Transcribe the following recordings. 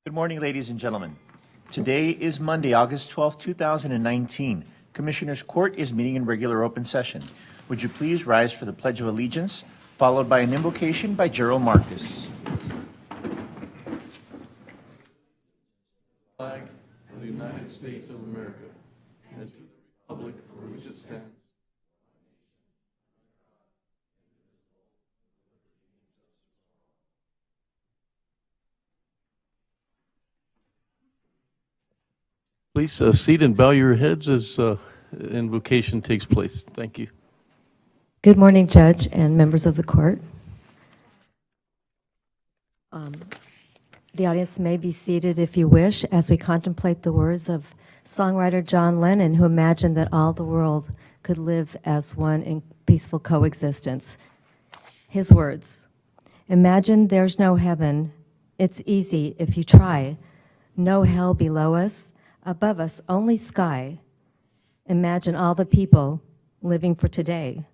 Good morning, ladies and gentlemen. Today is Monday, August 12th, 2019. Commissioners' Court is meeting in regular open session. Would you please rise for the Pledge of Allegiance, followed by an invocation by Gerald Marcus. Flag of the United States of America, and to the republic for which it stands. Please seat and bow your heads as invocation takes place. Thank you. Good morning, Judge and members of the court. The audience may be seated if you wish as we contemplate the words of songwriter John Lennon, who imagined that all the world could live as one in peaceful coexistence. His words: "Imagine there's no heaven. It's easy if you try. No hell below us, above us only sky. Imagine all the people living for today.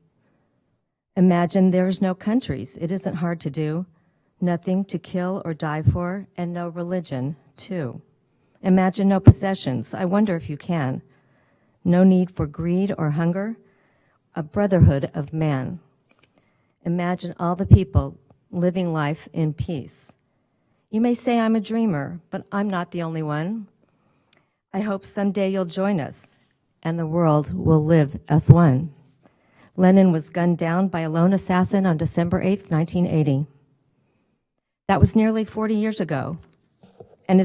Imagine there's no countries. It isn't hard to do. Nothing to kill or die for, and no religion, too. Imagine no possessions. I wonder if you can. No need for greed or hunger, a brotherhood of man. Imagine all the people living life in peace. You may say I'm a dreamer, but I'm not the only one. I hope someday you'll join us, and the world will live as one." Lennon was gunned down by a lone assassin on December 8, 1980. That was nearly 40 years ago, and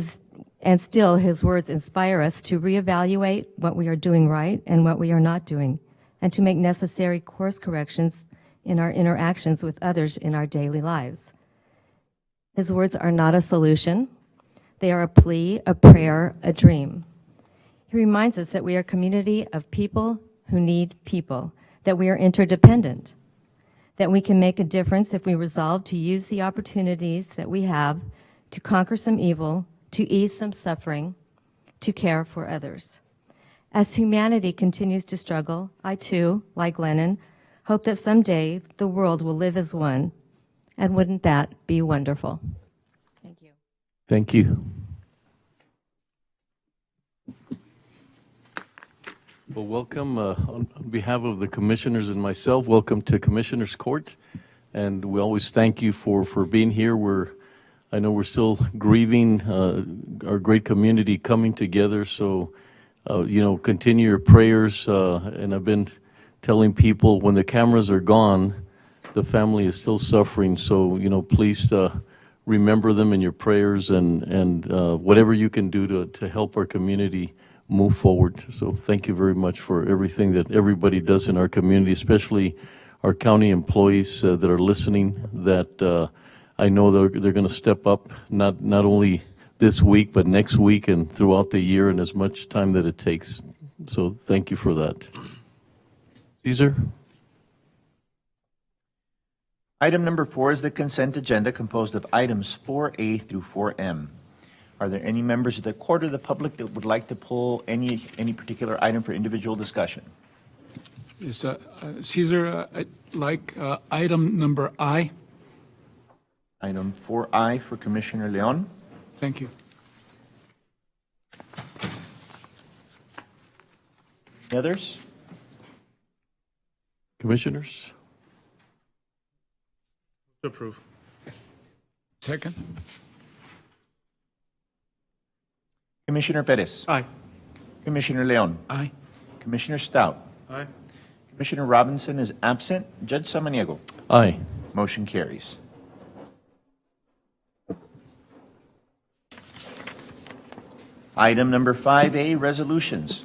still his words inspire us to reevaluate what we are doing right and what we are not doing, and to make necessary course corrections in our interactions with others in our daily lives. His words are not a solution. They are a plea, a prayer, a dream. He reminds us that we are a community of people who need people, that we are interdependent, that we can make a difference if we resolve to use the opportunities that we have to conquer some evil, to ease some suffering, to care for others. As humanity continues to struggle, I too, like Lennon, hope that someday the world will live as one. And wouldn't that be wonderful? Thank you. Thank you. Well, welcome on behalf of the commissioners and myself. Welcome to Commissioners Court, and we always thank you for being here. I know we're still grieving our great community coming together. So, continue your prayers. And I've been telling people when the cameras are gone, the family is still suffering. So, please remember them in your prayers and whatever you can do to help our community move forward. So thank you very much for everything that everybody does in our community, especially our county employees that are listening, that I know they're going to step up, not only this week, but next week and throughout the year and as much time that it takes. So thank you for that. Caesar? Item number 4 is the consent agenda composed of items 4A through 4M. Are there any members of the court or the public that would like to pull any particular item for individual discussion? Yes, Caesar, I'd like item number I. Item 4I for Commissioner Leon. Thank you. Any others? Commissioners? To approve. Second. Commissioner Perez. Aye. Commissioner Leon. Aye. Commissioner Stout. Aye. Commissioner Robinson is absent. Judge Samaniego. Aye. Motion carries. Item number 5A, resolutions.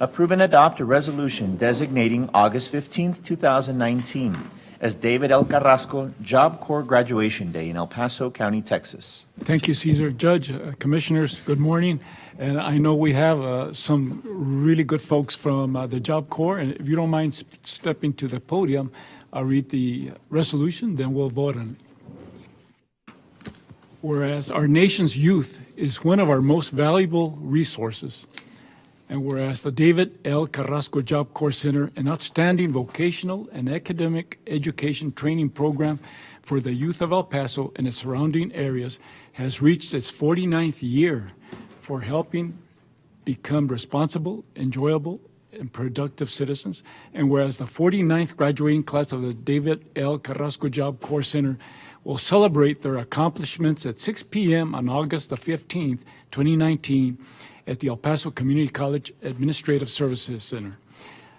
Approve and adopt a resolution designating August 15th, 2019 as David L. Carrasco Job Corps Graduation Day in El Paso County, Texas. Thank you, Caesar. Judge, commissioners, good morning. And I know we have some really good folks from the Job Corps. And if you don't mind stepping to the podium, I'll read the resolution, then we'll vote on it. Whereas our nation's youth is one of our most valuable resources, and whereas the David L. Carrasco Job Corps Center, an outstanding vocational and academic education training program for the youth of El Paso and its surrounding areas has reached its 49th year for helping become responsible, enjoyable, and productive citizens. And whereas the 49th graduating class of the David L. Carrasco Job Corps Center will celebrate their accomplishments at 6 p.m. on August the 15th, 2019, at the El Paso Community College Administrative Services Center.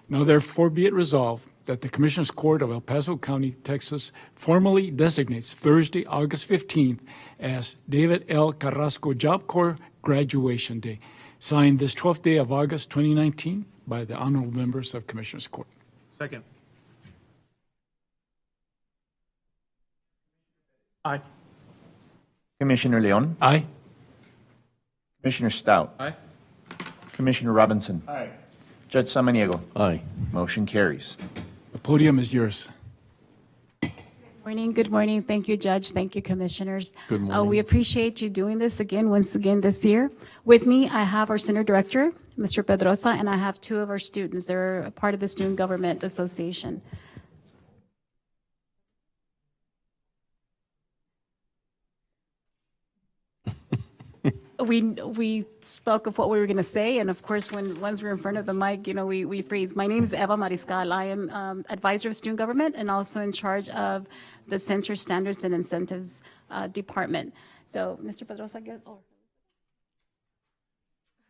Now therefore be it resolved that the Commissioners Court of El Paso County, Texas, formally designates Thursday, August 15th as David L. Carrasco Job Corps Graduation Day. Signed this 12th day of August 2019 by the honorable members of Commissioners Court. Second. Aye. Commissioner Leon, Aye. Commissioner Stout, Aye. Commissioner Robinson. Aye. Judge Samaniego. Aye. Motion carries. The podium is yours. Morning, good morning. Thank you, Judge. Thank you, Commissioners. Good morning. We appreciate you doing this once again this year. With me, I have our Center Director, Mr. Pedrosa, and I have two of our students. They're a part of the Student Government Association. We spoke of what we were going to say, and of course, once we're in front of the mic, we freeze. My name is Eva Mariscal. I am advisor of student government and also in charge of the Center Standards and Incentives Department. So, Mr. Pedrosa,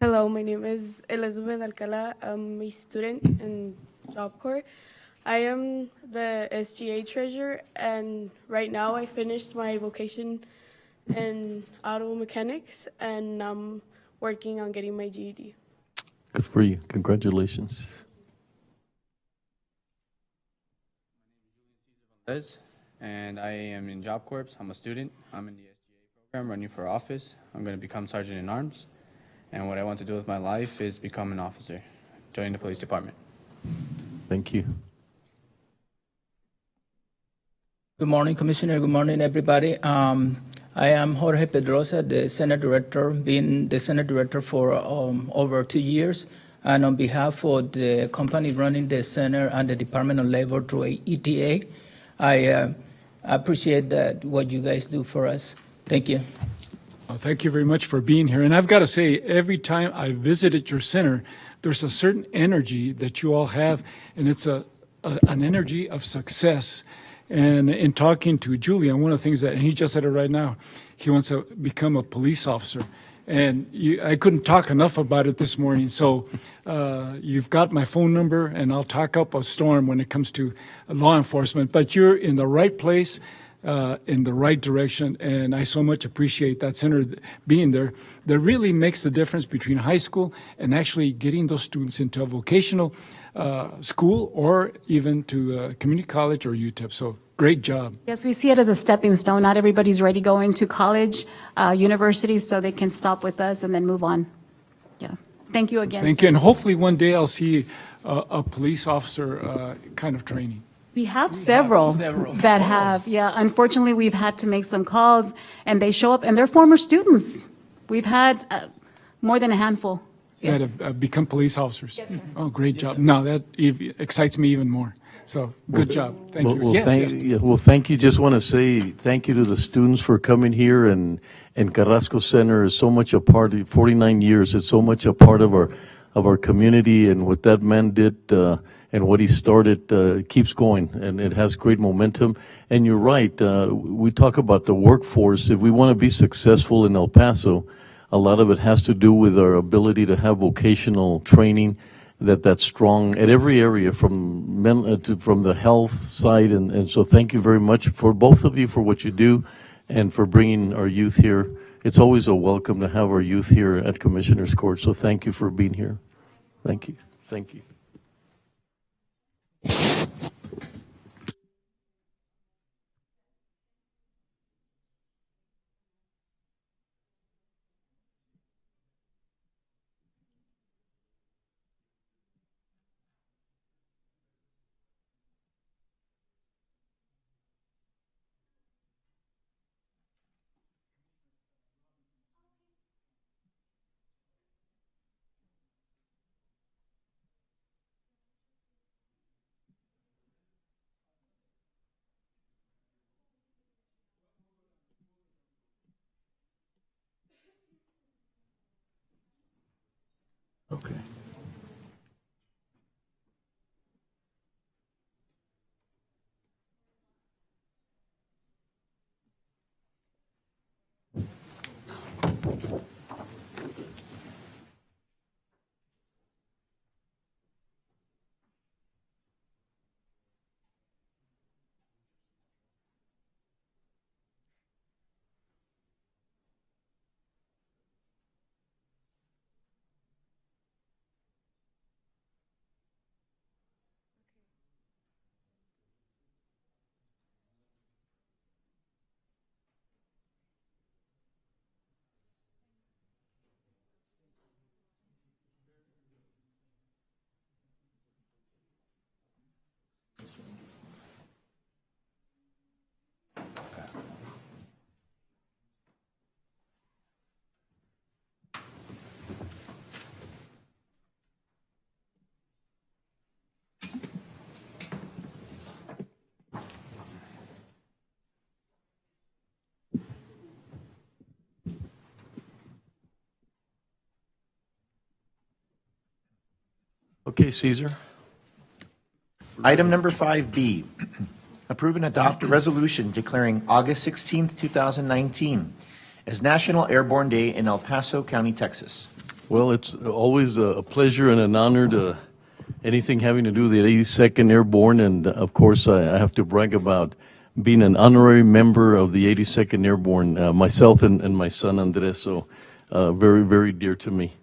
Hello, my name is Elizabeth Alcala. I'm a student in Job Corps. I am the SGA treasurer, and right now I finished my vocation in auto mechanics, and I'm working on getting my GED. Good for you. Congratulations. And I am in Job Corps. I'm a student. I'm in the SGA program, running for office. I'm going to become Sergeant in Arms. And what I want to do with my life is become an officer, join the police department. Thank you. Good morning, Commissioner. Good morning, everybody. I am Jorge Pedrosa, the Center Director, been the Center Director for over 2 years. And on behalf of the company running the center and the Department of Labor through ETA, I appreciate what you guys do for us. Thank you. Well, thank you very much for being here. And I've got to say, every time I visited your center, there's a certain energy that you all have, and it's an energy of success. And in talking to Julian, one of the things and he just said it right now, he wants to become a police officer. And I couldn't talk enough about it this morning. So you've got my phone number, and I'll talk up a storm when it comes to law enforcement. But you're in the right place, in the right direction, and I so much appreciate that center being there. That really makes the difference between high school and actually getting those students into a vocational school or even to community college or UTEP. So great job. Yes, we see it as a stepping stone. Not everybody's ready going to college, university, so they can stop with us and then move on. Yeah. Thank you again. Thank you, and hopefully one day I'll see a police officer kind of training. We have several that have, yeah. Unfortunately, we've had to make some calls, and they show up, and they're former students. We've had more than a handful. That Yes. have become police officers. Yes, sir. Oh, great job. No, that excites me even more. So good job. Thank you. Well, Yes, thank, yes, please. well, thank you. Just want to say thank you to the students for coming here, and Carrasco Center is so much a part. 49 years, it's so much a part of our community, and what that man did and what he started keeps going, and it has great momentum. And you're right. We talk about the workforce. If we want to be successful in El Paso, a lot of it has to do with our ability to have vocational training that's strong at every area, from from the health side, and so thank you very much for both of you for what you do and for bringing our youth here. It's always a welcome to have our youth here at Commissioners Court, so thank you for being here. Thank you. Thank you. Okay, Caesar. Item number 5B, approve and adopt a resolution declaring August 16th, 2019 as National Airborne Day in El Paso County, Texas. Well, it's always a pleasure and an honor to anything having to do with the 82nd Airborne, and of course, I have to brag about being an honorary member of the 82nd Airborne, myself and my son Andres, so very, very dear to me.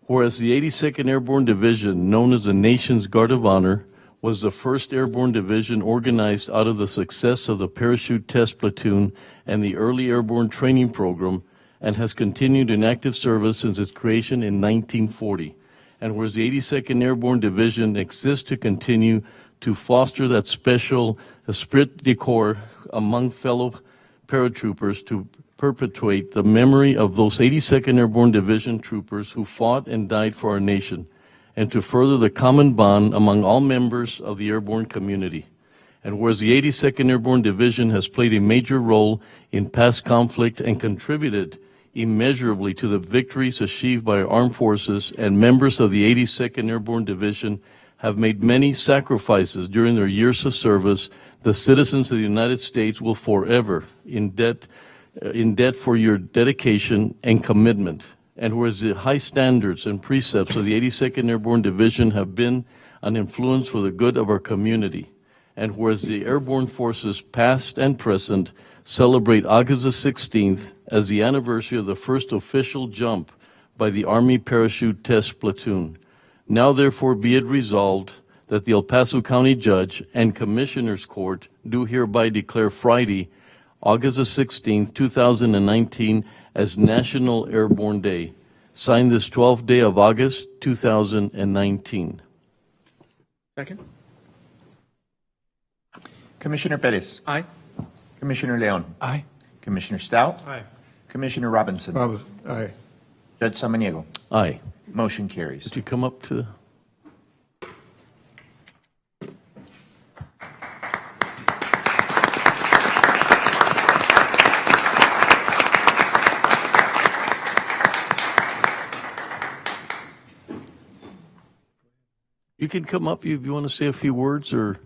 Whereas the 82nd Airborne Division, known as the Nation's Guard of Honor, was the first airborne division organized out of the success of the parachute test platoon and the early airborne training program, and has continued in active service since its creation in 1940. And whereas the 82nd Airborne Division exists to continue to foster that special esprit de corps among fellow paratroopers to perpetuate the memory of those 82nd Airborne Division troopers who fought and died for our nation, and to further the common bond among all members of the airborne community. And whereas the 82nd Airborne Division has played a major role in past conflict and contributed immeasurably to the victories achieved by our armed forces, and members of the 82nd Airborne Division have made many sacrifices during their years of service, the citizens of the United States will forever in debt for your dedication and commitment. And whereas the high standards and precepts of the 82nd Airborne Division have been an influence for the good of our community, and whereas the airborne forces past and present celebrate August the 16th as the anniversary of the first official jump by the Army Parachute Test Platoon, now therefore be it resolved that the El Paso County Judge and Commissioners Court do hereby declare Friday, August the 16th, 2019 as National Airborne Day. Signed this 12th day of August, 2019. Second. Commissioner Perez. Aye. Commissioner Leon. Aye. Commissioner Stout. Aye. Commissioner Robinson. Aye. Judge Samaniego. Aye. Motion carries. Would you come up to? You can come up if you want to say a few words, or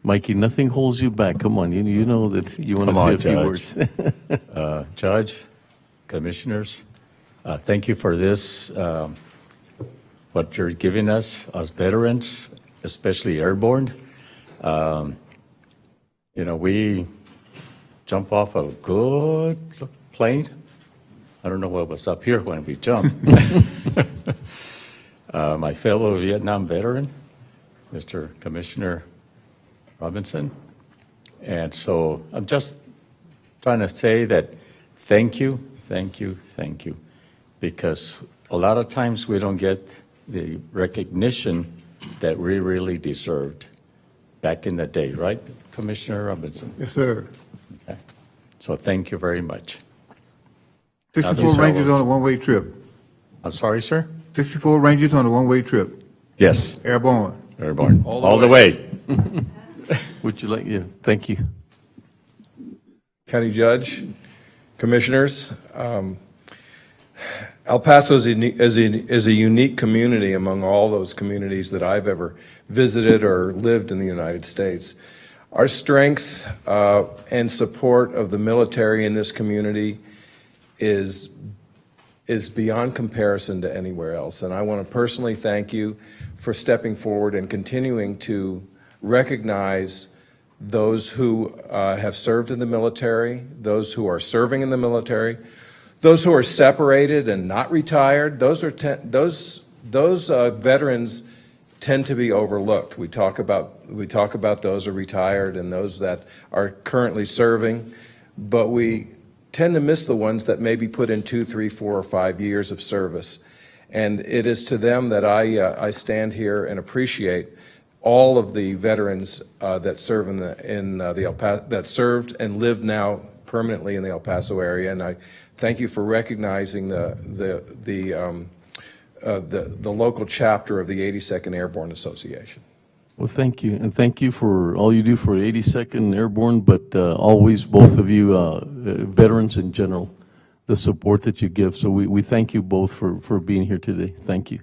Mikey, nothing holds you back. Come on, you know that you want to say a few words. Judge, commissioners, thank you for this, what you're giving us veterans, especially airborne. We jump off a good plane. I don't know what was up here when we jumped. My fellow Vietnam veteran, Mr. Commissioner Robinson. And so I'm just trying to say that thank you, because a lot of times we don't get the recognition that we really deserved back in the day, right, Commissioner Robinson? Yes, sir. Okay. So thank you very much. 64 Rangers on a one-way trip. I'm sorry, sir? 64 Rangers on a one-way trip. Yes, Airborne. airborne, all the way. Would you like? Yeah, thank you. County Judge, Commissioners, El Paso is a unique community among all those communities that I've ever visited or lived in the United States. Our strength and support of the military in this community is beyond comparison to anywhere else. And I want to personally thank you for stepping forward and continuing to recognize those who have served in the military, those who are serving in the military, those who are separated and not retired. Those veterans tend to be overlooked. We talk about those who are retired and those that are currently serving, but we tend to miss the ones that maybe put in 2, 3, 4, or 5 years of service. And it is to them that I stand here and appreciate all of the veterans that serve that served and live now permanently in the El Paso area. And I thank you for recognizing the local chapter of the 82nd Airborne Association. Well, thank you, and thank you for all you do for 82nd Airborne, but always both of you veterans in general. the support that you give. So we thank you both for being here today. Thank you.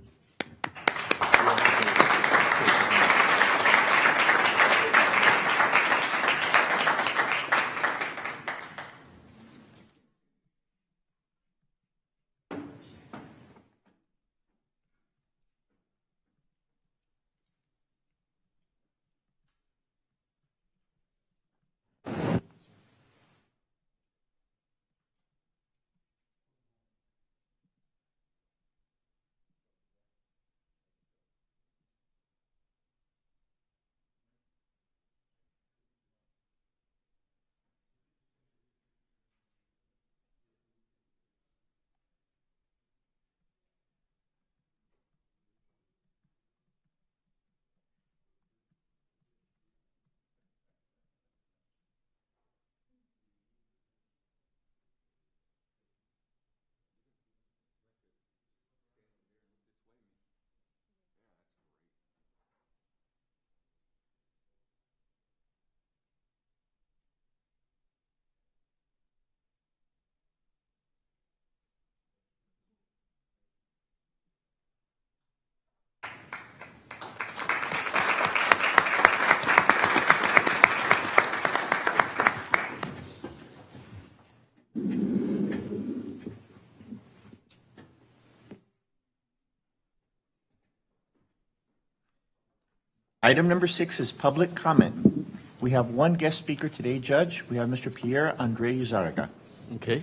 Item number 6 is public comment. We have one guest speaker today, Judge. We have Mr. Pierre Andre Uzaraga. Okay.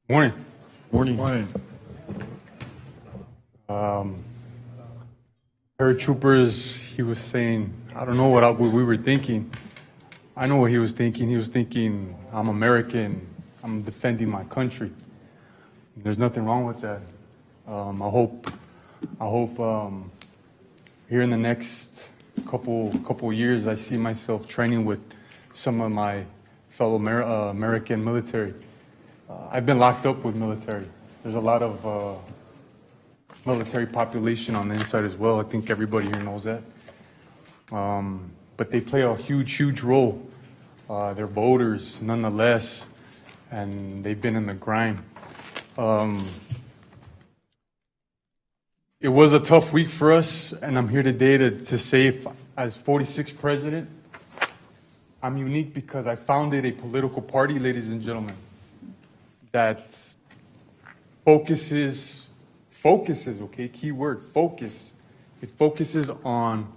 Morning. Morning. Morning. Paratroopers, he was saying, I don't know what we were thinking. I know what he was thinking. He was thinking, I'm American. I'm defending my country. There's nothing wrong with that. I hope here in the next couple years, I see myself training with some of my fellow American military. I've been locked up with military. There's a lot of military population on the inside as well. I think everybody here knows that. But they play a huge role. They're voters nonetheless, and they've been in the grind. It was a tough week for us, and I'm here today to say, as 46th president, I'm unique because I founded a political party, ladies and gentlemen, that focuses, okay, key word, focus. It focuses on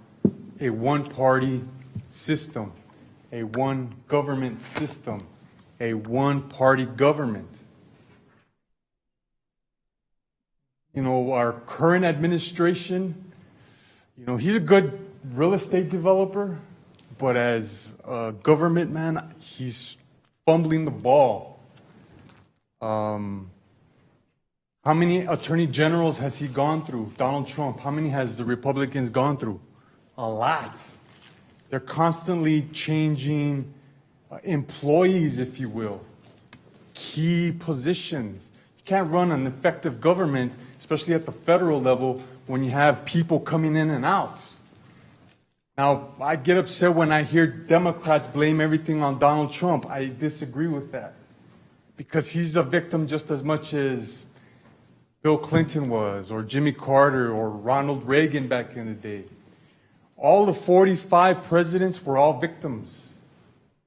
a one-party system, a one-government system, a one-party government. You know, our current administration, you know, he's a good real estate developer, but as a government man, he's fumbling the ball. How many attorney generals has he gone through? Donald Trump. How many has the Republicans gone through? A lot. They're constantly changing employees, if you will, key positions. You can't run an effective government, especially at the federal level, when you have people coming in and out. Now, I get upset when I hear Democrats blame everything on Donald Trump. I disagree with that, because he's a victim just as much as Bill Clinton was, or Jimmy Carter, or Ronald Reagan back in the day. All the 45 presidents were all victims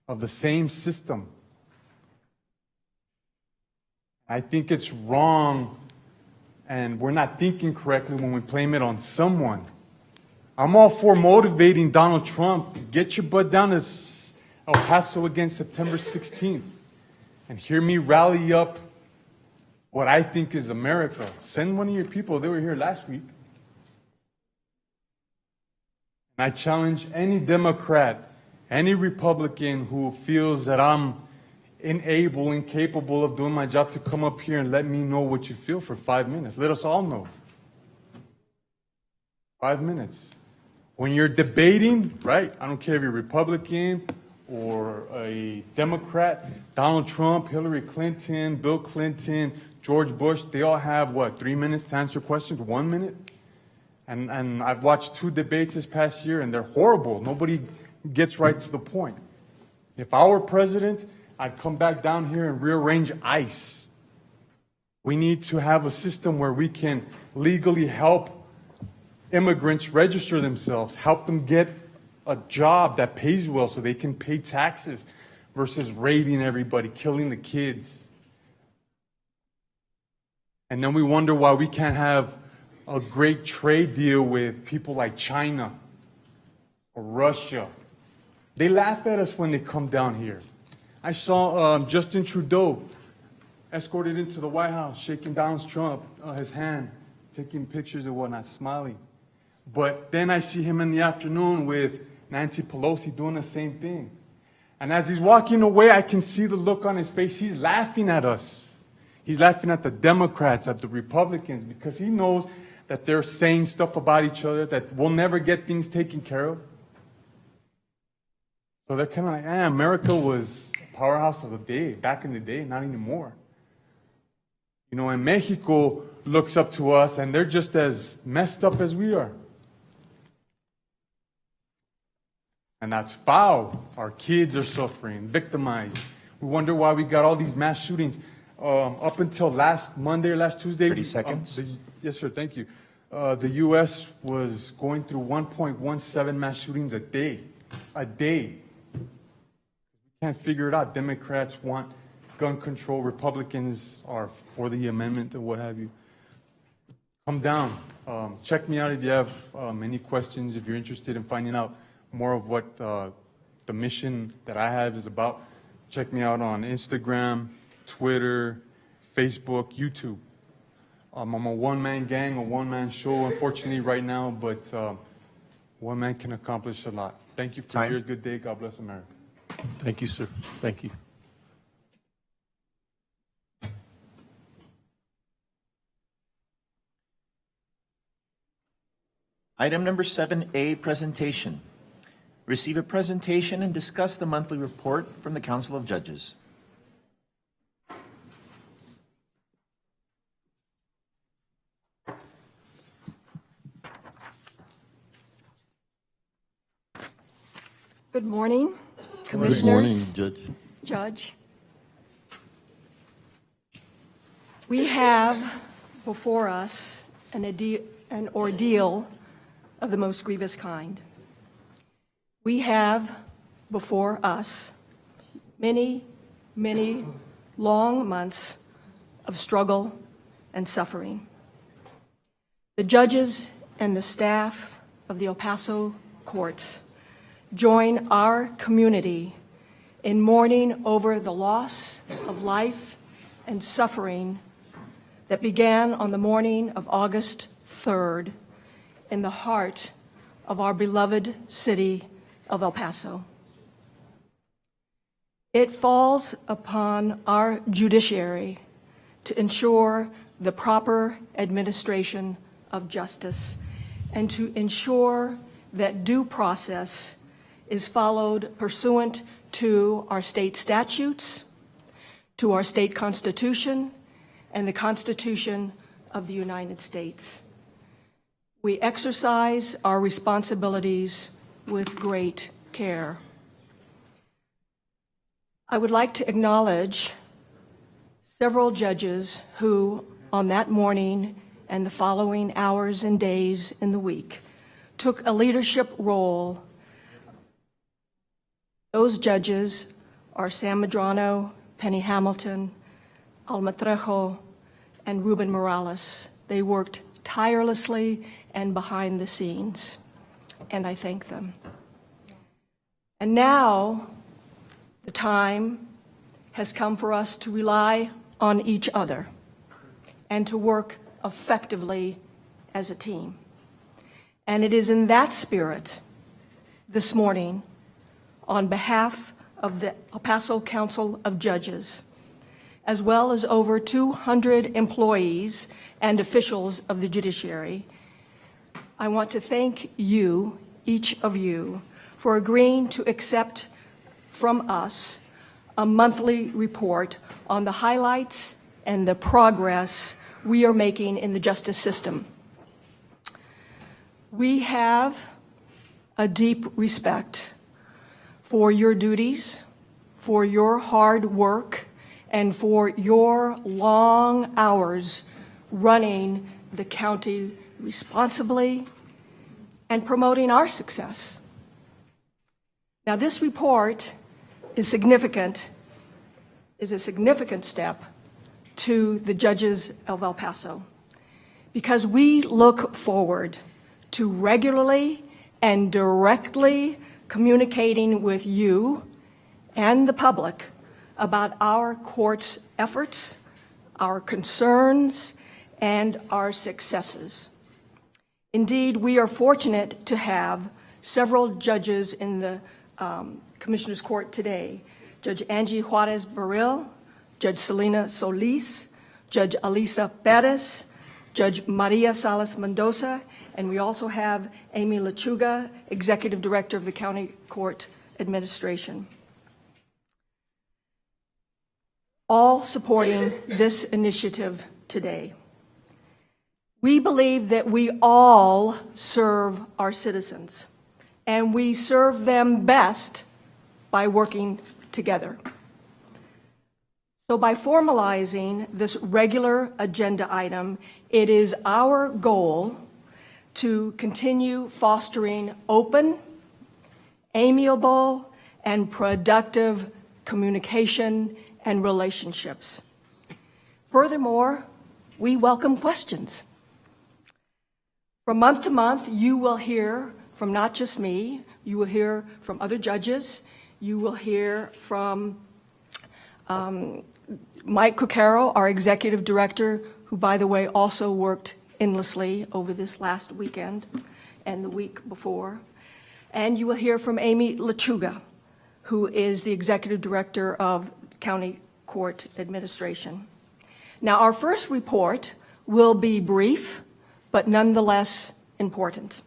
of the same system. I think it's wrong, and we're not thinking correctly when we blame it on someone. I'm all for motivating Donald Trump to get your butt down to El Paso again September 16th and hear me rally up what I think is America. Send one of your people. They were here last week. And I challenge any Democrat, any Republican who feels that I'm incapable of doing my job to come up here and let me know what you feel for 5 minutes. Let us all know. 5 minutes. When you're debating, right, I don't care if you're Republican or a Democrat, Donald Trump, Hillary Clinton, Bill Clinton, George Bush, they all have, 3 minutes to answer questions? 1 minute? And I've watched 2 debates this past year, and they're horrible. Nobody gets right to the point. If I were president, I'd come back down here and rearrange ICE. We need to have a system where we can legally help immigrants register themselves, help them get a job that pays well so they can pay taxes versus raiding everybody, killing the kids. And then we wonder why we can't have a great trade deal with people like China or Russia. They laugh at us when they come down here. I saw Justin Trudeau escorted into the White House, shaking Donald Trump, his hand, taking pictures and whatnot, smiling. But then I see him in the afternoon with Nancy Pelosi doing the same thing. And as he's walking away, I can see the look on his face. He's laughing at us. He's laughing at the Democrats, at the Republicans, because he knows that they're saying stuff about each other, that we'll never get things taken care of. So they're kind of like, America was a powerhouse of the day, back in the day, not anymore. You know, and Mexico looks up to us, and they're just as messed up as we are. And that's foul. Our kids are suffering, victimized. We wonder why we got all these mass shootings. Up until last Monday or last Tuesday. 30 seconds. Yes, sir, thank you. The U.S. was going through 1.17 mass shootings a day. A day. We can't figure it out. Democrats want gun control. Republicans are for the amendment and what have you. Come down. Check me out if you have any questions, if you're interested in finding out more of what the mission that I have is about. Check me out on Instagram, Twitter, Facebook, YouTube. I'm a one-man gang, a one-man show, unfortunately, right now, but one man can accomplish a lot. Thank you for yours. Good day. God bless America. Thank you, sir. Thank you. Item number 7A, presentation. Receive a presentation and discuss the monthly report from the Council of Judges. Good morning, Good morning, Commissioners, Judge. Judge. We have before us an ordeal of the most grievous kind. We have before us many, many long months of struggle and suffering. The judges and the staff of the El Paso courts join our community in mourning over the loss of life and suffering that began on the morning of August 3rd in the heart of our beloved city of El Paso. It falls upon our judiciary to ensure the proper administration of justice and to ensure that due process is followed pursuant to our state statutes, to our state constitution, and the Constitution of the United States. We exercise our responsibilities with great care. I would like to acknowledge several judges who, on that morning and the following hours and days in the week, took a leadership role. Those judges are Sam Medrano, Penny Hamilton, Alma Trejo, and Ruben Morales. They worked tirelessly and behind the scenes, and I thank them. And now the time has come for us to rely on each other and to work effectively as a team. And it is in that spirit this morning, on behalf of the El Paso Council of Judges, as well as over 200 employees and officials of the judiciary, I want to thank you, each of you, for agreeing to accept from us a monthly report on the highlights and the progress we are making in the justice system. We have a deep respect for your duties, for your hard work, and for your long hours running the county responsibly and promoting our success. Now, this report is a significant step to the judges of El Paso, because we look forward to regularly and directly communicating with you and the public about our court's efforts, our concerns, and our successes. Indeed, we are fortunate to have several judges in the Commissioner's Court today. Judge Angie Juarez Baril, Judge Selena Solis, Judge Alisa Perez, Judge Maria Salas Mendoza, and we also have Amy Lechuga, Executive Director of the County Court Administration, all supporting this initiative today. We believe that we all serve our citizens, and we serve them best by working together. So by formalizing this regular agenda item, it is our goal to continue fostering open, amiable, and productive communication and relationships. Furthermore, we welcome questions. From month to month, you will hear from not just me, you will hear from other judges, you will hear from Mike Cucaro, our executive director, who, by the way, also worked endlessly over this last weekend and the week before. And you will hear from Amy Lechuga, who is the executive director of County Court Administration. Now, our first report will be brief, but nonetheless important.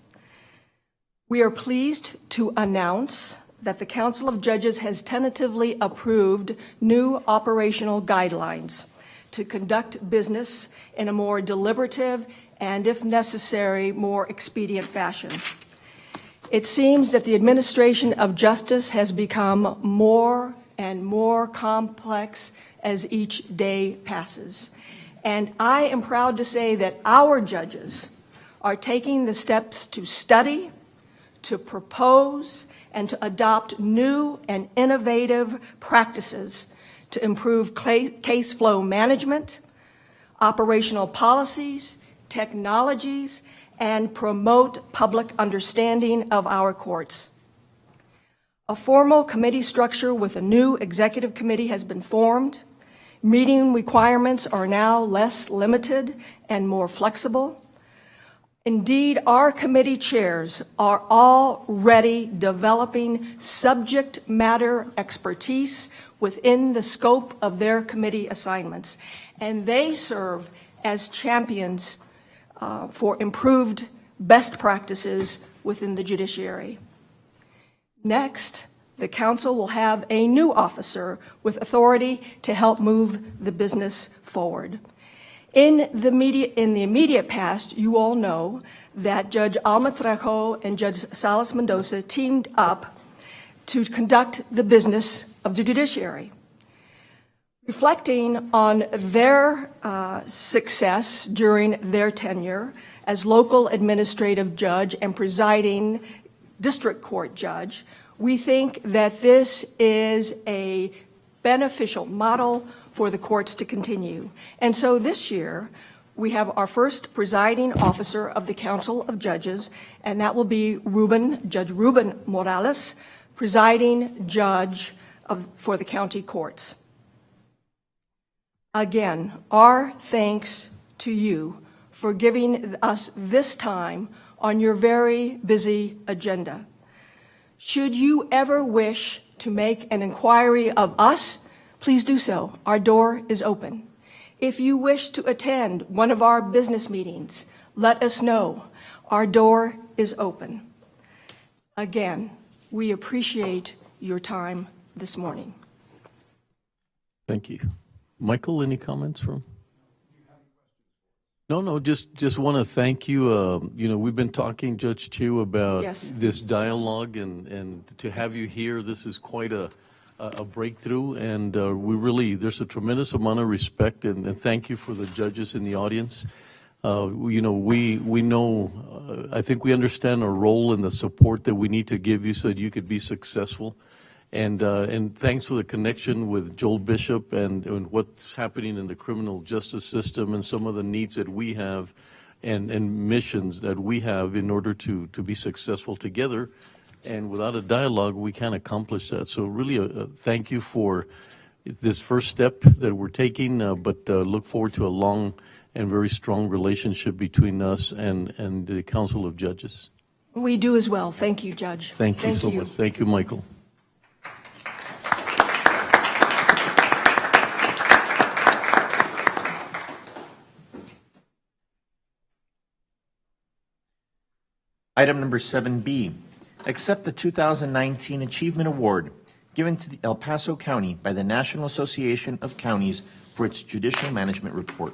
We are pleased to announce that the Council of Judges has tentatively approved new operational guidelines to conduct business in a more deliberative and, if necessary, more expedient fashion. It seems that the administration of justice has become more and more complex as each day passes. And I am proud to say that our judges are taking the steps to study, to propose, and to adopt new and innovative practices to improve case flow management, operational policies, technologies, and promote public understanding of our courts. A formal committee structure with a new executive committee has been formed. Meeting requirements are now less limited and more flexible. Indeed, our committee chairs are already developing subject matter expertise within the scope of their committee assignments, and they serve as champions for improved best practices within the judiciary. Next, the council will have a new officer with authority to help move the business forward. In the immediate past, you all know that Judge Alma Trejo and Judge Salas Mendoza teamed up to conduct the business of the judiciary. Reflecting on their success during their tenure as local administrative judge and presiding district court judge, we think that this is a beneficial model for the courts to continue. And so this year, we have our first presiding officer of the Council of Judges, and that will be Judge Ruben Morales, presiding judge for the county courts. Again, our thanks to you for giving us this time on your very busy agenda. Should you ever wish to make an inquiry of us, please do so. Our door is open. If you wish to attend one of our business meetings, let us know. Our door is open. Again, we appreciate your time this morning. Thank you. Michael, any comments from? No, just want to thank you. We've been talking, Judge Chu, about Yes. this dialogue, and to have you here, this is quite a breakthrough, and there's a tremendous amount of respect, and thank you for the judges in the audience. We know, I think we understand our role and the support that we need to give you so that you could be successful. And thanks for the connection with Joel Bishop and what's happening in the criminal justice system and some of the needs that we have and missions that we have in order to be successful together. And without a dialogue, we can't accomplish that. So really, thank you for this first step that we're taking, but look forward to a long and very strong relationship between us and the Council of Judges. We do as well. Thank you, Judge. Thank you so much. Thank you, Michael. Item number 7B, accept the 2019 Achievement Award given to the El Paso County by the National Association of Counties for its Judicial Management Report.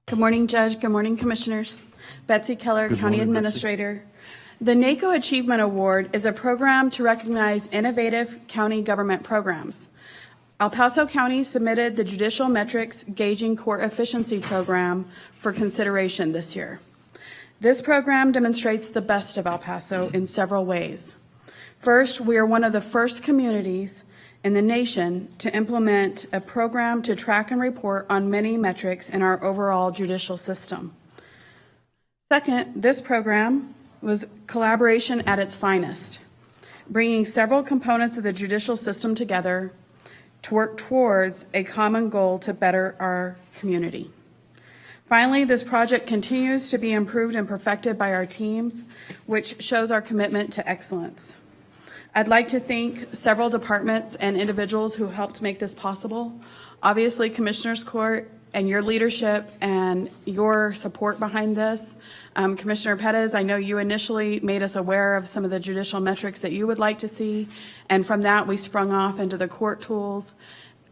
Good morning, Judge. Good morning, Commissioners. Betsy Keller, Good County morning, Betsy. Administrator. The NACO Achievement Award is a program to recognize innovative county government programs. El Paso County submitted the Judicial Metrics Gauging Court Efficiency Program for consideration this year. This program demonstrates the best of El Paso in several ways. First, we are one of the first communities in the nation to implement a program to track and report on many metrics in our overall judicial system. Second, this program was collaboration at its finest, bringing several components of the judicial system together to work towards a common goal to better our community. Finally, this project continues to be improved and perfected by our teams, which shows our commitment to excellence. I'd like to thank several departments and individuals who helped make this possible. Obviously, Commissioners Court and your leadership and your support behind this. Commissioner Pettis, I know you initially made us aware of some of the judicial metrics that you would like to see, and from that we sprung off into the court tools.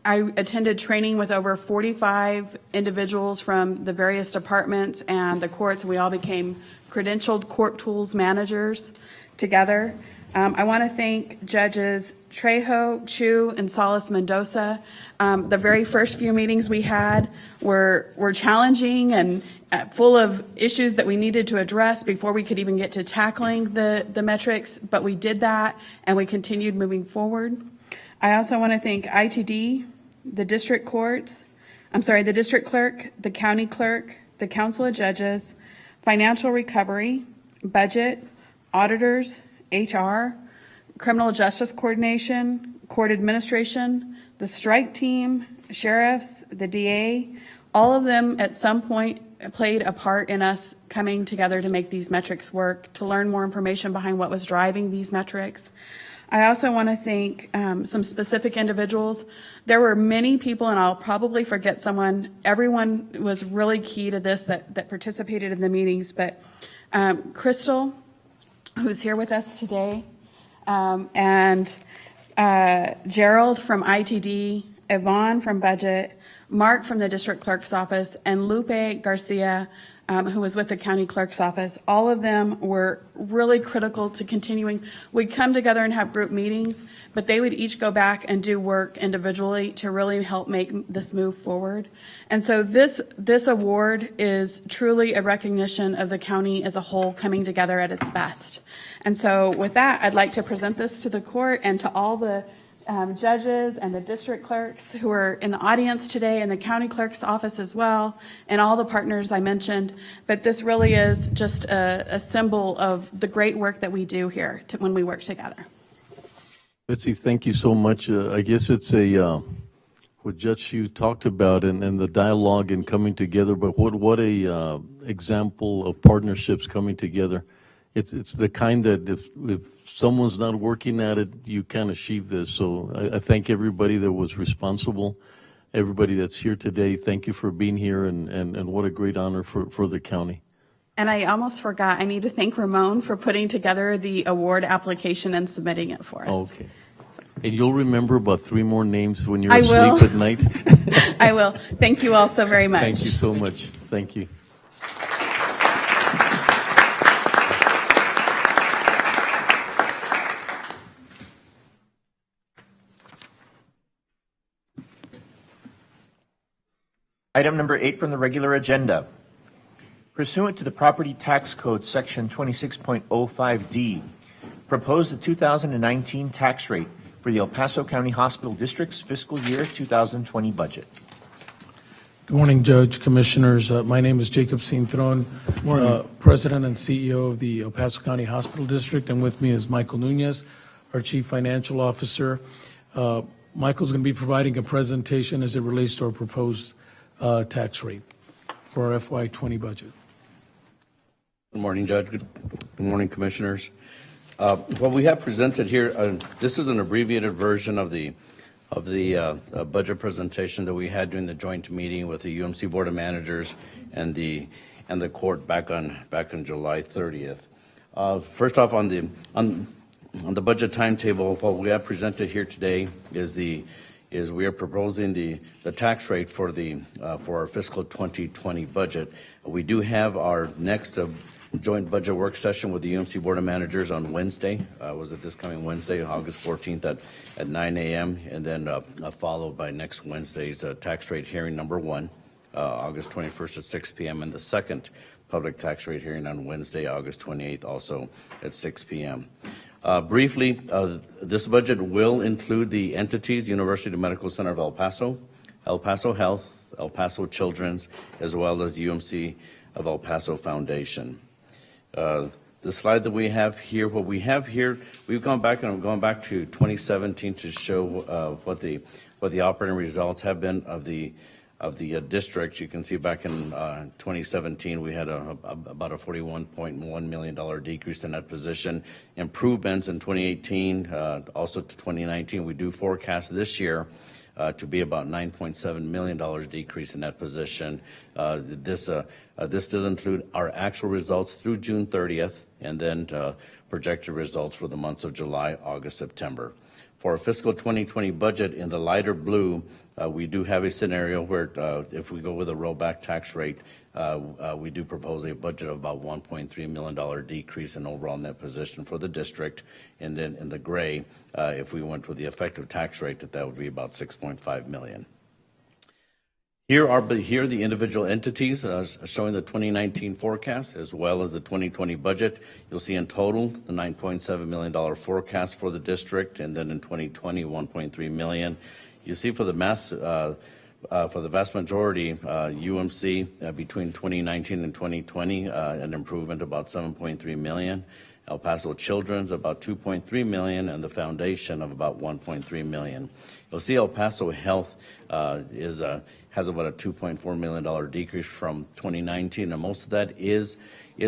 I attended training with over 45 individuals from the various departments and the courts. We all became credentialed court tools managers together. I want to thank Judges Trejo, Chu, and Salas Mendoza. The very first few meetings we had were challenging and full of issues that we needed to address before we could even get to tackling the metrics, but we did that and we continued moving forward. I also want to thank ITD, the district court, the district clerk, the county clerk, the Council of Judges, Financial Recovery, Budget, auditors, HR, Criminal Justice Coordination, Court Administration, the strike team, sheriffs, the DA. All of them at some point played a part in us coming together to make these metrics work, to learn more information behind what was driving these metrics. I also want to thank some specific individuals. There were many people, and I'll probably forget someone. Everyone was really key to this that participated in the meetings, but Crystal, who's here with us today, and Gerald from ITD, Yvonne from Budget, Mark from the District Clerk's Office, and Lupe Garcia, who was with the County Clerk's Office. All of them were really critical to continuing. We'd come together and have group meetings, but they would each go back and do work individually to really help make this move forward. And so this award is truly a recognition of the county as a whole coming together at its best. And so with that, I'd like to present this to the court and to all the judges and the district clerks who are in the audience today, and the county clerk's office as well, and all the partners I mentioned. But this really is just a symbol of the great work that we do here when we work together. Betsy, thank you so much. I guess it's what Judge Hugh talked about and the dialogue and coming together, but what a example of partnerships coming together. It's the kind that if someone's not working at it, you can't achieve this. So I thank everybody that was responsible, everybody that's here today. Thank you for being here, and what a great honor for the county. And I almost forgot, I need to thank Ramon for putting together the award application and submitting it for us. Okay. So. And you'll remember about 3 more names when you're I asleep will. at night. I will. Thank you all so very much. Thank you so much. Thank you. Item number 8 from the regular agenda. Pursuant to the Property Tax Code, Section 26.05D, propose the 2019 tax rate for the El Paso County Hospital District's fiscal year 2020 budget. Good morning, Judge, Commissioners. My name is Jacob Cintron, President and CEO of the El Paso County Hospital District, and with me is Michael Nunez, our Chief Financial Officer. Michael's going to be providing a presentation as it relates to our proposed tax rate for our FY20 budget. Good morning, Judge. Good morning, Commissioners. What we have presented here, this is an abbreviated version of the budget presentation that we had during the joint meeting with the UMC Board of Managers and the court back on July 30th. First off, on the budget timetable, what we have presented here today is we are proposing the tax rate for our fiscal 2020 budget. We do have our next joint budget work session with the UMC Board of Managers on Wednesday. Was it this coming Wednesday, August 14th at 9 a.m. and then followed by next Wednesday's tax rate hearing number 1, August 21st at 6 p.m. and the second public tax rate hearing on Wednesday, August 28th, also at 6 p.m. Briefly, this budget will include the entities, University Medical Center of El Paso Health, El Paso Children's, as well as UMC of El Paso Foundation. The slide that we have here, what we have here, we've gone back to 2017 to show what the operating results have been of the district. You can see back in 2017 we had about a $41.1 million decrease in that position. Improvements in 2018, also to 2019. We do forecast this year to be about $9.7 million decrease in that position. This does include our actual results through June 30th and then projected results for the months of July, August, September. For our fiscal 2020 budget in the lighter blue, we do have a scenario where if we go with a rollback tax rate, we do propose a budget of about $1.3 million decrease in overall net position for the district. And then in the gray, if we went with the effective tax rate, that would be about $6.5 million. Here are the individual entities showing the 2019 forecast as well as the 2020 budget. You'll see in total the $9.7 million forecast for the district, and then in 2020, $1.3 million. You see for the vast majority, UMC between 2019 and 2020, an improvement about $7.3 million. El Paso Children's about $2.3 million, and the foundation of about $1.3 million. You'll see El Paso Health has about a $2.4 million decrease from 2019, and most of that is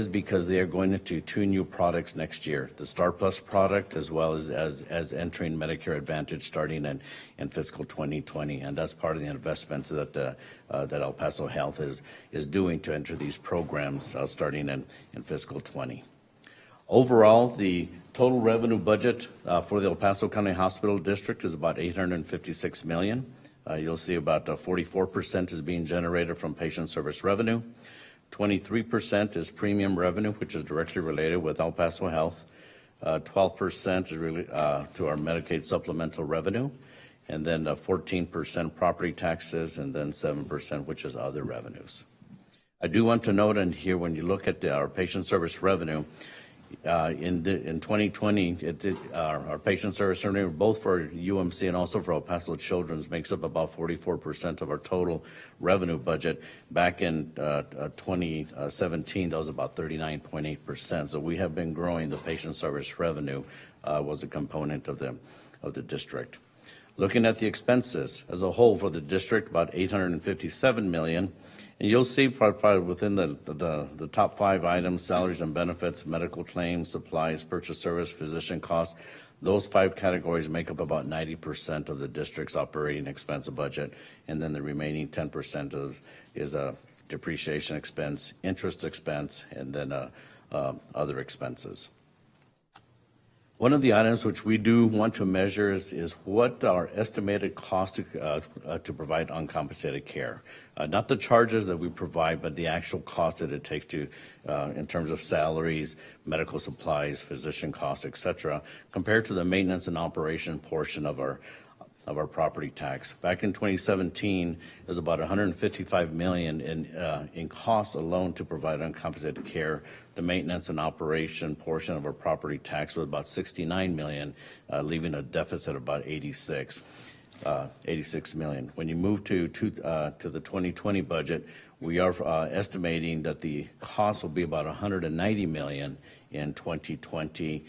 because they are going into 2 new products next year, the Star Plus product as well as entering Medicare Advantage starting in fiscal 2020, and that's part of the investments that El Paso Health is doing to enter these programs starting in fiscal 20. Overall, the total revenue budget for the El Paso County Hospital District is about $856 million. You'll see about 44% is being generated from patient service revenue. 23% is premium revenue, which is directly related with El Paso Health. 12% is really to our Medicaid supplemental revenue. And then 14% property taxes, and then 7%, which is other revenues. I do want to note in here, when you look at our patient service revenue, in 2020, our patient service revenue, both for UMC and also for El Paso Children's, makes up about 44% of our total revenue budget. Back in 2017, that was about 39.8%. So we have been growing. The patient service revenue was a component of the district. Looking at the expenses as a whole for the district, about $857 million. And you'll see probably within the top 5 items, salaries and benefits, medical claims, supplies, purchase service, physician costs, those 5 categories make up about 90% of the district's operating expense budget. And then the remaining 10% is a depreciation expense, interest expense, and then other expenses. One of the items which we do want to measure is what our estimated cost to provide uncompensated care. Not the charges that we provide, but the actual cost that it takes to, in terms of salaries, medical supplies, physician costs, et cetera, compared to the maintenance and operation portion of our property tax. Back in 2017, it was about $155 million in costs alone to provide uncompensated care. The maintenance and operation portion of our property tax was about $69 million, leaving a deficit of about $86 million. When you move to the 2020 budget, we are estimating that the cost will be about $190 million in 2020.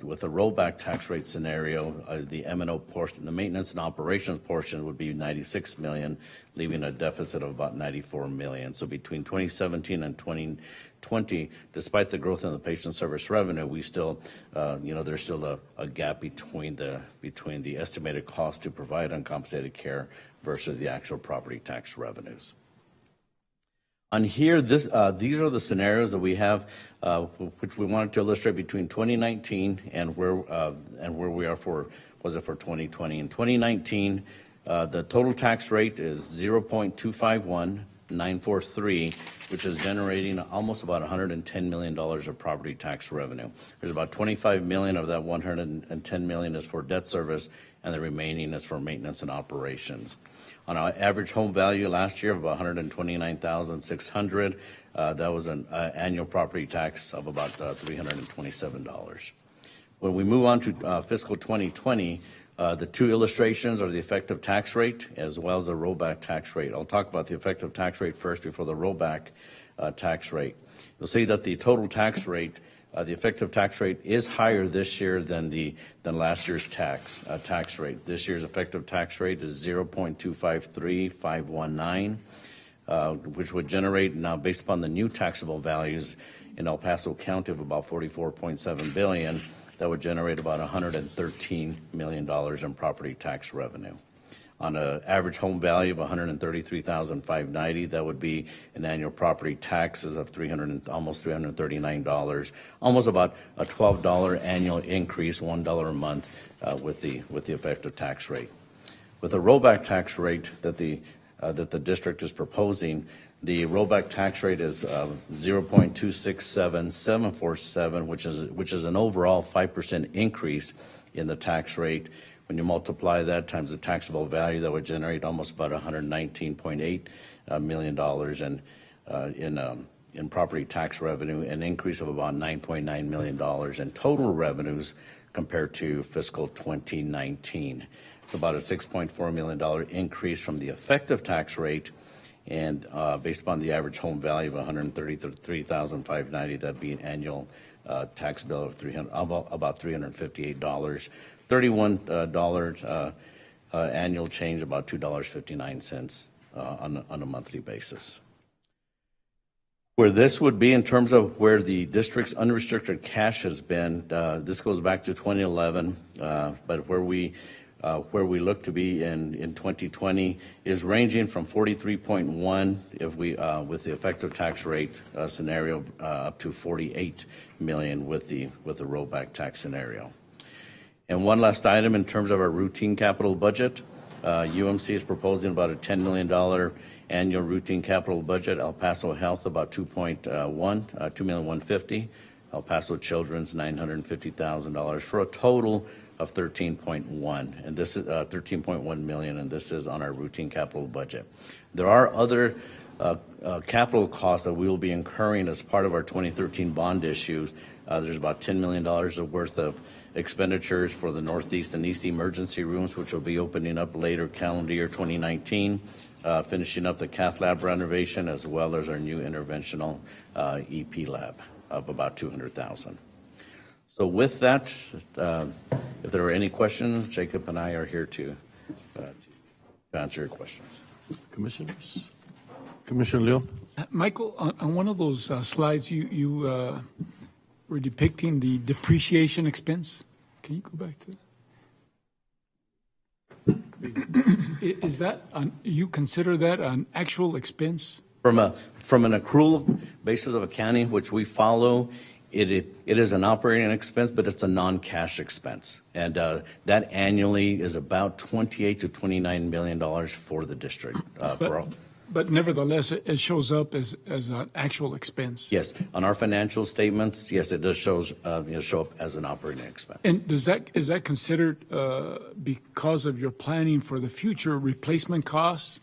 With a rollback tax rate scenario, the M&O portion, the maintenance and operations portion would be $96 million, leaving a deficit of about $94 million. So between 2017 and 2020, despite the growth in the patient service revenue, we still, there's still a gap between the estimated cost to provide uncompensated care versus the actual property tax revenues. On here, these are the scenarios that we have, which we wanted to illustrate between 2019 and where we are for 2020. In 2019, the total tax rate is 0.251943, which is generating almost about $110 million of property tax revenue. There's about $25 million of that $110 million is for debt service, and the remaining is for maintenance and operations. On our average home value last year of about $129,600, that was an annual property tax of about $327. When we move on to fiscal 2020, the two illustrations are the effective tax rate as well as the rollback tax rate. I'll talk about the effective tax rate first before the rollback tax rate. You'll see that the total tax rate, the effective tax rate is higher this year than last year's tax rate. This year's effective tax rate is 0.253519, which would generate, now based upon the new taxable values in El Paso County of about $44.7 billion, that would generate about $113 million in property tax revenue. On an average home value of $133,590, that would be an annual property taxes of almost $339, almost about a $12 annual increase, $1 a month with the effective tax rate. With the rollback tax rate that the district is proposing, the rollback tax rate is 0.267747, which is an overall 5% increase in the tax rate. When you multiply that times the taxable value, that would generate almost about $119.8 million in property tax revenue, an increase of about $9.9 million in total revenues compared to fiscal 2019. It's about a $6.4 million increase from the effective tax rate, and based upon the average home value of $133,590, that'd be an annual tax bill of about $358. $31 annual change, about $2.59 on a monthly basis. Where this would be in terms of where the district's unrestricted cash has been, this goes back to 2011, but where we look to be in 2020 is ranging from 43.1 if we with the effective tax rate scenario up to 48 million with the rollback tax scenario. And one last item in terms of our routine capital budget, UMC is proposing about a $10 million annual routine capital budget. El Paso Health about $2,150,000. El Paso Children's $950,000 for a total of 13.1, and this is 13.1 million, and this is on our routine capital budget. There are other capital costs that we will be incurring as part of our 2013 bond issues. There's about $10 million worth of expenditures for the Northeast and East emergency rooms, which will be opening up later calendar year 2019, finishing up the cath lab renovation, as well as our new interventional EP lab of about $200,000. So with that, if there are any questions, Jacob and I are here to answer your questions. Commissioners? Commissioner Leon? Michael, on one of those slides, you were depicting the depreciation expense. Can you go back to that? Is that, you consider that an actual expense? From an accrual basis of accounting, which we follow It is an operating expense, but it's a non-cash expense. And that annually is about $28 to $29 million for the district. But nevertheless, it shows up as an actual expense. Yes, on our financial statements, yes, it does show up as an operating expense. And is that considered, because of your planning for the future, replacement costs?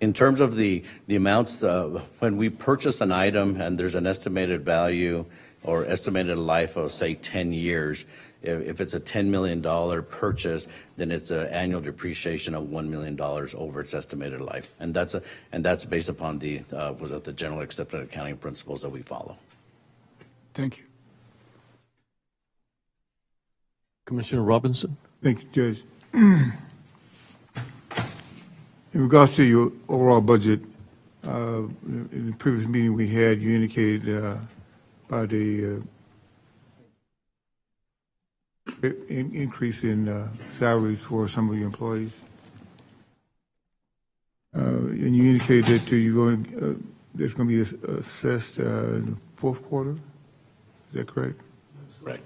In terms of the amounts, when we purchase an item and there's an estimated value or estimated life of, say, 10 years, if it's a $10 million purchase, then it's an annual depreciation of $1 million over its estimated life. And that's based upon the general accepted accounting principles that we follow. Thank you. Commissioner Robinson? Thank you, Judge. In regards to your overall budget, in the previous meeting we had, you indicated by the increase in salaries for some of your employees. And you indicated that there's going to be assessed in the fourth quarter. Is that correct? Right.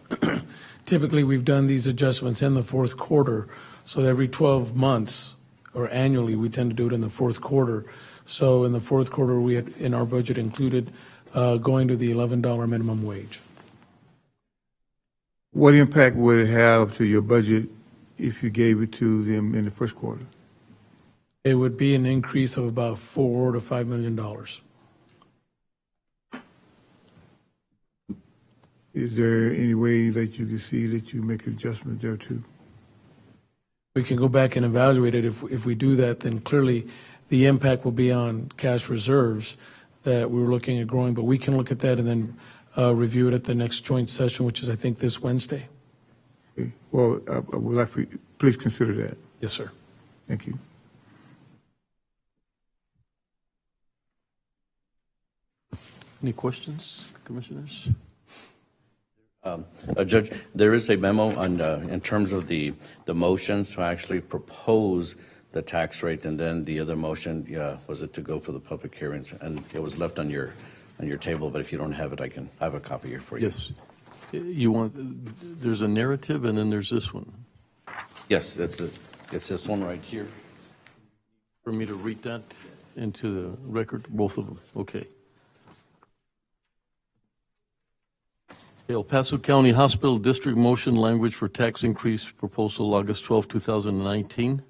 Typically, we've done these adjustments in the fourth quarter, so every 12 months or annually, we tend to do it in the fourth quarter. So in the fourth quarter, we had in our budget included going to the $11 minimum wage. What impact would it have to your budget if you gave it to them in the first quarter? It would be an increase of about $4 to $5 million. Is there any way that you can see that you make an adjustment there too? We can go back and evaluate it. If we do that, then clearly the impact will be on cash reserves that we were looking at growing. But we can look at that and then review it at the next joint session, which is, I think, this Wednesday. Okay. Well, I would like for you, please consider that. Yes, sir. Thank you. Any questions, commissioners? Judge, there is a memo on, in terms of the motions to actually propose the tax rate, and then the other motion, was it to go for the public hearings? And it was left on your table, but if you don't have it, I have a copy here for you. Yes. There's a narrative, and then there's this one. Yes, it's this one right here. For me to read that into the record, both of them, okay. El Paso County Hospital District motion language for tax increase proposal August 12, 2019.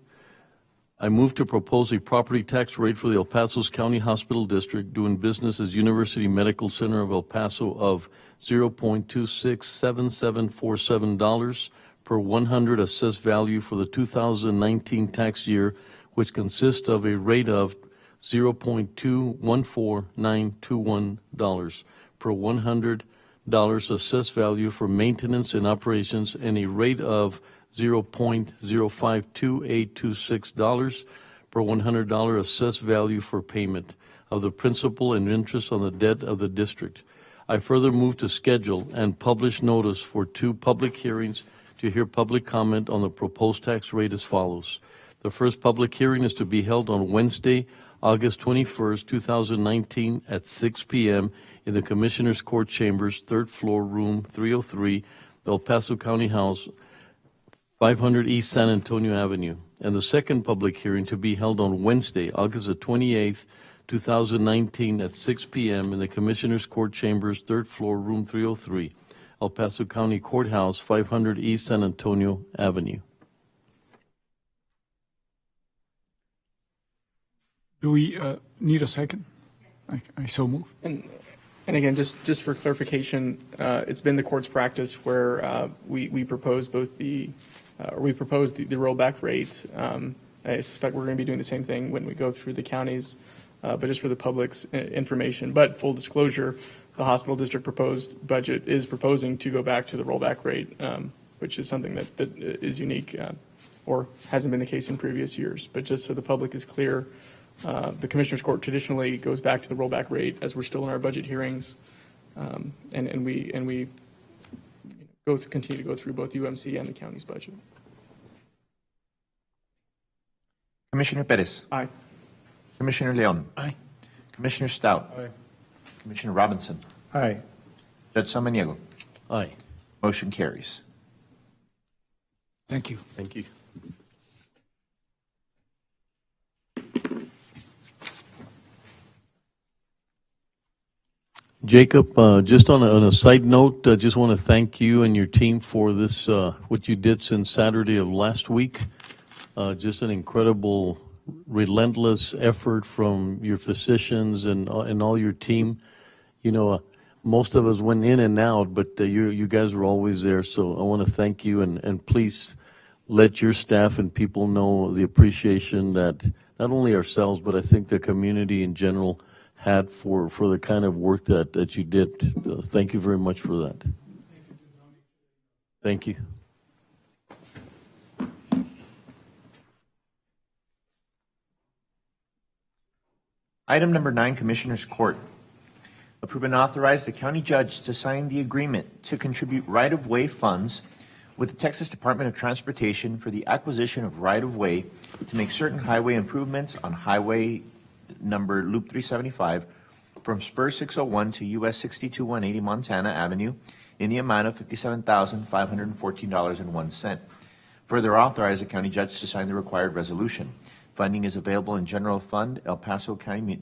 I move to propose a property tax rate for the El Paso County Hospital District doing business as University Medical Center of El Paso of $0.267747 per 100 assessed value for the 2019 tax year, which consists of a rate of $0.214921 per 100 assessed value for maintenance and operations, and a rate of $0.052826 per $100 assessed value for payment of the principal and interest on the debt of the district. I further move to schedule and publish notice for 2 public hearings to hear public comment on the proposed tax rate as follows. The first public hearing is to be held on Wednesday, August 21st, 2019 at 6 p.m. in the Commissioner's Court Chambers, 3rd floor, room 303, El Paso County House, 500 East San Antonio Avenue. And the second public hearing to be held on Wednesday, August the 28th, 2019 at 6 p.m. in the Commissioner's Court Chambers, 3rd floor, room 303, El Paso County Courthouse, 500 East San Antonio Avenue. Do we need a second? I so move. And again, just for clarification, it's been the court's practice where we propose both the rollback rate. I suspect we're going to be doing the same thing when we go through the counties, but just for the public's information. But full disclosure, the hospital district proposed budget is proposing to go back to the rollback rate, which is something that is unique or hasn't been the case in previous years. But just so the public is clear, the Commissioner's Court traditionally goes back to the rollback rate as we're still in our budget hearings, and we continue to go through both UMC and the county's budget. Commissioner Perez. Aye. Commissioner Leon. Aye. Commissioner Stout. Aye. Commissioner Robinson. Aye. Judge Samaniego. Aye. Motion carries. Thank you. Thank you. Jacob, just on a side note, just want to thank you and your team for this, what you did since Saturday of last week. Just an incredible, relentless effort from your physicians and all your team. You know, most of us went in and out, but you guys were always there. So I want to thank you, and please let your staff and people know the appreciation that not only ourselves, but I think the community in general had for the kind of work that you did. Thank you very much for that. Thank you. Item number 9, Commissioners Court. Approve and authorize the county judge to sign the agreement to contribute right-of-way funds with the Texas Department of Transportation for the acquisition of right-of-way to make certain highway improvements on highway number Loop 375 from Spur 601 to US 62180 Montana Avenue in the amount of $57,514.01. Further authorize the county judge to sign the required resolution. Funding is available in General Fund, El Paso County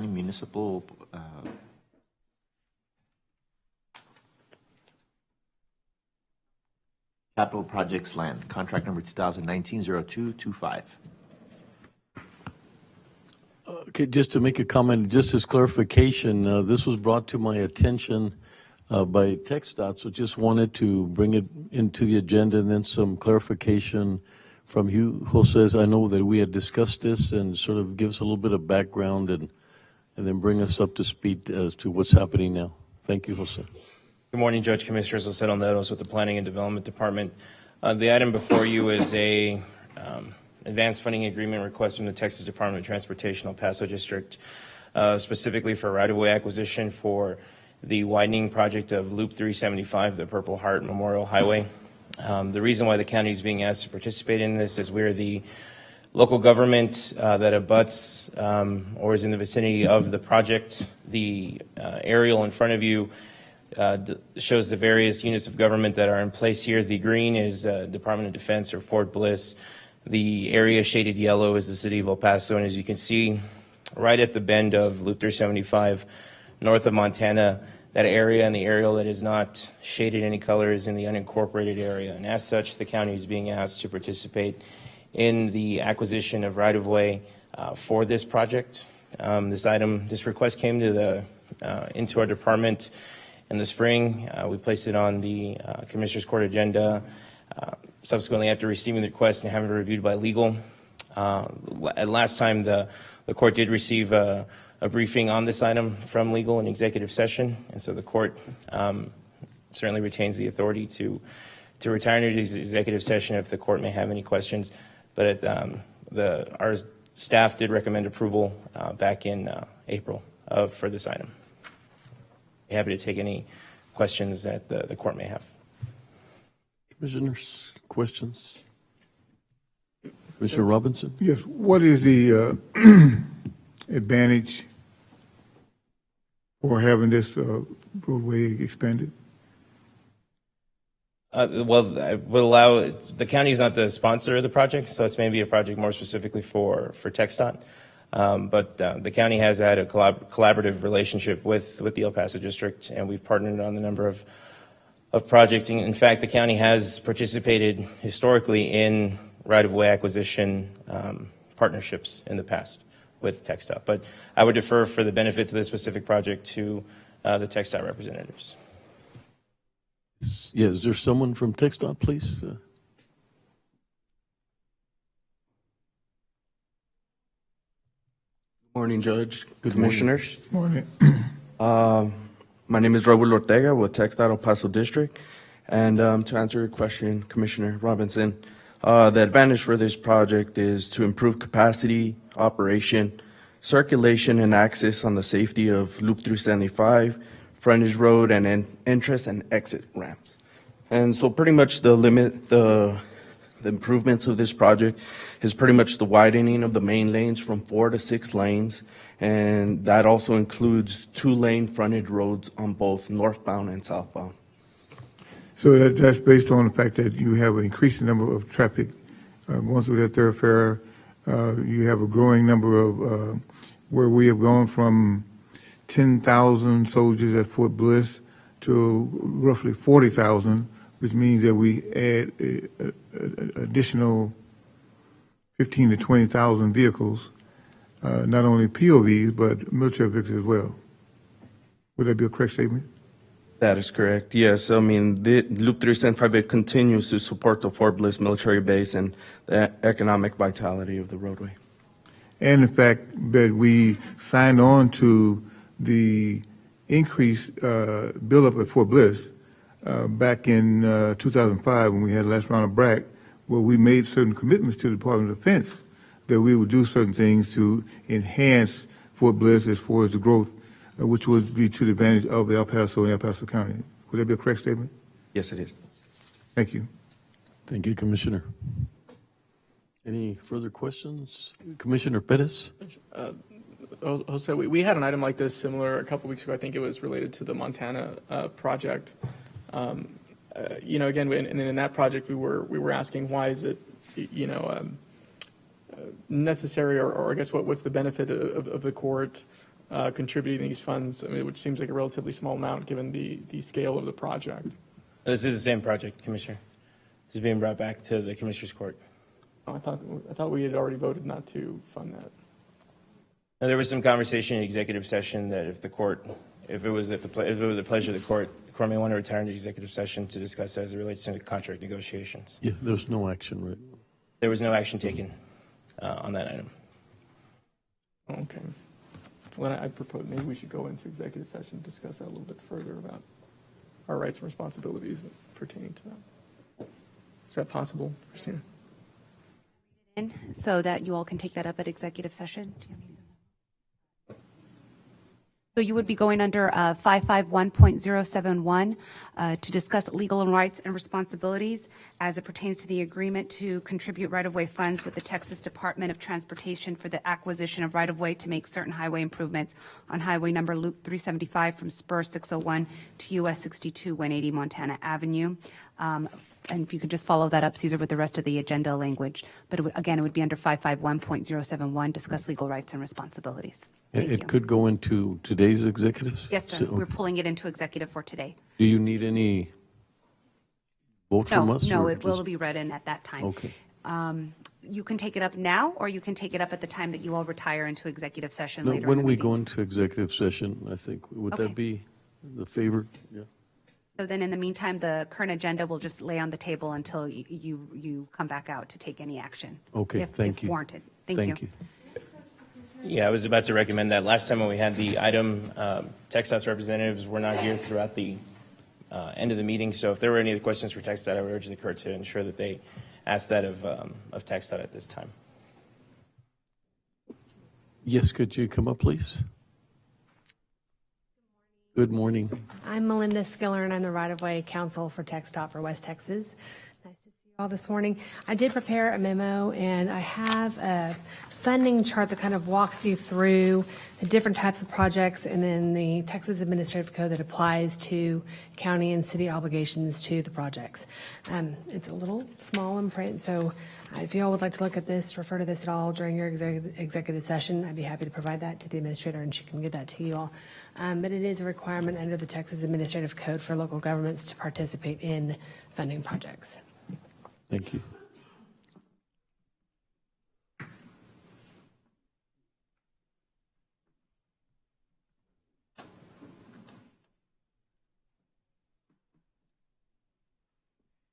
Municipal Capital Projects Land, contract number 2019-0225. Okay, just to make a comment, just as clarification, this was brought to my attention by TxDOT, so just wanted to bring it into the agenda, and then some clarification from you, Jose. I know that we had discussed this, and sort of give us a little bit of background and then bring us up to speed as to what's happening now. Thank you, Jose. Good morning, Judge, Commissioners. Jose Alneros with the Planning and Development Department. The item before you is a advanced funding agreement request from the Texas Department of Transportation, El Paso District, specifically for right-of-way acquisition for the widening project of Loop 375, the Purple Heart Memorial Highway. The reason why the county is being asked to participate in this is we're the local government that abuts or is in the vicinity of the project. The aerial in front of you shows the various units of government that are in place here. The green is Department of Defense or Fort Bliss. The area shaded yellow is the city of El Paso, and as you can see, right at the bend of Loop 375, north of Montana, that area and the aerial that is not shaded any color is in the unincorporated area. And as such, the county is being asked to participate in the acquisition of right-of-way for this project. This request came to into our department in the spring. We placed it on the Commissioners Court agenda. Subsequently, after receiving the request and having it reviewed by legal, last time the court did receive a briefing on this item from legal in executive session, and so the court certainly retains the authority to retire into this executive session if the court may have any questions. But our staff did recommend approval back in April for this item. Happy to take any questions that the court may have. Commissioners, questions? Commissioner Robinson? Yes, what is the advantage for having this roadway expanded? Well, I would allow the county is not the sponsor of the project, so it's maybe a project more specifically for TxDOT. But the county has had a collaborative relationship with the El Paso District, and we've partnered on a number of projects. In fact, the county has participated historically in right-of-way acquisition partnerships in the past with TxDOT. But I would defer for the benefits of this specific project to the TxDOT representatives. Yeah, is there someone from TxDOT, please? Morning, Judge, Good Commissioners. Morning. My name is Raul Ortega with TxDOT El Paso District. And to answer your question, Commissioner Robinson, the advantage for this project is to improve capacity, operation, circulation, and access on the safety of Loop 375, frontage road, and entrance and exit ramps. And so pretty much the The improvements of this project is pretty much the widening of the main lanes from 4 to 6 lanes, and that also includes 2-lane frontage roads on both northbound and southbound. So that's based on the fact that you have an increasing number of traffic going through that thoroughfare. You have a growing number of where we have gone from 10,000 soldiers at Fort Bliss to roughly 40,000, which means that we add additional 15 to 20,000 vehicles, not only POVs, but military vehicles as well. Would that be a correct statement? That is correct. Yes, I mean, the Loop 375 continues to support the Fort Bliss military base and the economic vitality of the roadway. And the fact that we signed on to the increased buildup at Fort Bliss back in 2005 when we had the last round of BRAC, where we made certain commitments to the Department of Defense that we would do certain things to enhance Fort Bliss as far as the growth, which would be to the advantage of El Paso and El Paso County. Would that be a correct statement? Yes, it is. Thank you. Thank you, Commissioner. Any further questions? Commissioner Perez? Jose, we had an item like this similar a couple weeks ago. I think it was related to the Montana project. Again, in that project, we were asking why is it, necessary, or I guess what's the benefit of the court contributing these funds? I mean, which seems like a relatively small amount given the scale of the project. This is the same project, Commissioner. It's being brought back to the Commissioner's Court. I thought we had already voted not to fund that. Now, there was some conversation in executive session that if it was the pleasure of the court may want to return to executive session to discuss as it relates to contract negotiations. Yeah, there's no action, right? There was no action taken on that item. Okay. Well, I propose maybe we should go into executive session and discuss that a little bit further about our rights and responsibilities pertaining to that. Is that possible, Christina? So that you all can take that up at executive session? So you would be going under 551.071 to discuss legal and rights and responsibilities as it pertains to the agreement to contribute right-of-way funds with the Texas Department of Transportation for the acquisition of right-of-way to make certain highway improvements on highway number Loop 375 from Spur 601 to US 62 180 Montana Avenue. And if you could just follow that up, Caesar, with the rest of the agenda language. But it would be under 551.071, discuss legal rights and responsibilities. It could go into today's executives? Yes, sir. We're pulling it into executive for today. Do you need any vote from us? No, or it will just- be read in at that time. Okay. You can take it up now, or you can take it up at the time that you all retire into executive session later. When in the we meeting. go into executive session, I think, would Okay. that be the favor? Yeah. So then in the meantime, the current agenda will just lay on the table until you come back out to take any action. Okay, thank if you. warranted. Thank you. Yeah, I was about to recommend that. Last time when we had the item, TxDOT's representatives were not here throughout the end of the meeting. So if there were any other questions for TxDOT, I would urge the court to ensure that they ask that of TxDOT at this time. Yes, could you come up, please? Good morning. I'm Melinda Skiller, and I'm the right-of-way counsel for TxDOT for West Texas. Nice to see you all this morning. I did prepare a memo, and I have a funding chart that kind of walks you through the different types of projects and then the Texas Administrative Code that applies to county and city obligations to the projects. It's a little small in print, so if you all would like to look at this, refer to this at all during your executive session, I'd be happy to provide that to the administrator, and she can give that to you all. But it is a requirement under the Texas Administrative Code for local governments to participate in funding projects. Thank you.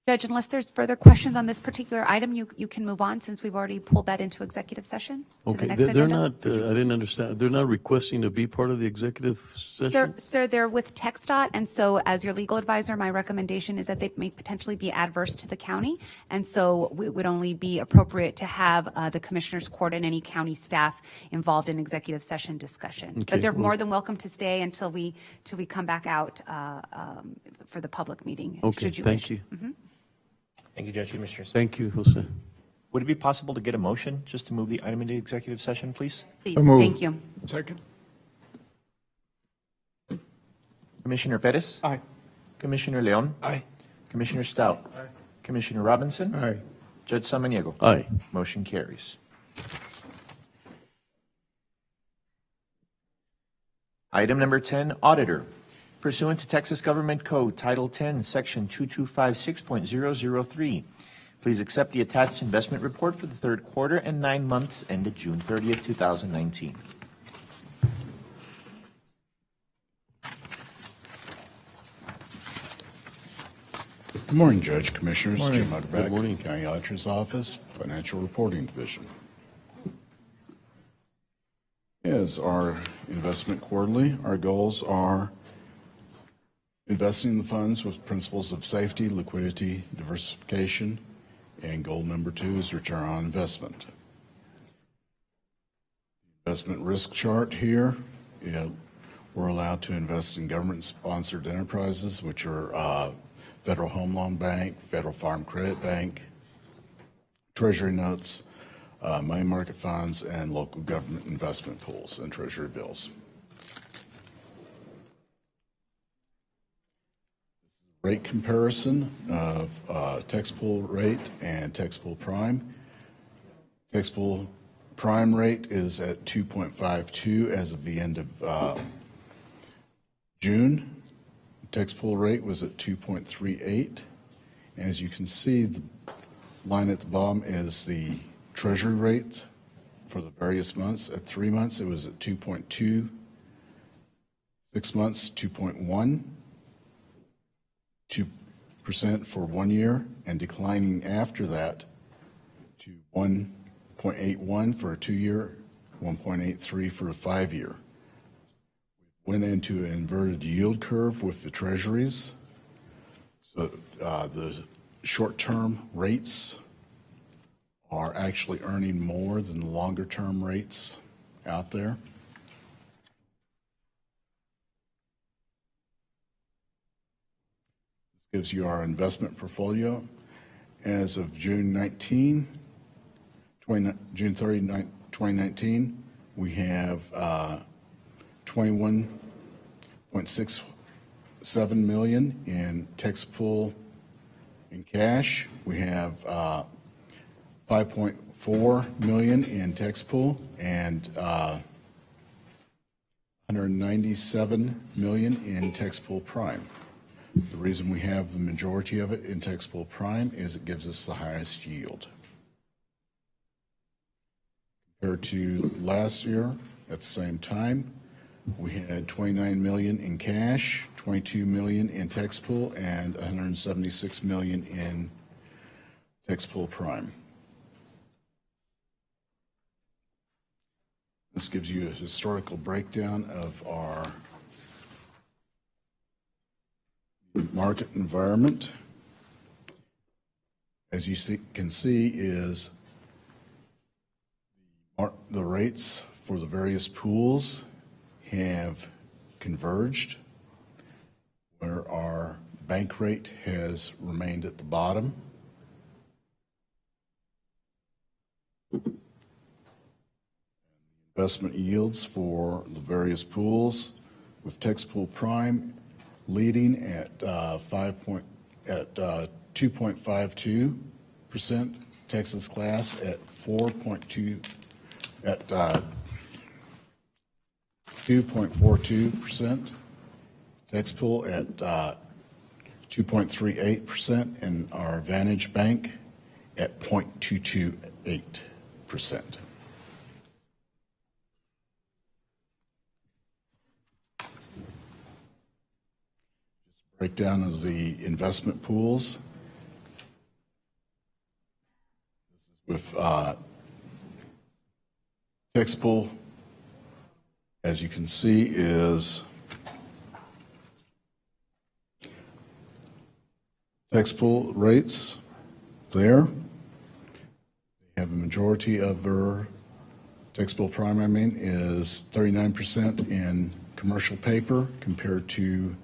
Judge, unless there's further questions on this particular item, you can move on since we've already pulled that into executive session. To the Okay, next they're agenda. not, I didn't understand, they're not requesting to be part of the executive session? Sir, they're with TxDOT, and so as your legal advisor, my recommendation is that they may potentially be adverse to the county, and so it would only be appropriate to have the Commissioner's Court and any county staff involved in executive session discussion. Okay, But they're well- more than welcome to stay until we come back out for the public meeting. Okay, should you thank wish. you. Mhm. Thank you, Judge, Commissioners. Thank you, Jose. Would it be possible to get a motion just to move the item into executive session, please? Please, So moved. thank you. Second. Commissioner Pettis? Aye. Commissioner Leon? Aye. Commissioner Stout? Commissioner Robinson? Aye. Judge Samaniego? Aye. Motion carries. Item number 10, Auditor. Pursuant to Texas Government Code Title 10, Section 2256.003, please accept the attached investment report for the third quarter and 9 months ended June 30th, 2019. Good morning, Judge, Commissioners. Morning. Jim Good morning. Utterback, County Auditor's Office, Financial Reporting Division. As our investment quarterly, our goals are investing the funds with principles of safety, liquidity, diversification, and goal number 2 is return on investment. Investment risk chart here, we're allowed to invest in government-sponsored enterprises, which are Federal Home Loan Bank, Federal Farm Credit Bank, Treasury notes, money market funds, and local government investment pools and Treasury bills. Rate comparison of tax pool rate and tax pool prime. Tax pool prime rate is at 2.52 as of the end of June. Tax pool rate was at 2.38. As you can see, the line at the bottom is the Treasury rate for the various months. At 3 months, it was at 2.2. 6 months, 2.1. 2% for 1 year, and declining after that to 1.81 for a 2 year, 1.83 for a 5 year. Went into an inverted yield curve with the treasuries. So the short-term rates are actually earning more than the longer-term rates out there. This gives you our investment portfolio. As of June 30, 2019, we have 21.67 million in tax pool in cash. We have 5.4 million in tax pool and 197 million in tax pool prime. The reason we have the majority of it in tax pool prime is it gives us the highest yield. Compared to last year at the same time, we had 29 million in cash, 22 million in tax pool, and 176 million in tax pool prime. This gives you a historical breakdown of our market environment. As you can see, is the rates for the various pools have converged, where our bank rate has remained at the bottom. Investment yields for the various pools, with tax pool prime leading at 2.52%, Texas class at 2.42%, tax pool at 2.38%, and our Vantage Bank at 0.228%. Breakdown of the investment pools. This is with tax pool, as you can see, is tax pool rates there. They have a majority of their tax pool prime, is 39% in commercial paper compared to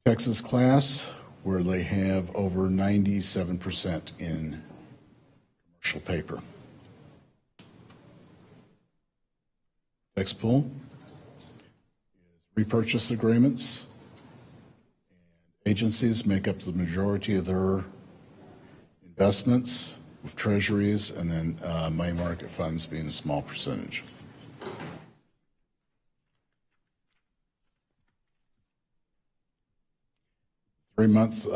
Texas class, where they have over 97% in commercial paper. Next pool is repurchase agreements. Agencies make up the majority of their investments, with treasuries and then money market funds being a small percentage. Three-month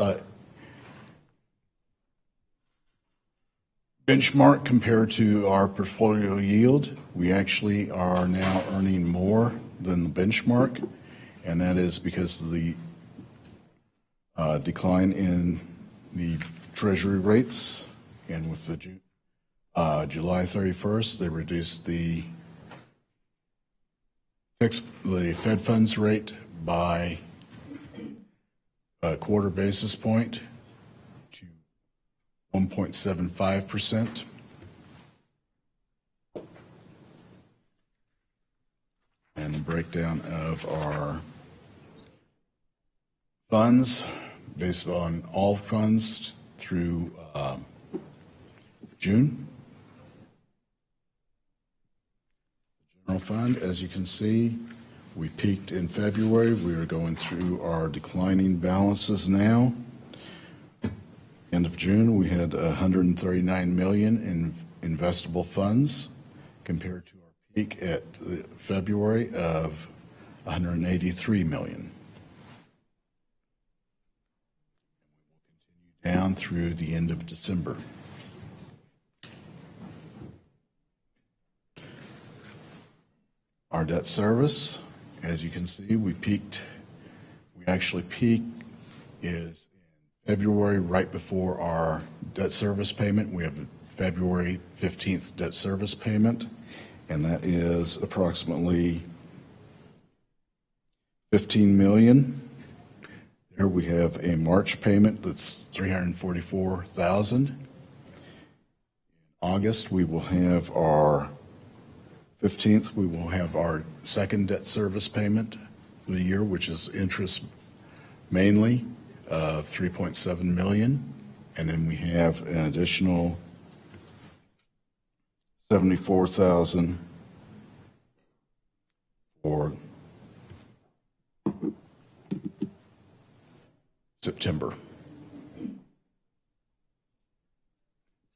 benchmark compared to our portfolio yield, we actually are now earning more than the benchmark, and that is because of the decline in the treasury rates. And with the July 31st, they reduced the Fed funds rate by a quarter basis point to 1.75%. And the breakdown of our funds based on all funds through June. General fund, as you can see, we peaked in February. We are going through our declining balances now. End of June, we had 139 million in investable funds compared to our peak at February of 183 million. Down through the end of December. Our debt service, as you can see, we actually peaked is in February, right before our debt service payment. We have a February 15th debt service payment, and that is approximately 15 million. There we have a March payment that's 344,000. In August, we will have our 15th, we will have our second debt service payment of the year, which is interest mainly of 3.7 million. And then we have an additional 74,000 for September.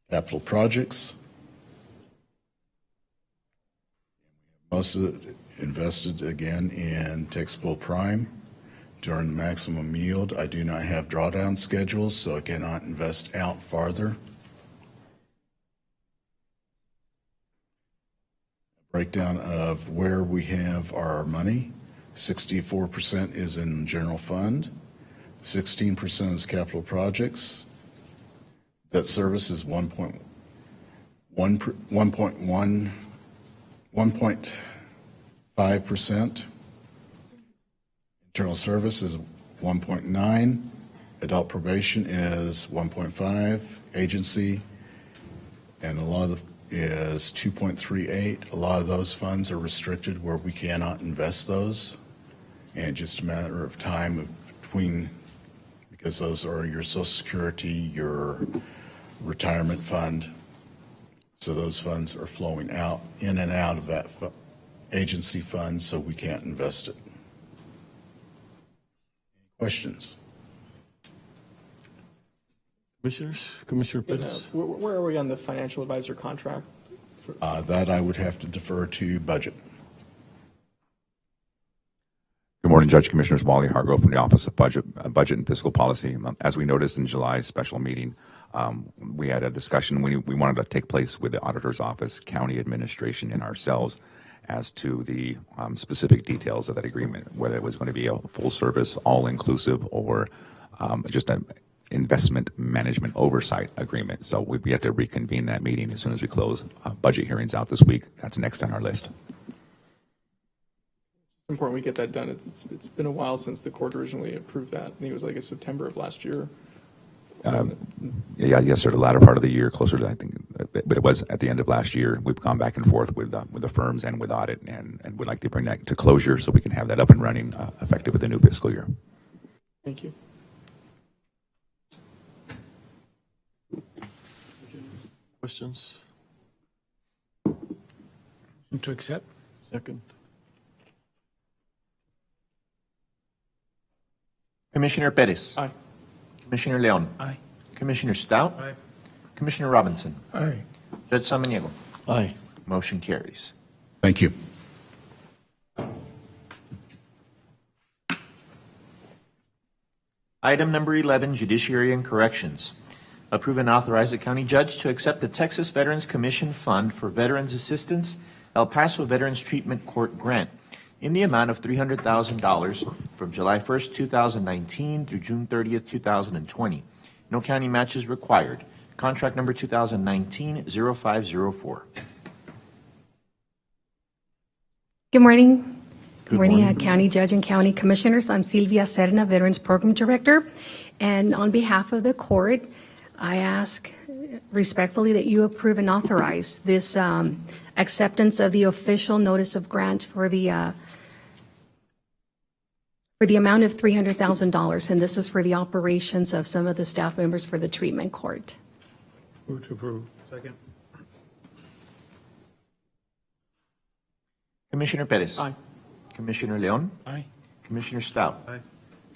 Capital projects. Most of it invested again in Texaco Prime during the maximum yield. I do not have drawdown schedules, so I cannot invest out farther. Breakdown of where we have our money. 64% is in general fund. 16% is capital projects. Debt service is 1.5%. Internal service is 1.9. Adult probation is 1.5. Agency and a lot of is 2.38. A lot of those funds are restricted where we cannot invest those, and just a matter of time between, because those are your Social Security, your retirement fund. So those funds are flowing out, in and out of that agency fund, so we can't invest it. Questions? Commissioners? Commissioner Pettis? Where are we on the financial advisor contract? That I would have to defer to budget. Good morning, Judge, Commissioners. Wally Hargrove from the Office of Budget and Fiscal Policy. As we noticed in July's special meeting, we had a discussion we wanted to take place with the Auditor's Office, County Administration, and ourselves as to the specific details of that agreement, whether it was going to be a full service, all-inclusive, or just an investment management oversight agreement. So we have to reconvene that meeting as soon as we close budget hearings out this week. That's next on our list. It's important we get that done. It's been a while since the court originally approved that. I think it was like in September of last year. Yes, sir. The latter part of the year, closer to, I think, but it was at the end of last year. We've gone back and forth with the firms and with audit, and would like to bring that to closure so we can have that up and running effective with the new fiscal year. Thank you. Questions? To accept? Second. Commissioner Perez. Aye. Commissioner Leon. Aye. Commissioner Stout. Aye. Commissioner Robinson. Aye. Judge Samaniego. Aye. Motion carries. Thank you. Item number 11, Judiciary and Corrections. Approve and authorize the county judge to accept the Texas Veterans Commission Fund for Veterans Assistance El Paso Veterans Treatment Court Grant in the amount of $300,000 from July 1st, 2019 through June 30th, 2020. No county matches required. Contract number 2019-0504. Good morning. Good Morning, morning. County Judge and County Commissioners. I'm Silvia Serna, Veterans Program Director. And on behalf of the court, I ask respectfully that you approve and authorize this acceptance of the official notice of grant for the amount of $300,000. And this is for the operations of some of the staff members for the treatment court. Move to approve. Second. Commissioner Perez. Aye. Commissioner Leon. Aye. Commissioner Stout. Aye.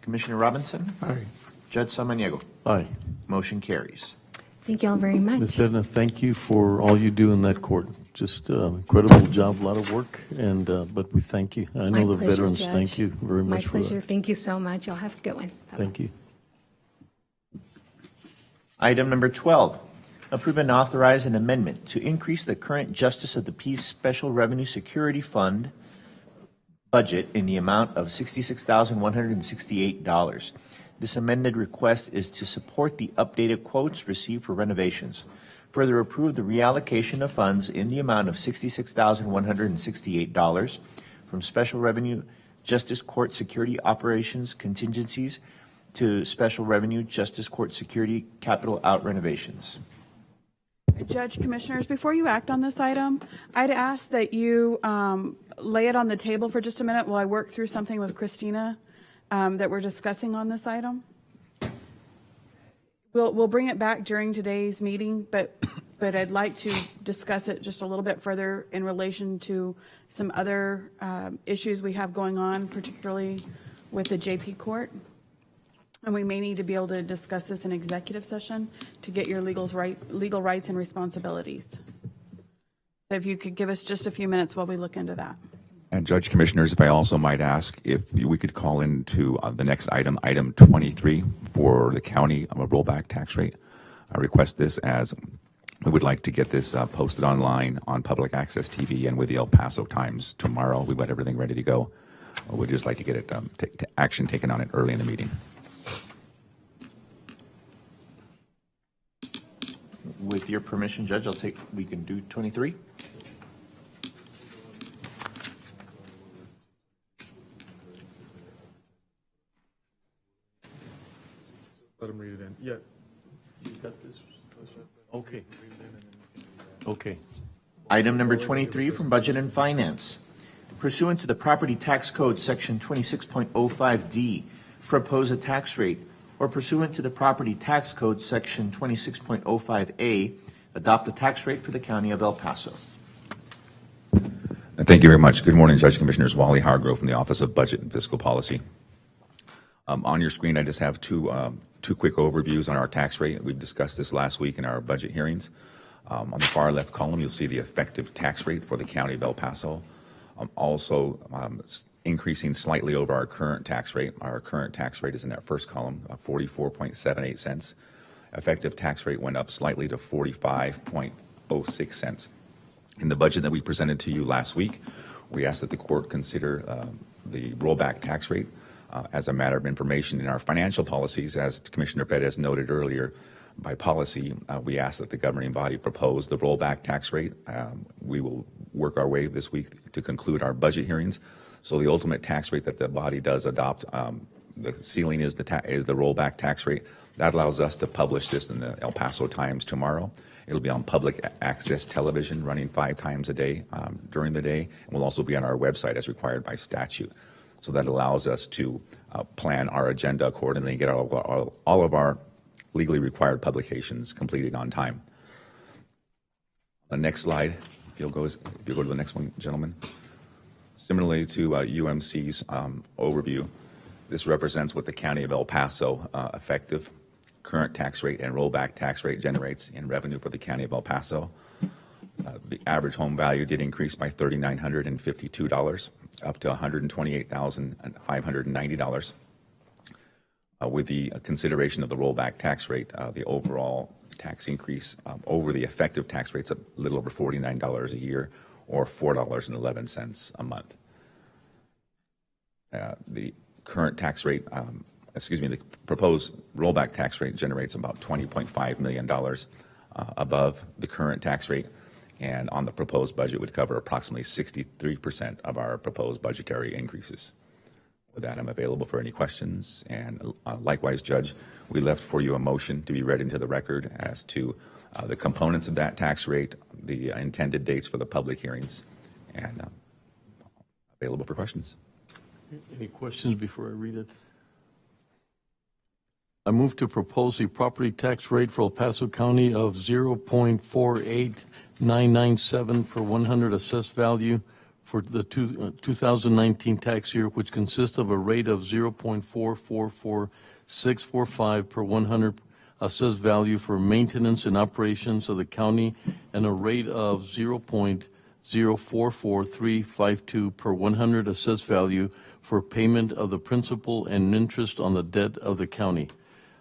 Commissioner Robinson. Aye. Judge Samaniego. Aye. Motion carries. Thank you all very much. Ms. Edna, thank you for all you do in that court. Just incredible job, a lot of work, and but we thank you. I My know the pleasure, veterans Judge. thank you very My much for pleasure. that. Thank you so much. Y'all have a good one. Bye-bye. Thank you. Item number 12, approve and authorize an amendment to increase the current Justice of the Peace Special Revenue Security Fund budget in the amount of $66,168. This amended request is to support the updated quotes received for renovations. Further approve the reallocation of funds in the amount of $66,168 from Special Revenue Justice Court Security Operations Contingencies to Special Revenue Justice Court Security Capital Out renovations. Judge, Commissioners, before you act on this item, I'd ask that you lay it on the table for just a minute while I work through something with Christina that we're discussing on this item. We'll bring it back during today's meeting, but I'd like to discuss it just a little bit further in relation to some other issues we have going on, particularly with the JP Court. And we may need to be able to discuss this in executive session to get your legal rights and responsibilities. So if you could give us just a few minutes while we look into that. And Judge Commissioners, if I also might ask if we could call into the next item, item 23, for the county rollback tax rate. I request this as we would like to get this posted online on public access TV and with the El Paso Times tomorrow. We've got everything ready to go. We'd just like to get it action taken on it early in the meeting. With your permission, Judge, we can do 23. Let him read it in. Yeah. You got this? Okay. Okay. Item number 23 from Budget and Finance. Pursuant to the Property Tax Code, Section 26.05D, propose a tax rate, or pursuant to the Property Tax Code, Section 26.05A, adopt the tax rate for the County of El Paso. Thank you very much. Good morning, Judge Commissioners. Wally Hargrove from the Office of Budget and Fiscal Policy. On your screen, I just have two quick overviews on our tax rate. We've discussed this last week in our budget hearings. On the far left column, you'll see the effective tax rate for the County of El Paso. Also, increasing slightly over our current tax rate. Our current tax rate is in that first column, 44.78 cents. Effective tax rate went up slightly to 45.06 cents. In the budget that we presented to you last week, we asked that the court consider the rollback tax rate as a matter of information in our financial policies. As Commissioner Perez noted earlier, by policy, we asked that the governing body propose the rollback tax rate. We will work our way this week to conclude our budget hearings. So the ultimate tax rate that the body does adopt, the ceiling is the rollback tax rate. That allows us to publish this in the El Paso Times tomorrow. It'll be on public access television running 5 times a day during the day, and will also be on our website as required by statute. So that allows us to plan our agenda accordingly and get all of our legally required publications completed on time. The next slide, if you'll go to the next one, gentlemen. Similarly to UMC's overview, this represents what the County of El Paso effective current tax rate and rollback tax rate generates in revenue for the County of El Paso. The average home value did increase by $3,952 up to $128,590. With the consideration of the rollback tax rate, the overall tax increase over the effective tax rate's a little over $49 a year, or $4.11 a month. The current tax rate, the proposed rollback tax rate generates about $20.5 million above the current tax rate, and on the proposed budget would cover approximately 63% of our proposed budgetary increases. With that, I'm available for any questions. And likewise, Judge, we left for you a motion to be read into the record as to the components of that tax rate, the intended dates for the public hearings, and available for questions. Any questions before I read it? I move to propose a property tax rate for El Paso County of 0.48997 per 100 assessed value for the 2019 tax year, which consists of a rate of 0.444645 per 100 assessed value for maintenance and operations of the county, and a rate of 0.044352 per 100 assessed value for payment of the principal and interest on the debt of the county.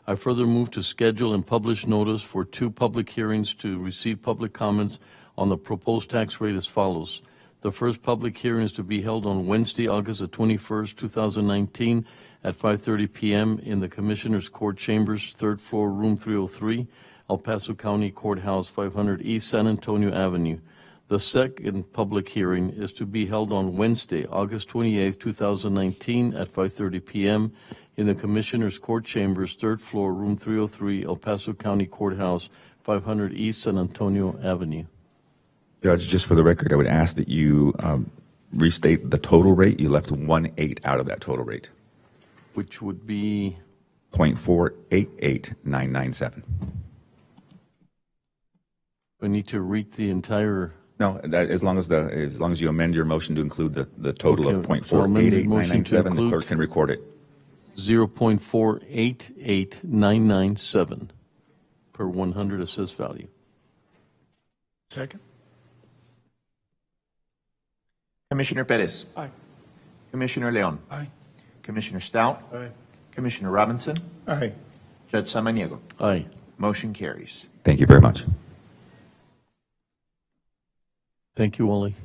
I further move to schedule and publish notice for 2 public hearings to receive public comments on the proposed tax rate as follows. The first public hearing is to be held on Wednesday, August the 21st, 2019 at 5:30 p.m. in the Commissioner's Court Chambers, 3rd floor, room 303, El Paso County Courthouse, 500 East San Antonio Avenue. The second public hearing is to be held on Wednesday, August 28th, 2019 at 5:30 p.m. in the Commissioner's Court Chambers, 3rd floor, room 303, El Paso County Courthouse, 500 East San Antonio Avenue. Judge, just for the record, I would ask that you restate the total rate. You left 1.8 out of that total rate. Which would be? 0.488997. I need to read the entire. No, that, as long as you amend your motion to include the total of Okay, so amended motion to 0.488997, the include clerk can record it. 0.488997 per 100 assessed value. Second? Commissioner Perez. Aye. Commissioner Leon. Aye. Commissioner Stout. Aye. Commissioner Robinson. Aye. Judge Samaniego. Aye. Motion carries. Thank you very much. Thank you, Wally.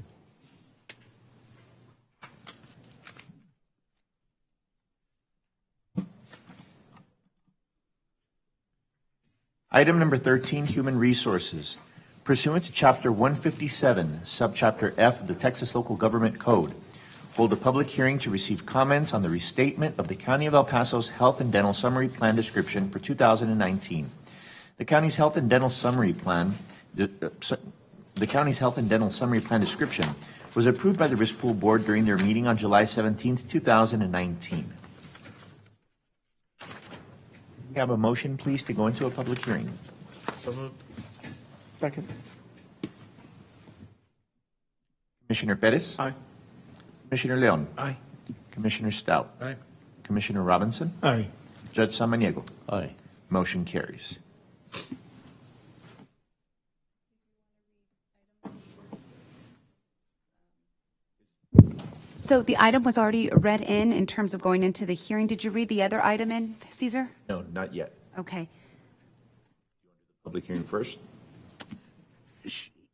Item number 13, Human Resources. Pursuant to Chapter 157, Subchapter F of the Texas Local Government Code, hold a public hearing to receive comments on the restatement of the County of El Paso's Health and Dental Summary Plan Description for 2019. The county's Health and Dental Summary Plan Description was approved by the Risk Pool Board during their meeting on July 17, 2019. We have a motion, please, to go into a public hearing. Second. Commissioner Perez. Aye. Commissioner Leon. Aye. Commissioner Stout. Aye. Commissioner Robinson. Aye. Judge Samaniego. Aye. Motion carries. So the item was already read in terms of going into the hearing. Did you read the other item in, Caesar? No, not yet. Okay. Public hearing first.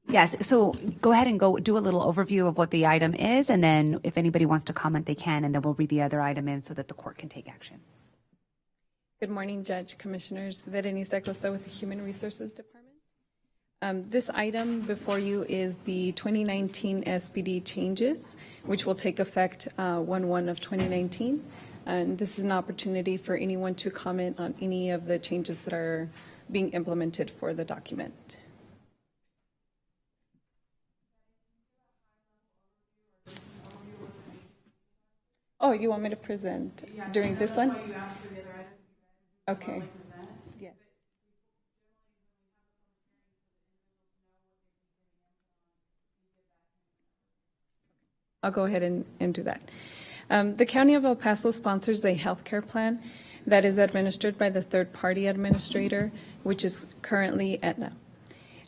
Yes, so go ahead and go do a little overview of what the item is, and then if anybody wants to comment, they can, and then we'll read the other item in so that the court can take action. Good morning, Judge, Commissioners. Berenice Acosta with the Human Resources Department. This item before you is the 2019 SPD changes, which will take effect 1/1 of 2019. And this is an opportunity for anyone to comment on any of the changes that are being implemented for the document. Oh, you want me to present during this one? Okay. Yeah. I'll go ahead and do that. The County of El Paso sponsors a healthcare plan that is administered by the third-party administrator, which is currently Aetna.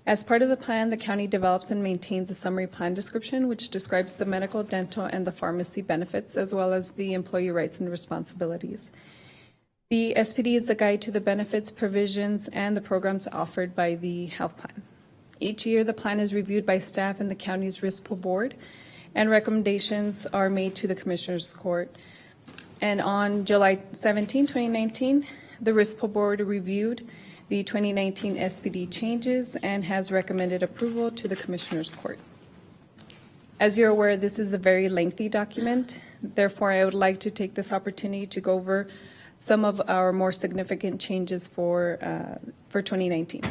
As part of the plan, the county develops and maintains a summary plan description, which describes the medical, dental, and the pharmacy benefits, as well as the employee rights and responsibilities. The SPD is a guide to the benefits, provisions, and the programs offered by the health plan. Each year, the plan is reviewed by staff and the county's risk pool board, and recommendations are made to the Commissioners Court. And on July 17, 2019, the risk pool board reviewed the 2019 SPD changes and has recommended approval to the Commissioners Court. As you're aware, this is a very lengthy document. Therefore, I would like to take this opportunity to go over some of our more significant changes for 2019.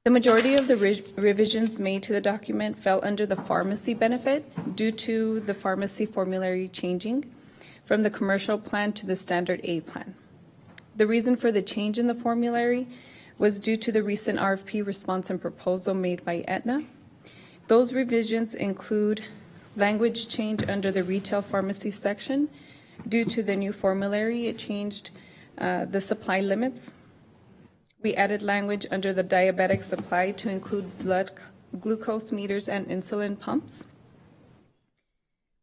The majority of the revisions made to the document fell under the pharmacy benefit due to the pharmacy formulary changing from the commercial plan to the standard A plan. The reason for the change in the formulary was due to the recent RFP response and proposal made by Aetna. Those revisions include language change under the retail pharmacy section. Due to the new formulary, it changed the supply limits. We added language under the diabetic supply to include blood glucose meters and insulin pumps.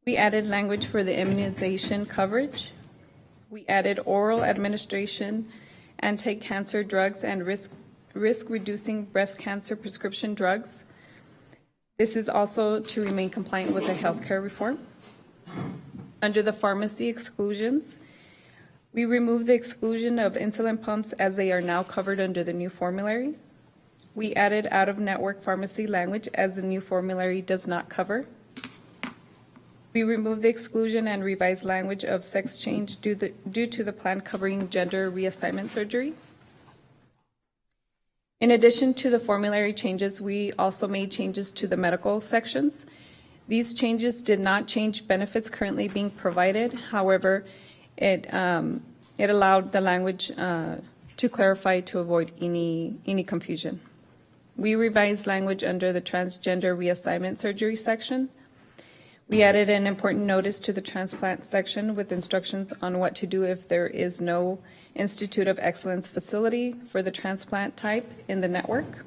We added language for the immunization coverage. We added oral administration, anti-cancer drugs, and risk-reducing breast cancer prescription drugs. This is also to remain compliant with the healthcare reform. Under the pharmacy exclusions, we removed the exclusion of insulin pumps as they are now covered under the new formulary. We added out-of-network pharmacy language as the new formulary does not cover. We removed the exclusion and revised language of sex change due to the plan covering gender reassignment surgery. In addition to the formulary changes, we also made changes to the medical sections. These changes did not change benefits currently being provided. However, it allowed the language to clarify to avoid any confusion. We revised language under the transgender reassignment surgery section. We added an important notice to the transplant section with instructions on what to do if there is no Institute of Excellence facility for the transplant type in the network.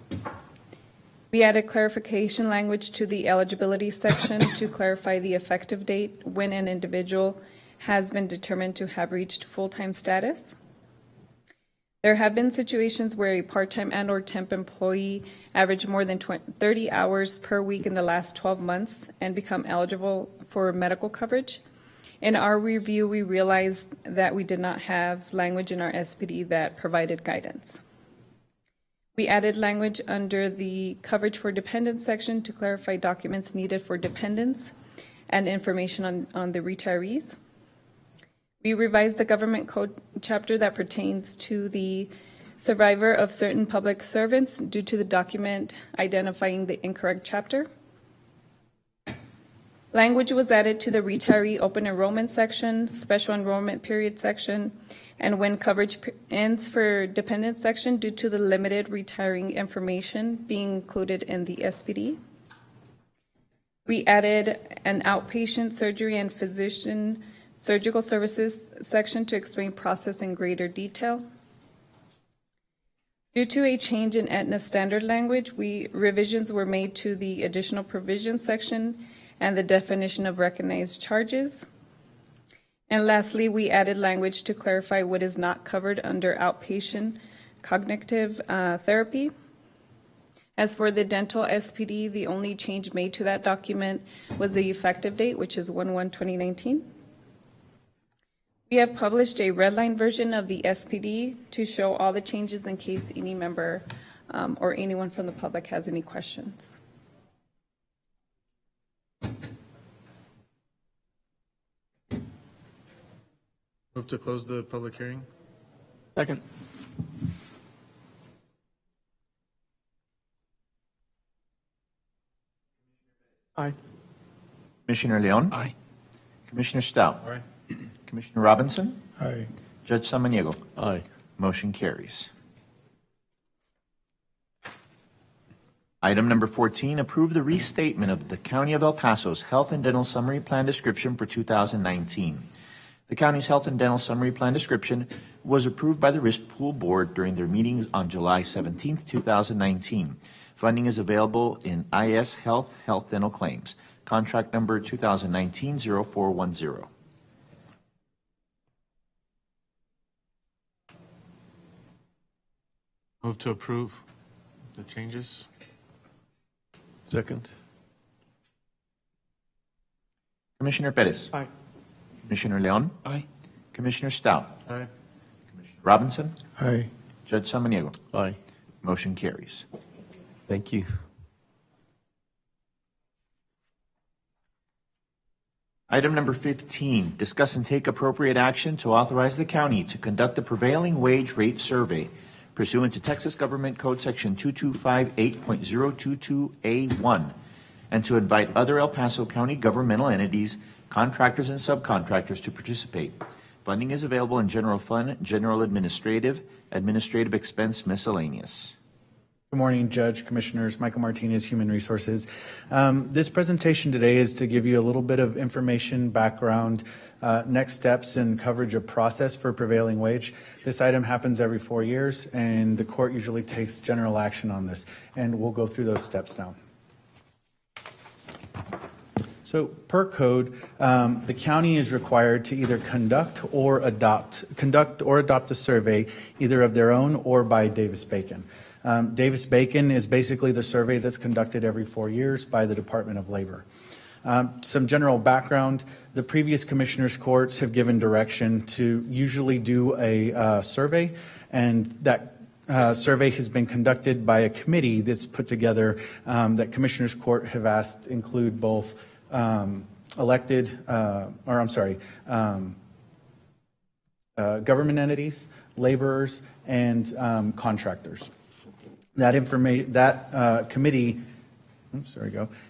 We added clarification language to the eligibility section to clarify the effective date when an individual has been determined to have reached full-time status. There have been situations where a part-time and/or temp employee averaged more than 30 hours per week in the last 12 months and become eligible for medical coverage. In our review, we realized that we did not have language in our SPD that provided guidance. We added language under the coverage for dependents section to clarify documents needed for dependents and information on the retirees. We revised the government code chapter that pertains to the survivor of certain public servants due to the document identifying the incorrect chapter. Language was added to the retiree open enrollment section, special enrollment period section, and when coverage ends for dependent section due to the limited retiring information being included in the SPD. We added an outpatient surgery and physician surgical services section to explain process in greater detail. Due to a change in Aetna standard language, revisions were made to the additional provisions section and the definition of recognized charges. And lastly, we added language to clarify what is not covered under outpatient cognitive therapy. As for the dental SPD, the only change made to that document was the effective date, which is 1/1/2019. We have published a redline version of the SPD to show all the changes in case any member or anyone from the public has any questions. Move to close the public hearing. Second. Aye. Commissioner Leon? Aye. Commissioner Stout? Aye. Commissioner Robinson? Aye. Judge Samaniego? Aye. Motion carries. Item number 14, approve the restatement of the County of El Paso's Health and Dental Summary Plan Description for 2019. The county's Health and Dental Summary Plan Description was approved by the Risk Pool Board during their meetings on July 17, 2019. Funding is available in IS Health Dental Claims, contract number 2019-0410. Move to approve the changes. Second. Commissioner Perez. Aye. Commissioner Leon. Aye. Commissioner Stout. Aye. Robinson. Aye. Judge Samaniego. Aye. Motion carries. Thank you. Item number 15, discuss and take appropriate action to authorize the county to conduct a prevailing wage rate survey pursuant to Texas Government Code Section 2258.022A1 and to invite other El Paso County governmental entities, contractors, and subcontractors to participate. Funding is available in General Fund, General Administrative Expense Miscellaneous. Good morning, Judge, Commissioners. Michael Martinez, Human Resources. This presentation today is to give you a little bit of information, background, next steps, and coverage of process for prevailing wage. This item happens every 4 years, and the court usually takes general action on this, and we'll go through those steps now. So per code, the county is required to either conduct or adopt a survey either of their own or by Davis-Bacon. Davis-Bacon is basically the survey that's conducted every 4 years by the Department of Labor. Some general background, the previous commissioners' courts have given direction to usually do a survey, and that survey has been conducted by a committee that's put together that commissioners' court have asked include both government entities, laborers, and contractors. That committee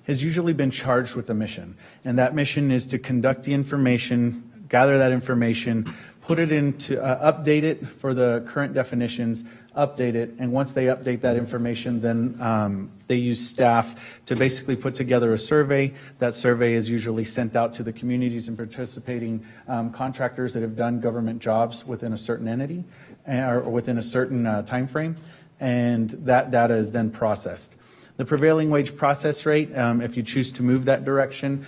has usually been charged with a mission, and that mission is to conduct the information, gather that information, put it into, update it for the current definitions, update it, and once they update that information, then they use staff to basically put together a survey. That survey is usually sent out to the communities and participating contractors that have done government jobs within a certain entity or within a certain time frame, and that data is then processed. The prevailing wage process rate, if you choose to move that direction,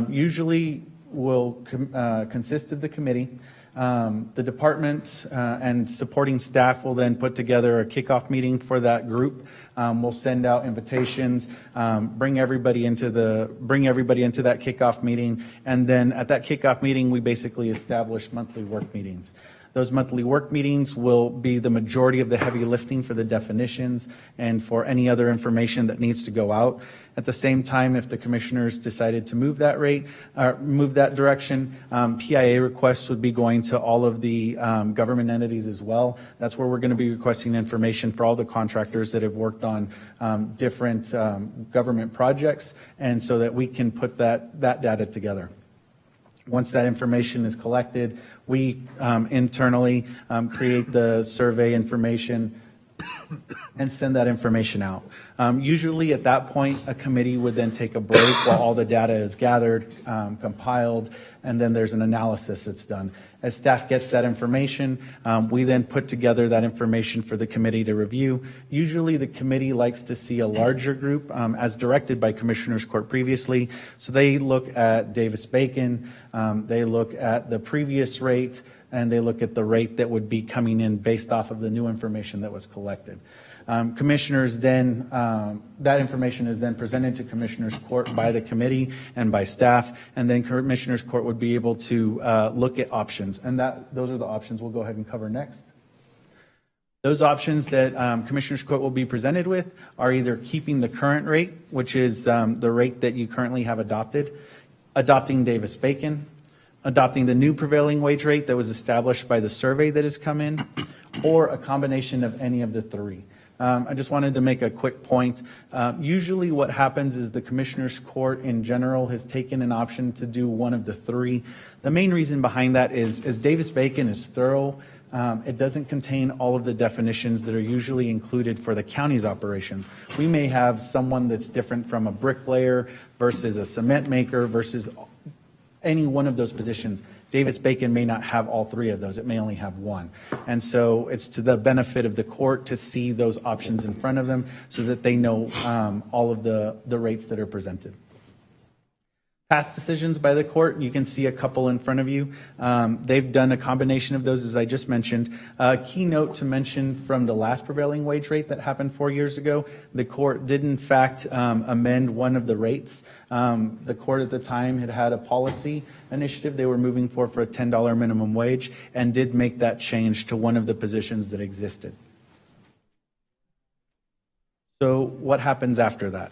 usually will consist of the committee. The department and supporting staff will then put together a kickoff meeting for that group. We'll send out invitations, bring everybody into that kickoff meeting, and then at that kickoff meeting, we basically establish monthly work meetings. Those monthly work meetings will be the majority of the heavy lifting for the definitions and for any other information that needs to go out. At the same time, if the commissioners decided to move that direction, PIA requests would be going to all of the government entities as well. That's where we're going to be requesting information for all the contractors that have worked on different government projects, and so that we can put that data together. Once that information is collected, we internally create the survey information and send that information out. Usually at that point, a committee would then take a break while all the data is gathered, compiled, and then there's an analysis that's done. As staff gets that information, we then put together that information for the committee to review. Usually the committee likes to see a larger group as directed by Commissioners Court previously. So they look at Davis-Bacon, they look at the previous rate, and they look at the rate that would be coming in based off of the new information that was collected. Commissioners then, that information is then presented to Commissioners Court by the committee and by staff, and then Commissioners Court would be able to look at options. And those are the options we'll go ahead and cover next. Those options that Commissioners Court will be presented with are either keeping the current rate, which is the rate that you currently have adopted, adopting Davis-Bacon, adopting the new prevailing wage rate that was established by the survey that has come in, or a combination of any of the three. I just wanted to make a quick point. Usually what happens is the Commissioners Court in general has taken an option to do one of the three. The main reason behind that is as Davis-Bacon is thorough, it doesn't contain all of the definitions that are usually included for the county's operations. We may have someone that's different from a bricklayer versus a cement maker versus any one of those positions. Davis-Bacon may not have all three of those. It may only have one. And so it's to the benefit of the court to see those options in front of them so that they know all of the rates that are presented. Past decisions by the court, you can see a couple in front of you. They've done a combination of those, as I just mentioned. Key note to mention from the last prevailing wage rate that happened 4 years ago, the court did in fact amend one of the rates. The court at the time had a policy initiative they were moving for a $10 minimum wage and did make that change to one of the positions that existed. So what happens after that?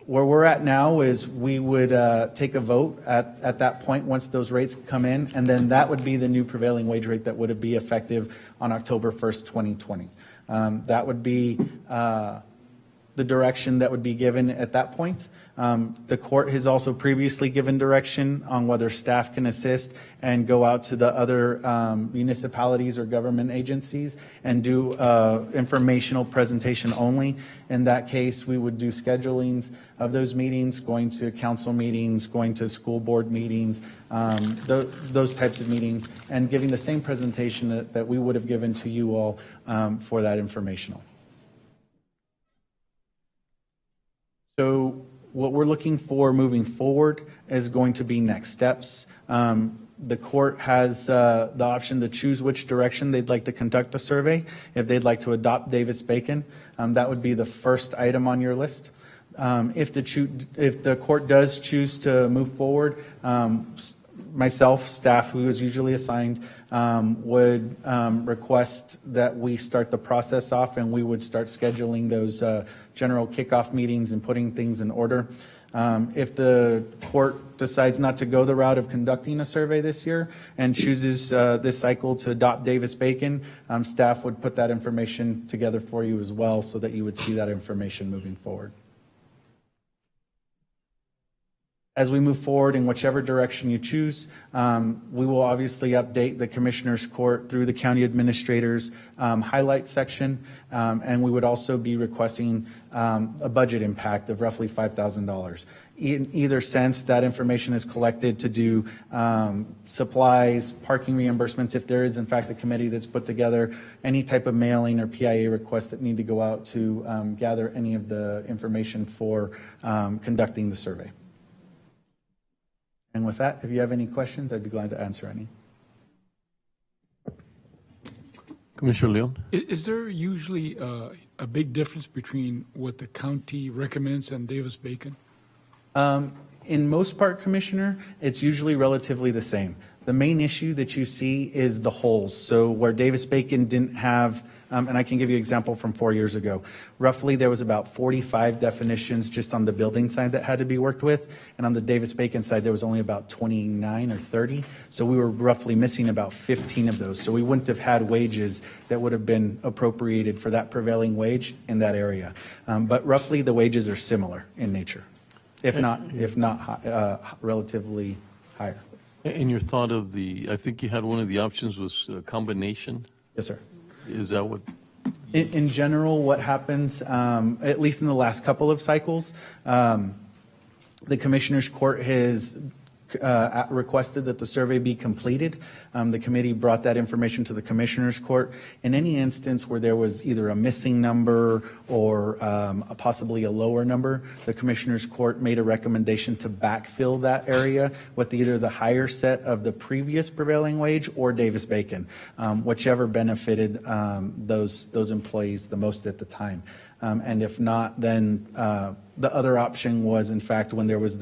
Where we're at now is we would take a vote at that point once those rates come in, and then that would be the new prevailing wage rate that would be effective on October 1st, 2020. That would be the direction that would be given at that point. The court has also previously given direction on whether staff can assist and go out to the other municipalities or government agencies and do informational presentation only. In that case, we would do schedulings of those meetings, going to council meetings, going to school board meetings, those types of meetings, and giving the same presentation that we would have given to you all for that informational. So what we're looking for moving forward is going to be next steps. The court has the option to choose which direction they'd like to conduct the survey. If they'd like to adopt Davis-Bacon, that would be the first item on your list. If the court does choose to move forward, myself, staff who is usually assigned, would request that we start the process off, and we would start scheduling those general kickoff meetings and putting things in order. If the court decides not to go the route of conducting a survey this year and chooses this cycle to adopt Davis-Bacon, staff would put that information together for you as well so that you would see that information moving forward. As we move forward in whichever direction you choose, we will obviously update the Commissioners Court through the County Administrator's highlight section, and we would also be requesting a budget impact of roughly $5,000. In either sense, that information is collected to do supplies, parking reimbursements, if there is in fact a committee that's put together, any type of mailing or PIA requests that need to go out to gather any of the information for conducting the survey. And with that, if you have any questions, I'd be glad to answer any. Commissioner Leon? Is there usually a big difference between what the county recommends and Davis-Bacon? In most part, Commissioner, it's usually relatively the same. The main issue that you see is the holes. So where Davis-Bacon didn't have, and I can give you an example from 4 years ago, roughly there was about 45 definitions just on the building side that had to be worked with, and on the Davis-Bacon side there was only about 29 or 30. So we were roughly missing about 15 of those. So we wouldn't have had wages that would have been appropriated for that prevailing wage in that area. But roughly the wages are similar in nature, if not relatively higher. And your thought of I think you had one of the options was a combination? Yes, sir. Is that what? In general, what happens, at least in the last couple of cycles, the Commissioners Court has requested that the survey be completed. The committee brought that information to the Commissioners Court. In any instance where there was either a missing number or possibly a lower number, the Commissioners Court made a recommendation to backfill that area with either the higher set of the previous prevailing wage or Davis-Bacon, whichever benefited those employees the most at the time. And if not, then the other option was, in fact, when there was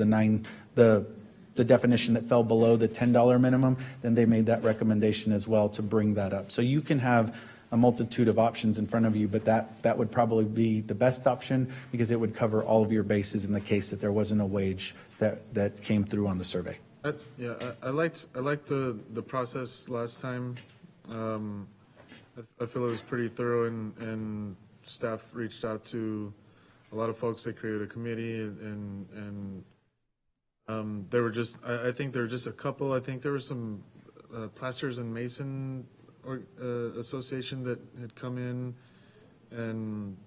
the definition that fell below the $10 minimum, then they made that recommendation as well to bring that up. So you can have a multitude of options in front of you, but that would probably be the best option because it would cover all of your bases in the case that there wasn't a wage that came through on the survey. I liked the process last time. I feel it was pretty thorough, and staff reached out to a lot of folks. They created a committee, and there were just, I think there were just a couple. I think there were some plasters and mason association that had come in and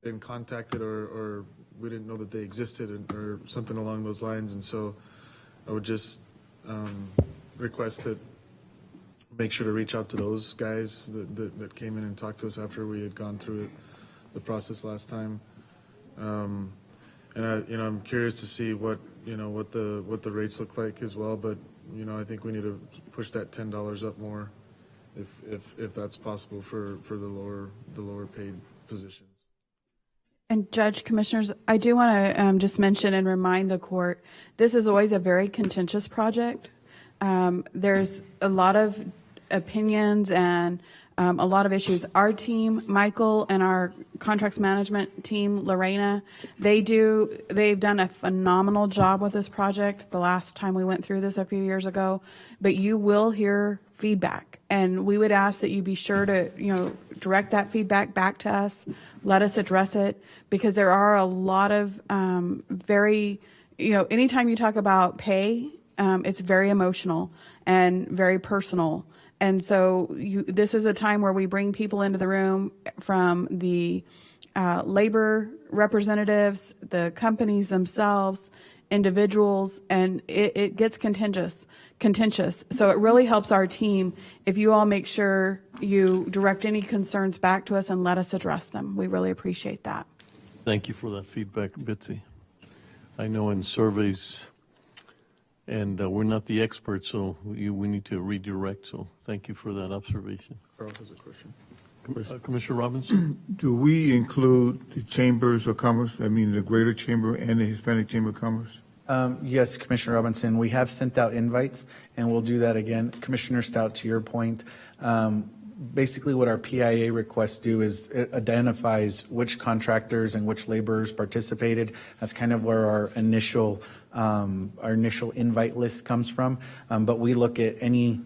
been contacted, or we didn't know that they existed, or something along those lines. And so I would just request that make sure to reach out to those guys that came in and talked to us after we had gone through the process last time. And I'm curious to see what the rates look like as well. But I think we need to push that $10 up more, if that's possible for the lower paid positions. And Judge, Commissioners, I do want to just mention and remind the court, this is always a very contentious project. There's a lot of opinions and a lot of issues. Our team, Michael, and our contracts management team, Lorena, they've done a phenomenal job with this project the last time we went through this a few years ago. But you will hear feedback, and we would ask that you be sure to direct that feedback back to us. Let us address it, because there are a lot of anytime you talk about pay, it's very emotional and very personal. And so this is a time where we bring people into the room from the labor representatives, the companies themselves, individuals, and it gets contentious. So it really helps our team if you all make sure you direct any concerns back to us and let us address them. We really appreciate that. Thank you for that feedback, Betsy. I know in surveys, and we're not the experts, so we need to redirect. So thank you for that observation. Carl has a question. Commissioner Robinson? Do we include the chambers of commerce, I mean the Greater Chamber and the Hispanic Chamber of Commerce? Yes, Commissioner Robinson, we have sent out invites, and we'll do that again. Commissioner Stout, to your point, basically what our PIA requests do is it identifies which contractors and which laborers participated. That's kind of where our initial invite list comes from. But we look at any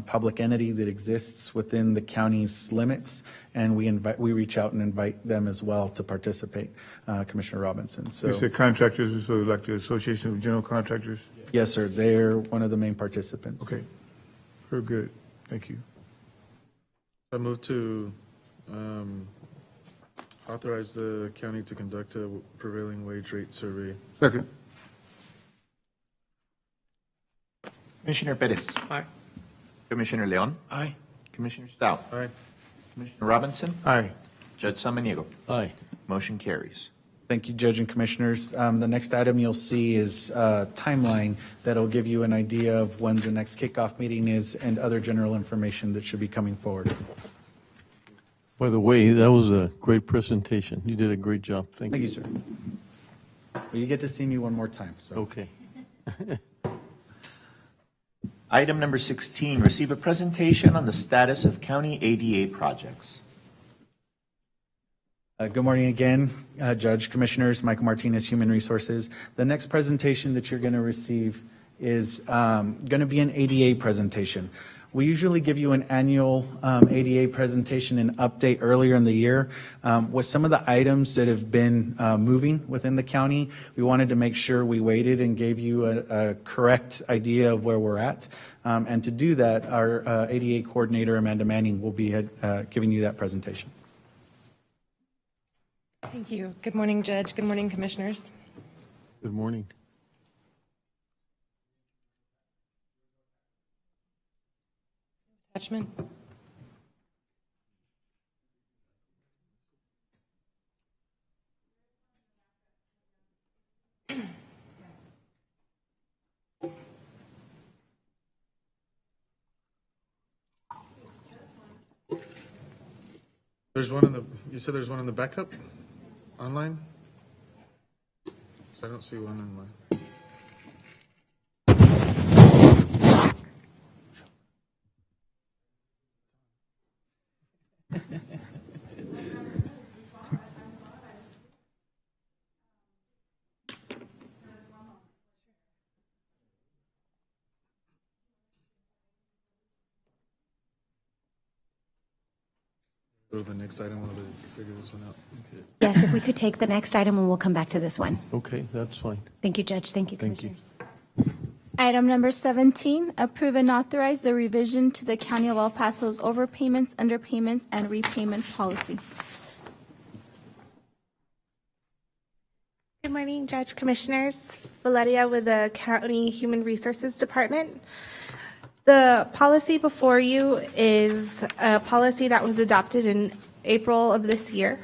public entity that exists within the county's limits, and we reach out and invite them as well to participate, Commissioner Robinson. So, You said contractors, so like the Association of General Contractors? yes, sir. They're one of the main participants. Okay, very good. Thank you. I move to authorize the county to conduct a prevailing wage rate survey. Second. Commissioner Perez. Aye. Commissioner Leon. Aye. Commissioner Stout. Aye. Commissioner Robinson. Aye. Judge Samaniego. Aye. Motion carries. Thank you, Judge and Commissioners. The next item you'll see is a timeline that'll give you an idea of when the next kickoff meeting is and other general information that should be coming forward. By the way, that was a great presentation. You did a great job. Thank you. Thank you, sir. Well, you get to see me one more time. So. Okay. Item number 16, receive a presentation on the status of county ADA projects. Good morning again, Judge, Commissioners. Michael Martinez, Human Resources. The next presentation that you're going to receive is going to be an ADA presentation. We usually give you an annual ADA presentation and update earlier in the year. With some of the items that have been moving within the county, we wanted to make sure we waited and gave you a correct idea of where we're at. And to do that, our ADA coordinator, Amanda Manning, will be giving you that presentation. Thank you. Good morning, Judge. Good morning, Commissioners. Good morning. Attachment. There's one in the, you said there's one in the backup online? I don't see one in my. Go to the next item while they figure this one out. Okay. Yes, if we could take the next item and we'll come back to this one. Okay, that's fine. Thank you, Judge. Thank you, Thank you. Commissioners. Item number 17, approve and authorize the revision to the County of El Paso's overpayments, underpayments, and repayment policy. Good morning, Judge, Commissioners. Valeria with the County Human Resources Department. The policy before you is a policy that was adopted in April of this year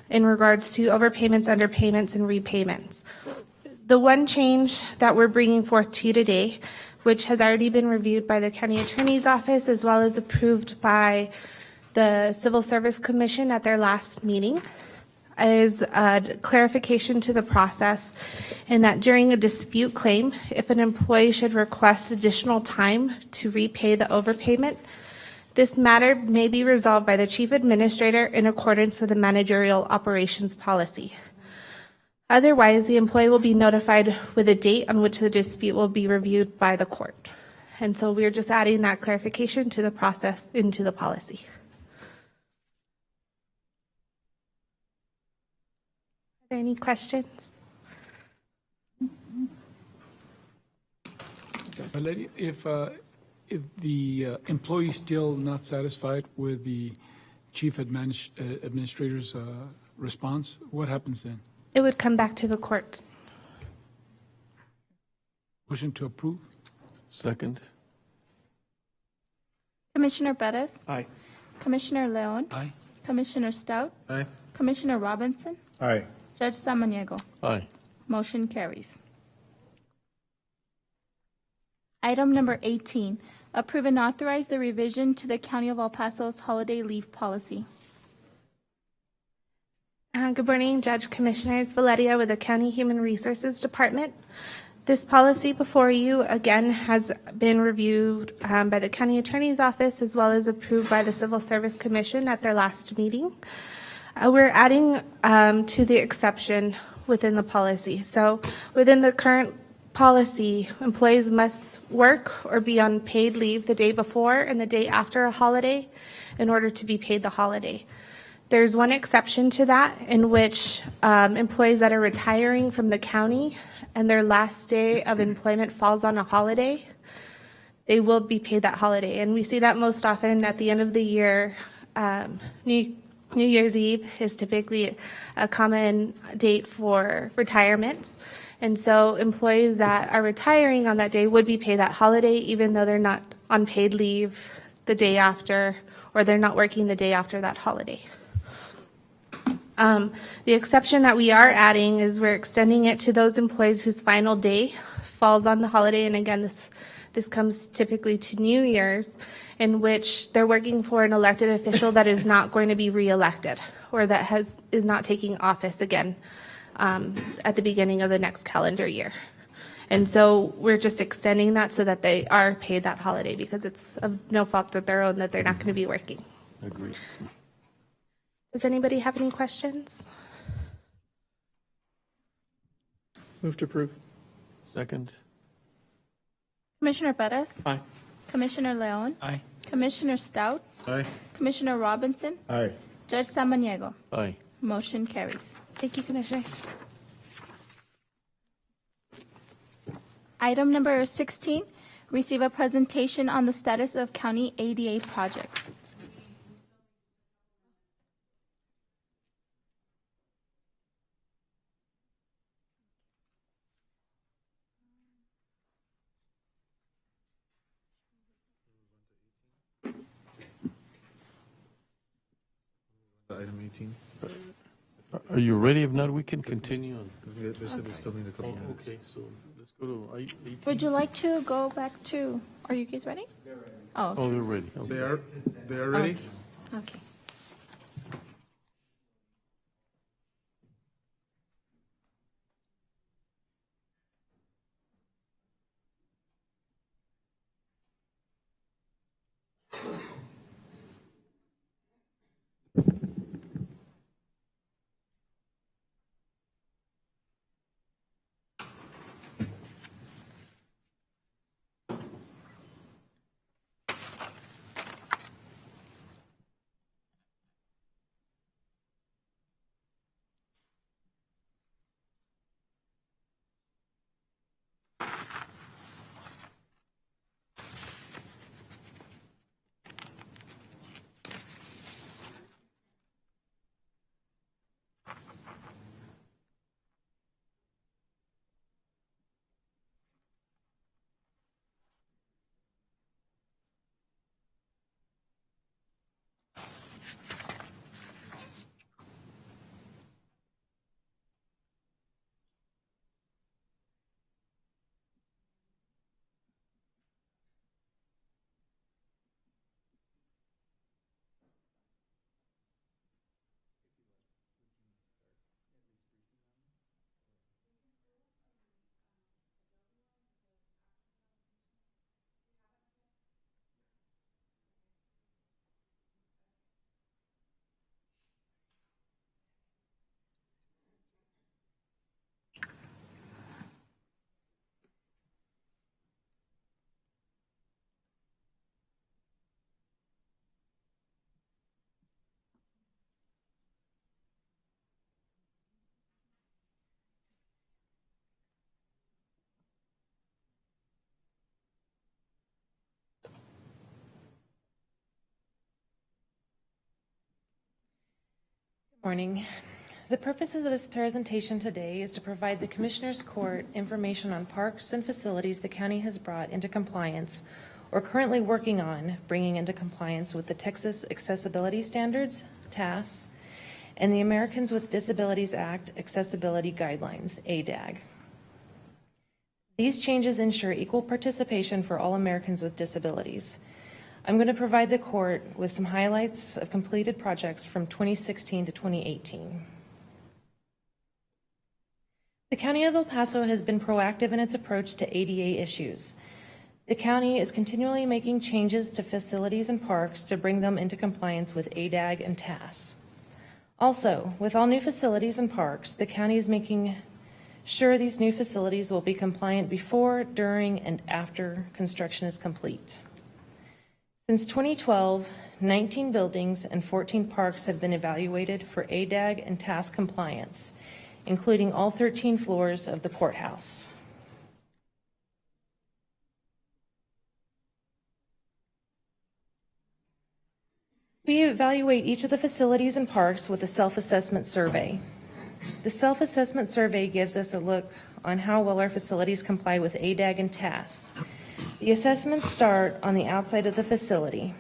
in regards to overpayments, underpayments, and repayments. The one change that we're bringing forth to you today, which has already been reviewed by the County Attorney's Office as well as approved by the Civil Service Commission at their last meeting, is a clarification to the process in that during a dispute claim, if an employee should request additional time to repay the overpayment, this matter may be resolved by the Chief Administrator in accordance with the Managerial Operations Policy. Otherwise, the employee will be notified with a date on which the dispute will be reviewed by the court. And so we're just adding that clarification to the process into the policy. Are there any questions? Valeria, if the employee is still not satisfied with the chief administrator's response, what happens then? It would come back to the court. Motion to approve? Second. Commissioner Bettis? Aye. Commissioner Leon? Aye. Commissioner Stout? Aye. Commissioner Robinson? Aye. Judge Samaniego? Aye. Motion carries. Item number 18, approve and authorize the revision to the County of El Paso's holiday leave policy. Good morning, Judge, Commissioners. Valeria with the County Human Resources Department. This policy before you, again, has been reviewed by the County Attorney's Office as well as approved by the Civil Service Commission at their last meeting. We're adding to the exception within the policy. So within the current policy, employees must work or be on paid leave the day before and the day after a holiday in order to be paid the holiday. There's one exception to that in which employees that are retiring from the county and their last day of employment falls on a holiday, they will be paid that holiday. And we see that most often at the end of the year. New Year's Eve is typically a common date for retirements. And so employees that are retiring on that day would be paid that holiday even though they're not on paid leave the day after or they're not working the day after that holiday. The exception that we are adding is we're extending it to those employees whose final day falls on the holiday. And again, this comes typically to New Year's, in which they're working for an elected official that is not going to be reelected or that is not taking office again at the beginning of the next calendar year. And so we're just extending that so that they are paid that holiday because it's of no fault of their own that they're not going to be working. Agreed. Does anybody have any questions? Move to approve. Second. Commissioner Bettis? Aye. Commissioner Leon? Aye. Commissioner Stout? Aye. Commissioner Robinson? Aye. Judge Samaniego? Aye. Motion carries. Thank you, Commissioners. Item number 16, receive a presentation on the status of county ADA projects. Item 18. Are you ready? If not, we can continue on. They said they still need a couple minutes. Okay, so let's go to 18. Would you like to go back to, are you guys ready? Oh, Oh, they're ready. Okay. They are ready? okay. Morning. The purpose of this presentation today is to provide the Commissioners Court information on parks and facilities the county has brought into compliance or currently working on bringing into compliance with the Texas Accessibility Standards, TAS, and the Americans with Disabilities Act Accessibility Guidelines, ADAG. These changes ensure equal participation for all Americans with disabilities. I'm going to provide the court with some highlights of completed projects from 2016 to 2018. The County of El Paso has been proactive in its approach to ADA issues. The county is continually making changes to facilities and parks to bring them into compliance with ADAG and TAS. Also, with all new facilities and parks, the county is making sure these new facilities will be compliant before, during, and after construction is complete. Since 2012, 19 buildings and 14 parks have been evaluated for ADAG and TAS compliance, including all 13 floors of the courthouse. We evaluate each of the facilities and parks with a self-assessment survey. The self-assessment survey gives us a look on how well our facilities comply with ADAG and TAS. The assessments start on the outside of the facility.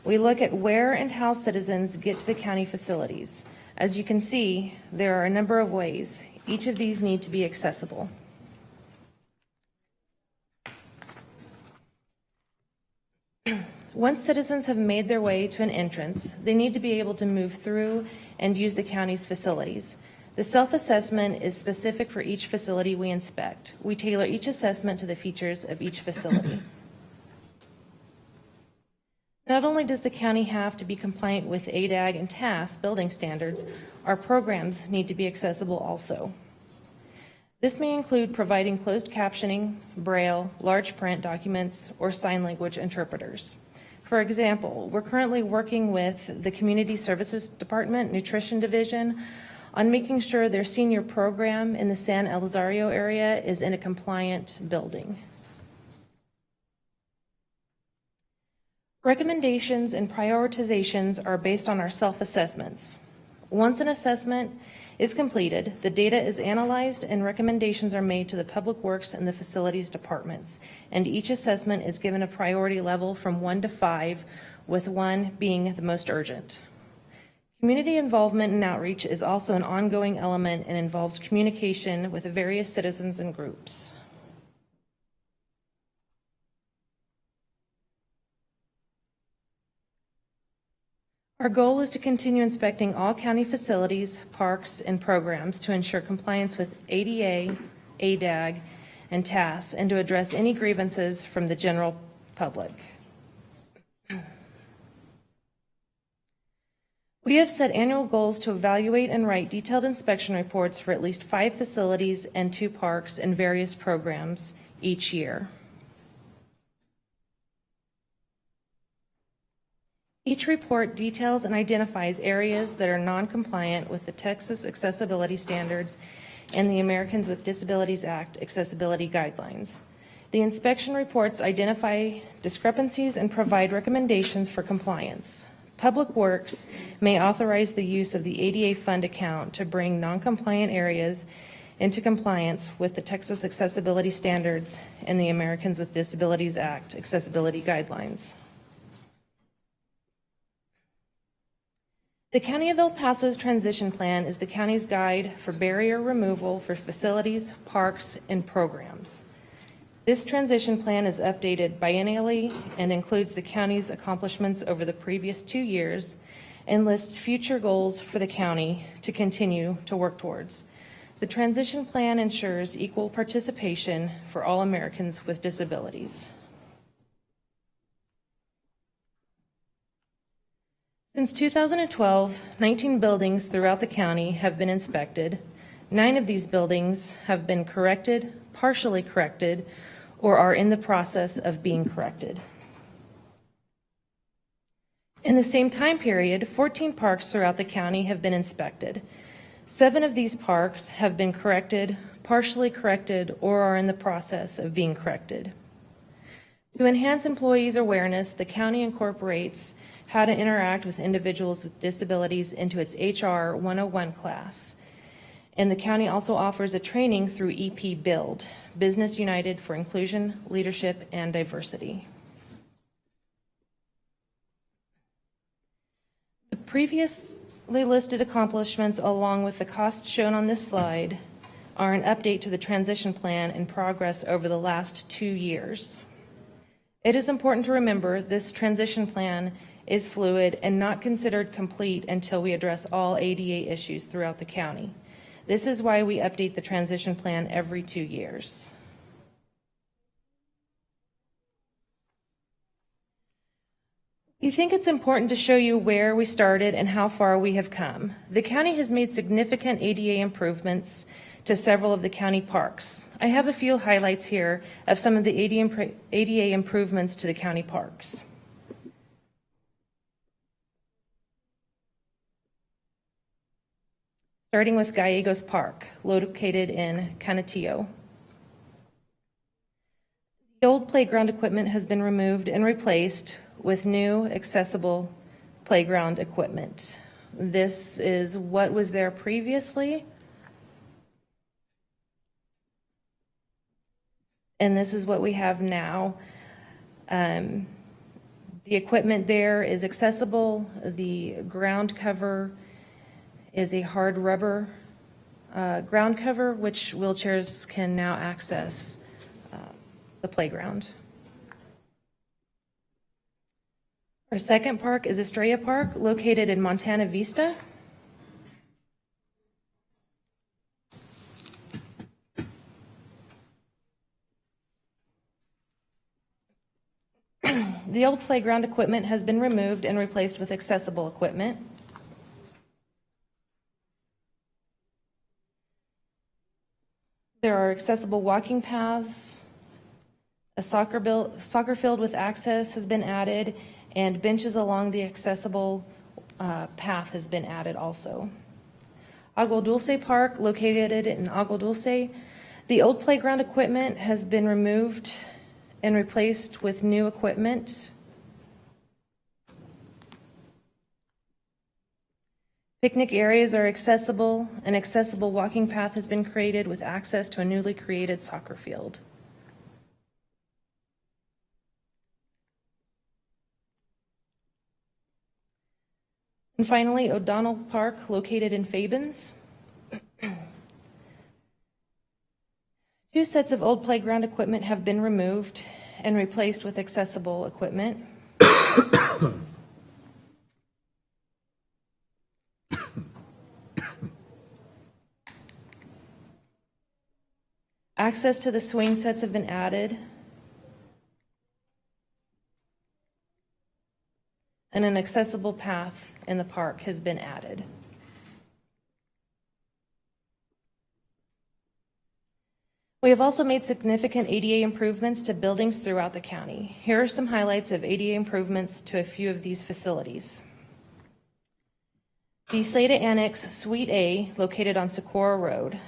We look at where and how citizens get to the county facilities. As you can see, there are a number of ways. Each of these need to be accessible. Once citizens have made their way to an entrance, they need to be able to move through and use the county's facilities. The self-assessment is specific for each facility we inspect. We tailor each assessment to the features of each facility. Not only does the county have to be compliant with ADAG and TAS building standards, our programs need to be accessible also. This may include providing closed captioning, braille, large print documents, or sign language interpreters. For example, we're currently working with the Community Services Department, Nutrition Division, on making sure their senior program in the San Elizario area is in a compliant building. Recommendations and prioritizations are based on our self-assessments. Once an assessment is completed, the data is analyzed and recommendations are made to the Public Works and the Facilities Departments, and each assessment is given a priority level from 1 to 5, with 1 being the most urgent. Community involvement and outreach is also an ongoing element and involves communication with the various citizens and groups. Our goal is to continue inspecting all county facilities, parks, and programs to ensure compliance with ADA, ADAG, and TAS, and to address any grievances from the general public. We have set annual goals to evaluate and write detailed inspection reports for at least 5 facilities and 2 parks and various programs each year. Each report details and identifies areas that are non-compliant with the Texas Accessibility Standards and the Americans with Disabilities Act Accessibility Guidelines. The inspection reports identify discrepancies and provide recommendations for compliance. Public Works may authorize the use of the ADA fund account to bring non-compliant areas into compliance with the Texas Accessibility Standards and the Americans with Disabilities Act Accessibility Guidelines. The County of El Paso's transition plan is the county's guide for barrier removal for facilities, parks, and programs. This transition plan is updated biennially and includes the county's accomplishments over the previous 2 years and lists future goals for the county to continue to work towards. The transition plan ensures equal participation for all Americans with disabilities. Since 2012, 19 buildings throughout the county have been inspected. 9 of these buildings have been corrected, partially corrected, or are in the process of being corrected. In the same time period, 14 parks throughout the county have been inspected. 7 of these parks have been corrected, partially corrected, or are in the process of being corrected. To enhance employees' awareness, the county incorporates how to interact with individuals with disabilities into its HR 101 class. And the county also offers a training through EP Build, Business United for Inclusion, Leadership, and Diversity. The previously listed accomplishments, along with the costs shown on this slide, are an update to the transition plan in progress over the last 2 years. It is important to remember this transition plan is fluid and not considered complete until we address all ADA issues throughout the county. This is why we update the transition plan every 2 years. We think it's important to show you where we started and how far we have come. The county has made significant ADA improvements to several of the county parks. I have a few highlights here of some of the ADA improvements to the county parks. Starting with Gallegos Park, located in Canutillo. The old playground equipment has been removed and replaced with new accessible playground equipment. This is what was there previously, and this is what we have now. The equipment there is accessible. The ground cover is a hard rubber ground cover, which wheelchairs can now access the playground. Our second park is Estrella Park, located in Montana Vista. The old playground equipment has been removed and replaced with accessible equipment. There are accessible walking paths. A soccer field with access has been added, and benches along the accessible path has been added also. Agua Dulce Park, located in Agua Dulce. The old playground equipment has been removed and replaced with new equipment. Picnic areas are accessible. An accessible walking path has been created with access to a newly created soccer field. And finally, O'Donnell Park, located in Fabens. 2 sets of old playground equipment have been removed and replaced with accessible equipment. Access to the swing sets have been added. And an accessible path in the park has been added. We have also made significant ADA improvements to buildings throughout the county. Here are some highlights of ADA improvements to a few of these facilities. The SADA Annex Suite A, located on Socorro Road.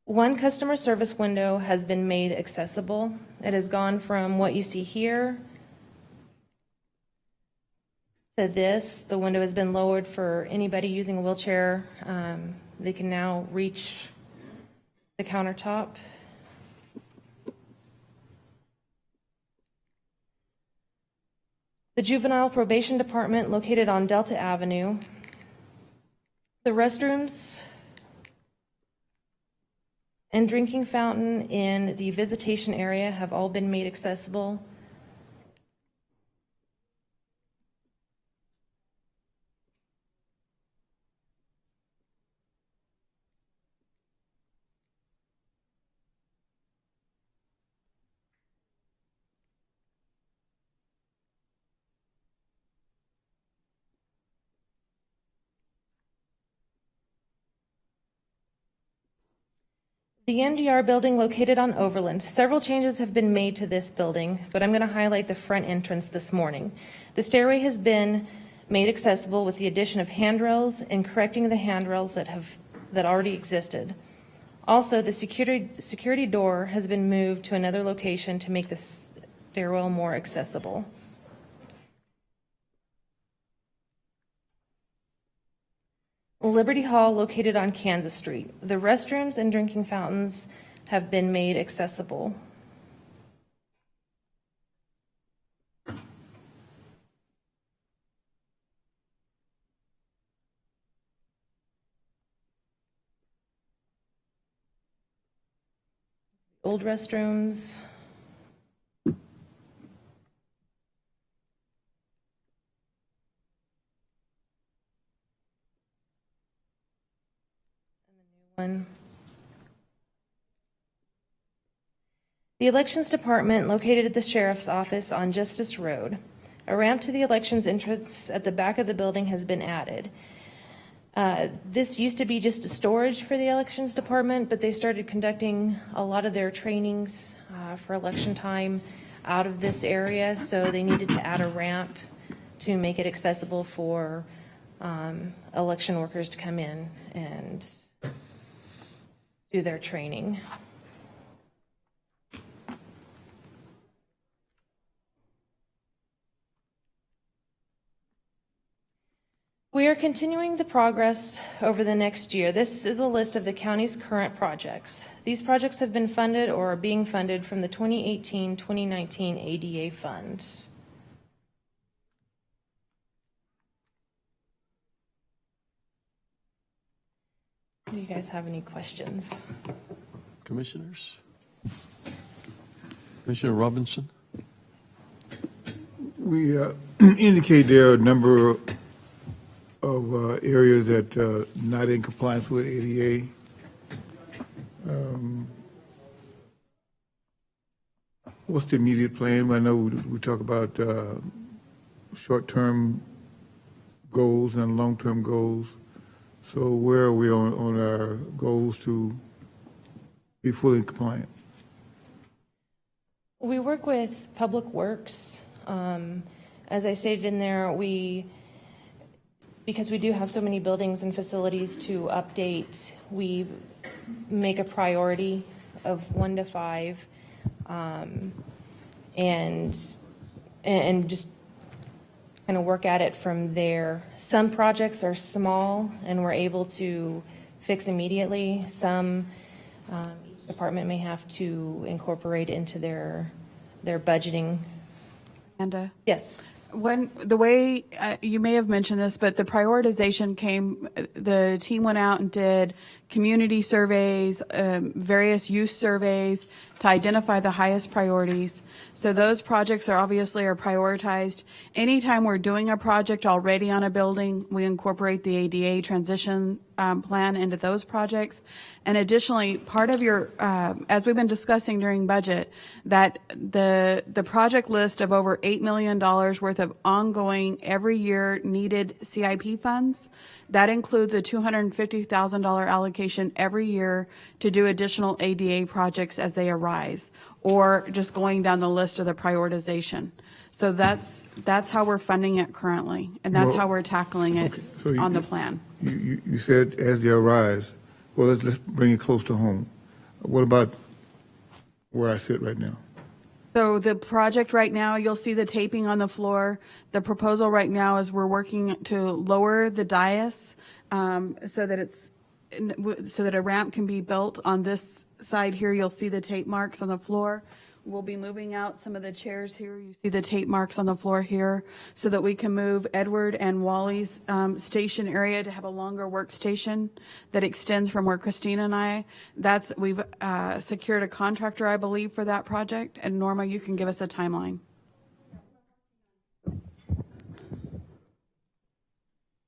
1 customer service window has been made accessible. It has gone from what you see here to this. The window has been lowered for anybody using a wheelchair. They can now reach the countertop. The Juvenile Probation Department, located on Delta Avenue. The restrooms and drinking fountain in the visitation area have all been made accessible. The MDR building, located on Overland. Several changes have been made to this building, but I'm going to highlight the front entrance this morning. The stairway has been made accessible with the addition of handrails and correcting the handrails that already existed. Also, the security door has been moved to another location to make the stairwell more accessible. Liberty Hall, located on Kansas Street. The restrooms and drinking fountains have been made accessible. Old restrooms. One. The Elections Department, located at the Sheriff's Office on Justice Road. A ramp to the elections entrance at the back of the building has been added. This used to be just a storage for the Elections Department, but they started conducting a lot of their trainings for election time out of this area, so they needed to add a ramp to make it accessible for election workers to come in and do their training. We are continuing the progress over the next year. This is a list of the county's current projects. These projects have been funded or are being funded from the 2018-2019 ADA fund. Do you guys have any questions? Commissioners? Commissioner Robinson? We indicate there are a number of areas that not in compliance with ADA. What's the immediate plan? I know we talk about short-term goals and long-term goals. So where are we on our goals to be fully compliant? We work with Public Works. As I stated in there, because we do have so many buildings and facilities to update, we make a priority of 1 to 5, and just kind of work at it from there. Some projects are small and we're able to fix immediately. Some each department may have to incorporate into their budgeting. Amanda? Yes. The way you may have mentioned this, but the prioritization came, the team went out and did community surveys, various use surveys to identify the highest priorities. So those projects are prioritized. Anytime we're doing a project already on a building, we incorporate the ADA transition plan into those projects. And additionally, part of your, as we've been discussing during budget, that the project list of over $8 million worth of ongoing every year needed CIP funds, that includes a $250,000 allocation every year to do additional ADA projects as they arise, or just going down the list of the prioritization. So that's how we're funding it currently, and that's how we're tackling it on the plan. You said as they arise. Well, let's bring it close to home. What about where I sit right now? So the project right now, you'll see the taping on the floor. The proposal right now is we're working to lower the dais so that a ramp can be built on this side here. You'll see the tape marks on the floor. We'll be moving out some of the chairs here. You see the tape marks on the floor here, so that we can move Edward and Wally's station area to have a longer workstation that extends from where Christina and I. We've secured a contractor, I believe, for that project. And Norma, you can give us a timeline.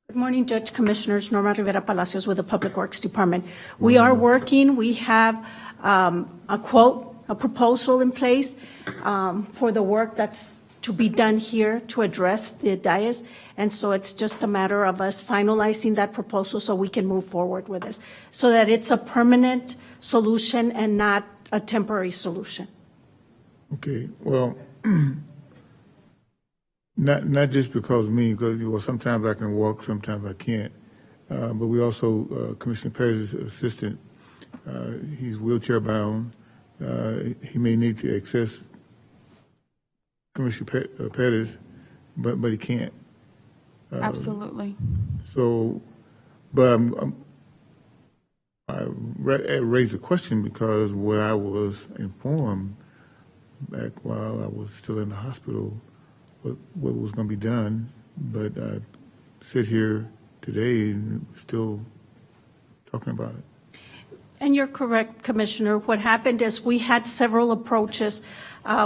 Good morning, Judge Commissioners. Norma Rivera Palacios with the Public Works Department. We are working. We have a proposal in place for the work that's to be done here to address the dais. And so it's just a matter of us finalizing that proposal so we can move forward with this, so that it's a permanent solution and not a temporary solution. Okay, well, not just because of me, because sometimes I can walk, sometimes I can't. But we also, Commissioner Perez's assistant He's wheelchair bound. He may need to access Commissioner Pettis, but he can't. Absolutely. So, but I raised the question because what I was informed back while I was still in the hospital, what was going to be done, but I sit here today and still talking about it. And you're correct, Commissioner. What happened is we had several approaches.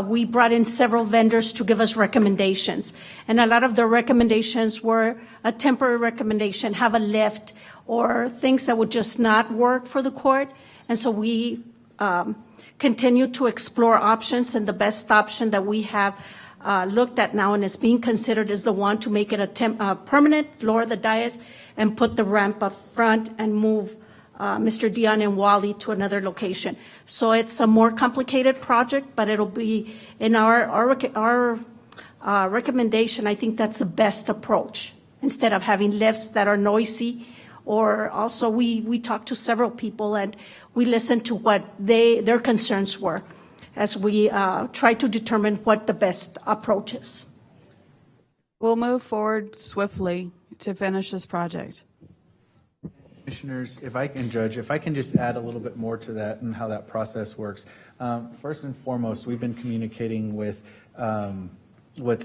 We brought in several vendors to give us recommendations. And a lot of the recommendations were a temporary recommendation, have a lift, or things that would just not work for the court. And so we continue to explore options, and the best option that we have looked at now and is being considered is the one to make it a permanent, lower the dais, and put the ramp up front and move Mr. Dion and Wally to another location. So it's a more complicated project, but it'll be in our recommendation. I think that's the best approach instead of having lifts that are noisy. Or also we talked to several people and we listened to what their concerns were as we try to determine what the best approach is. We'll move forward swiftly to finish this project. Commissioners, if I can just add a little bit more to that and how that process works. First and foremost, we've been communicating with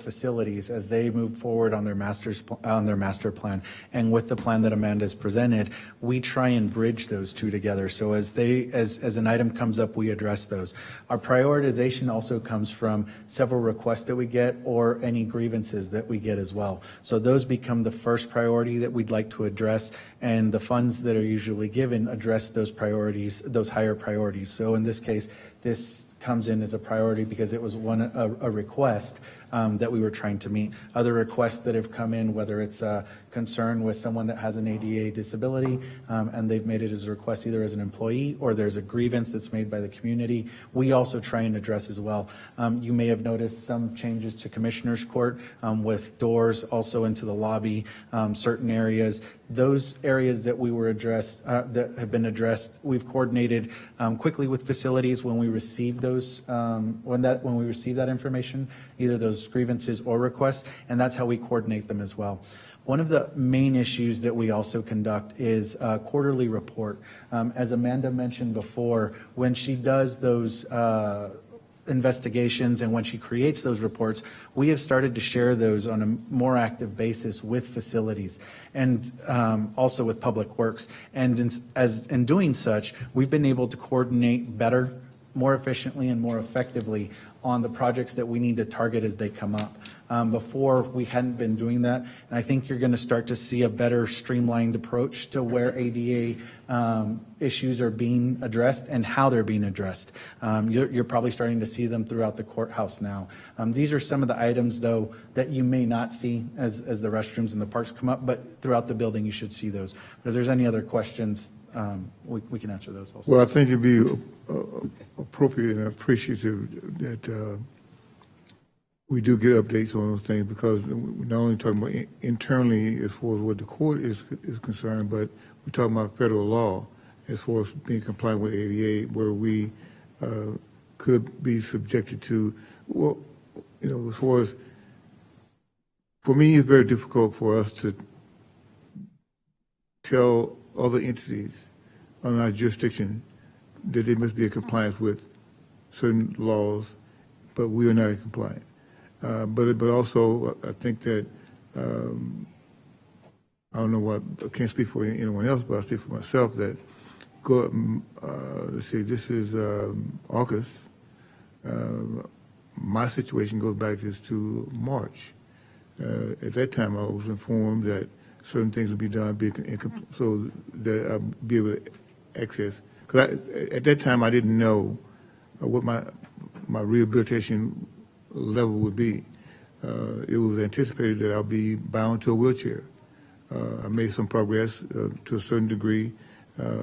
facilities as they move forward on their master plan, and with the plan that Amanda's presented, we try and bridge those two together. So as an item comes up, we address those. Our prioritization also comes from several requests that we get or any grievances that we get as well. So those become the first priority that we'd like to address, and the funds that are usually given address those priorities, those higher priorities. So in this case, this comes in as a priority because it was a request that we were trying to meet. Other requests that have come in, whether it's a concern with someone that has an ADA disability, and they've made it as a request either as an employee or there's a grievance that's made by the community, we also try and address as well. You may have noticed some changes to Commissioners Court with doors also into the lobby, certain areas. Those areas that we were addressed, that have been addressed, we've coordinated quickly with facilities when we receive those, when we receive that information, either those grievances or requests, and that's how we coordinate them as well. One of the main issues that we also conduct is a quarterly report. As Amanda mentioned before, when she does those investigations and when she creates those reports, we have started to share those on a more active basis with facilities and also with Public Works. And in doing such, we've been able to coordinate better, more efficiently, and more effectively on the projects that we need to target as they come up. Before, we hadn't been doing that, and I think you're going to start to see a better streamlined approach to where ADA issues are being addressed and how they're being addressed. You're probably starting to see them throughout the courthouse now. These are some of the items, though, that you may not see as the restrooms and the parks come up, but throughout the building you should see those. But if there's any other questions, we can answer those also. Well, I think it'd be appropriate and appreciative that we do get updates on those things, because we're not only talking about internally as far as what the court is concerned, but we're talking about federal law as far as being compliant with ADA, where we could be subjected to, well, as far as, for me, it's very difficult for us to tell other entities on our jurisdiction that they must be in compliance with certain laws, but we are not in compliance. But also, I think that, I don't know what, I can't speak for anyone else, but I speak for myself that, let's see, this is August. My situation goes back just to March. At that time, I was informed that certain things would be done, so that I'll be able to access. Because at that time, I didn't know what my rehabilitation level would be. It was anticipated that I'll be bound to a wheelchair. I made some progress to a certain degree,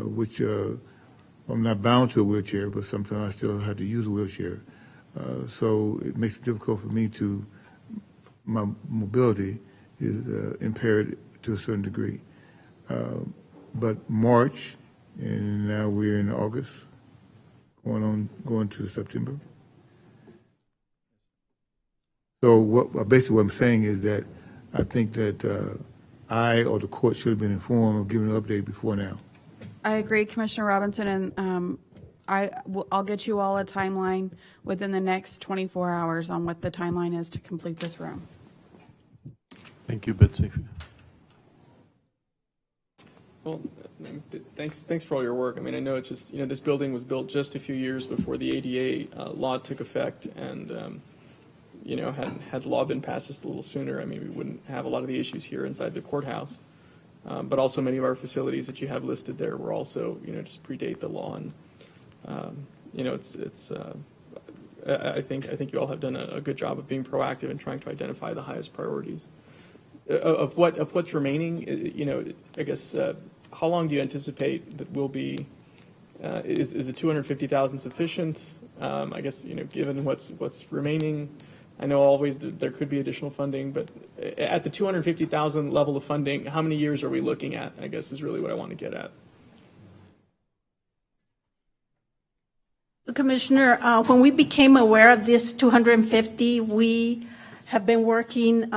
which I'm not bound to a wheelchair, but sometimes I still have to use a wheelchair. So it makes it difficult for me my mobility is impaired to a certain degree. But March, and now we're in August, going to September. So basically what I'm saying is that I think that I or the court should have been informed or given an update before now. I agree, Commissioner Robinson, and I'll get you all a timeline within the next 24 hours on what the timeline is to complete this room. Thank you, Betsy. Well, thanks for all your work. I mean, I know it's just, this building was built just a few years before the ADA law took effect, and, had the law been passed just a little sooner, I mean, we wouldn't have a lot of the issues here inside the courthouse. But also many of our facilities that you have listed there were also, just predate the law, and, I think you all have done a good job of being proactive and trying to identify the highest priorities. Of what's remaining, I guess, how long do you anticipate that will be, is the 250,000 sufficient? I guess, given what's remaining, I know always that there could be additional funding, but at the 250,000 level of funding, how many years are we looking at, I guess, is really what I want to get at. Commissioner, when we became aware of this 250, we have been working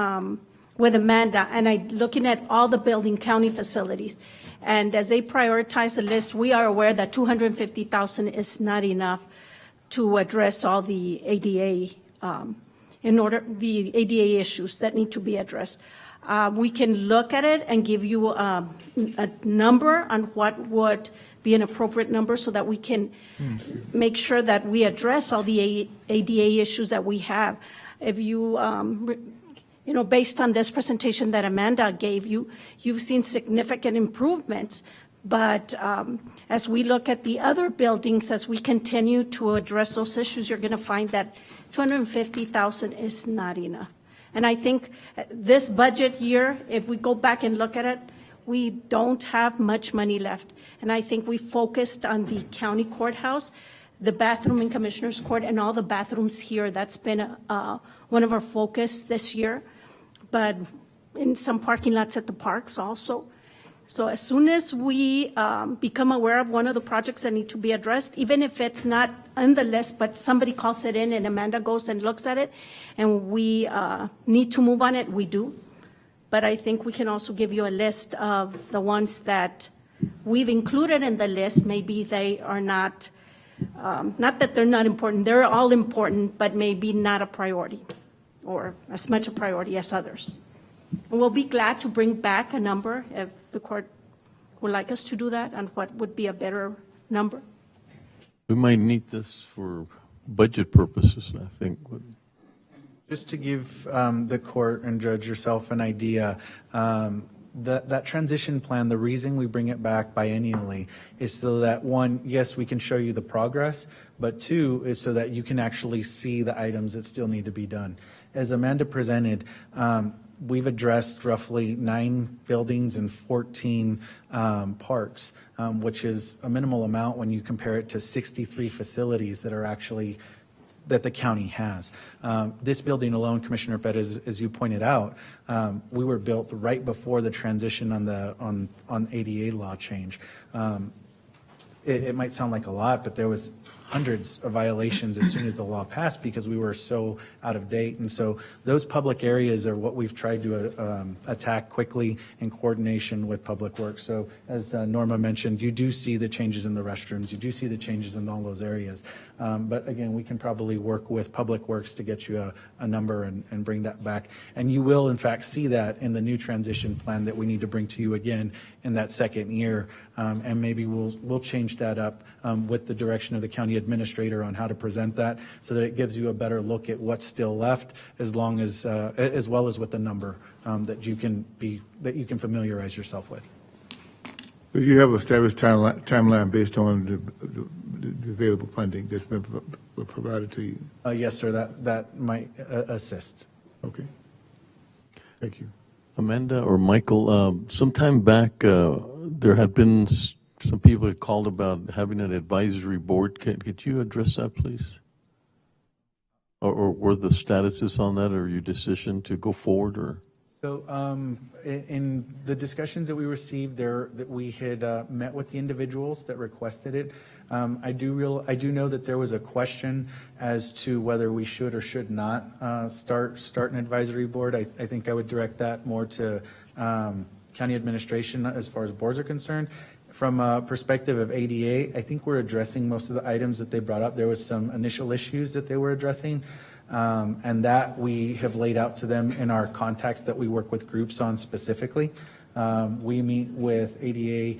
with Amanda, and looking at all the building county facilities. And as they prioritize the list, we are aware that 250,000 is not enough to address all the ADA, the ADA issues that need to be addressed. We can look at it and give you a number on what would be an appropriate number so that we can make sure that we address all the ADA issues that we have. If you, based on this presentation that Amanda gave you, you've seen significant improvements. But as we look at the other buildings, as we continue to address those issues, you're going to find that 250,000 is not enough. And I think this budget year, if we go back and look at it, we don't have much money left. And I think we focused on the county courthouse, the bathroom in Commissioner's Court, and all the bathrooms here. That's been one of our focus this year. But in some parking lots at the parks also. So as soon as we become aware of one of the projects that need to be addressed, even if it's not on the list, but somebody calls it in and Amanda goes and looks at it, and we need to move on it, we do. But I think we can also give you a list of the ones that we've included in the list. Maybe they are not that they're not important, they're all important, but maybe not a priority or as much a priority as others. And we'll be glad to bring back a number if the court would like us to do that, and what would be a better number. We might need this for budget purposes, I think. Just to give the court and judge yourself an idea, that transition plan, the reason we bring it back biennially is so that, one, yes, we can show you the progress, but two, is so that you can actually see the items that still need to be done. As Amanda presented, we've addressed roughly 9 buildings and 14 parks, which is a minimal amount when you compare it to 63 facilities that are actually that the county has. This building alone, Commissioner Perez, as you pointed out, we were built right before the transition on ADA law change. It might sound like a lot, but there was hundreds of violations as soon as the law passed because we were so out of date. And so those public areas are what we've tried to attack quickly in coordination with Public Works. So as Norma mentioned, you do see the changes in the restrooms. You do see the changes in all those areas. But again, we can probably work with Public Works to get you a number and bring that back. And you will, in fact, see that in the new transition plan that we need to bring to you again in that second year. And maybe we'll change that up with the direction of the county administrator on how to present that so that it gives you a better look at what's still left, as well as with the number that you can familiarize yourself with. So you have established timeline based on the available funding that's been provided to you? Yes, sir. That might assist. Okay. Thank you. Amanda or Michael, sometime back, there had been some people had called about having an advisory board. Could you address that, please? Or were the statuses on that, or your decision to go forward, or? So in the discussions that we received there, that we had met with the individuals that requested it. I do know that there was a question as to whether we should or should not start an advisory board. I think I would direct that more to county administration as far as boards are concerned. From a perspective of ADA, I think we're addressing most of the items that they brought up. There was some initial issues that they were addressing. And that we have laid out to them in our contacts that we work with groups on specifically. We meet with ADA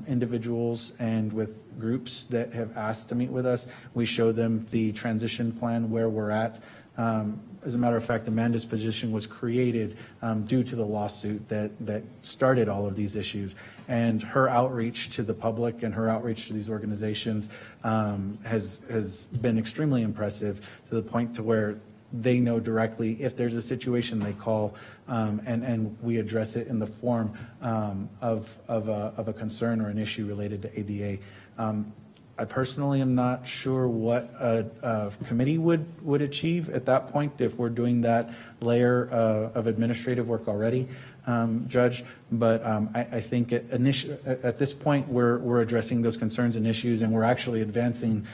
individuals and with groups that have asked to meet with us. We show them the transition plan, where we're at. As a matter of fact, Amanda's position was created due to the lawsuit that started all of these issues. And her outreach to the public and her outreach to these organizations has been extremely impressive, to the point to where they know directly if there's a situation, they call and we address it in the form of a concern or an issue related to ADA. I personally am not sure what a committee would achieve at that point if we're doing that layer of administrative work already, Judge. But I think at this point we're addressing those concerns and issues, and we're actually advancing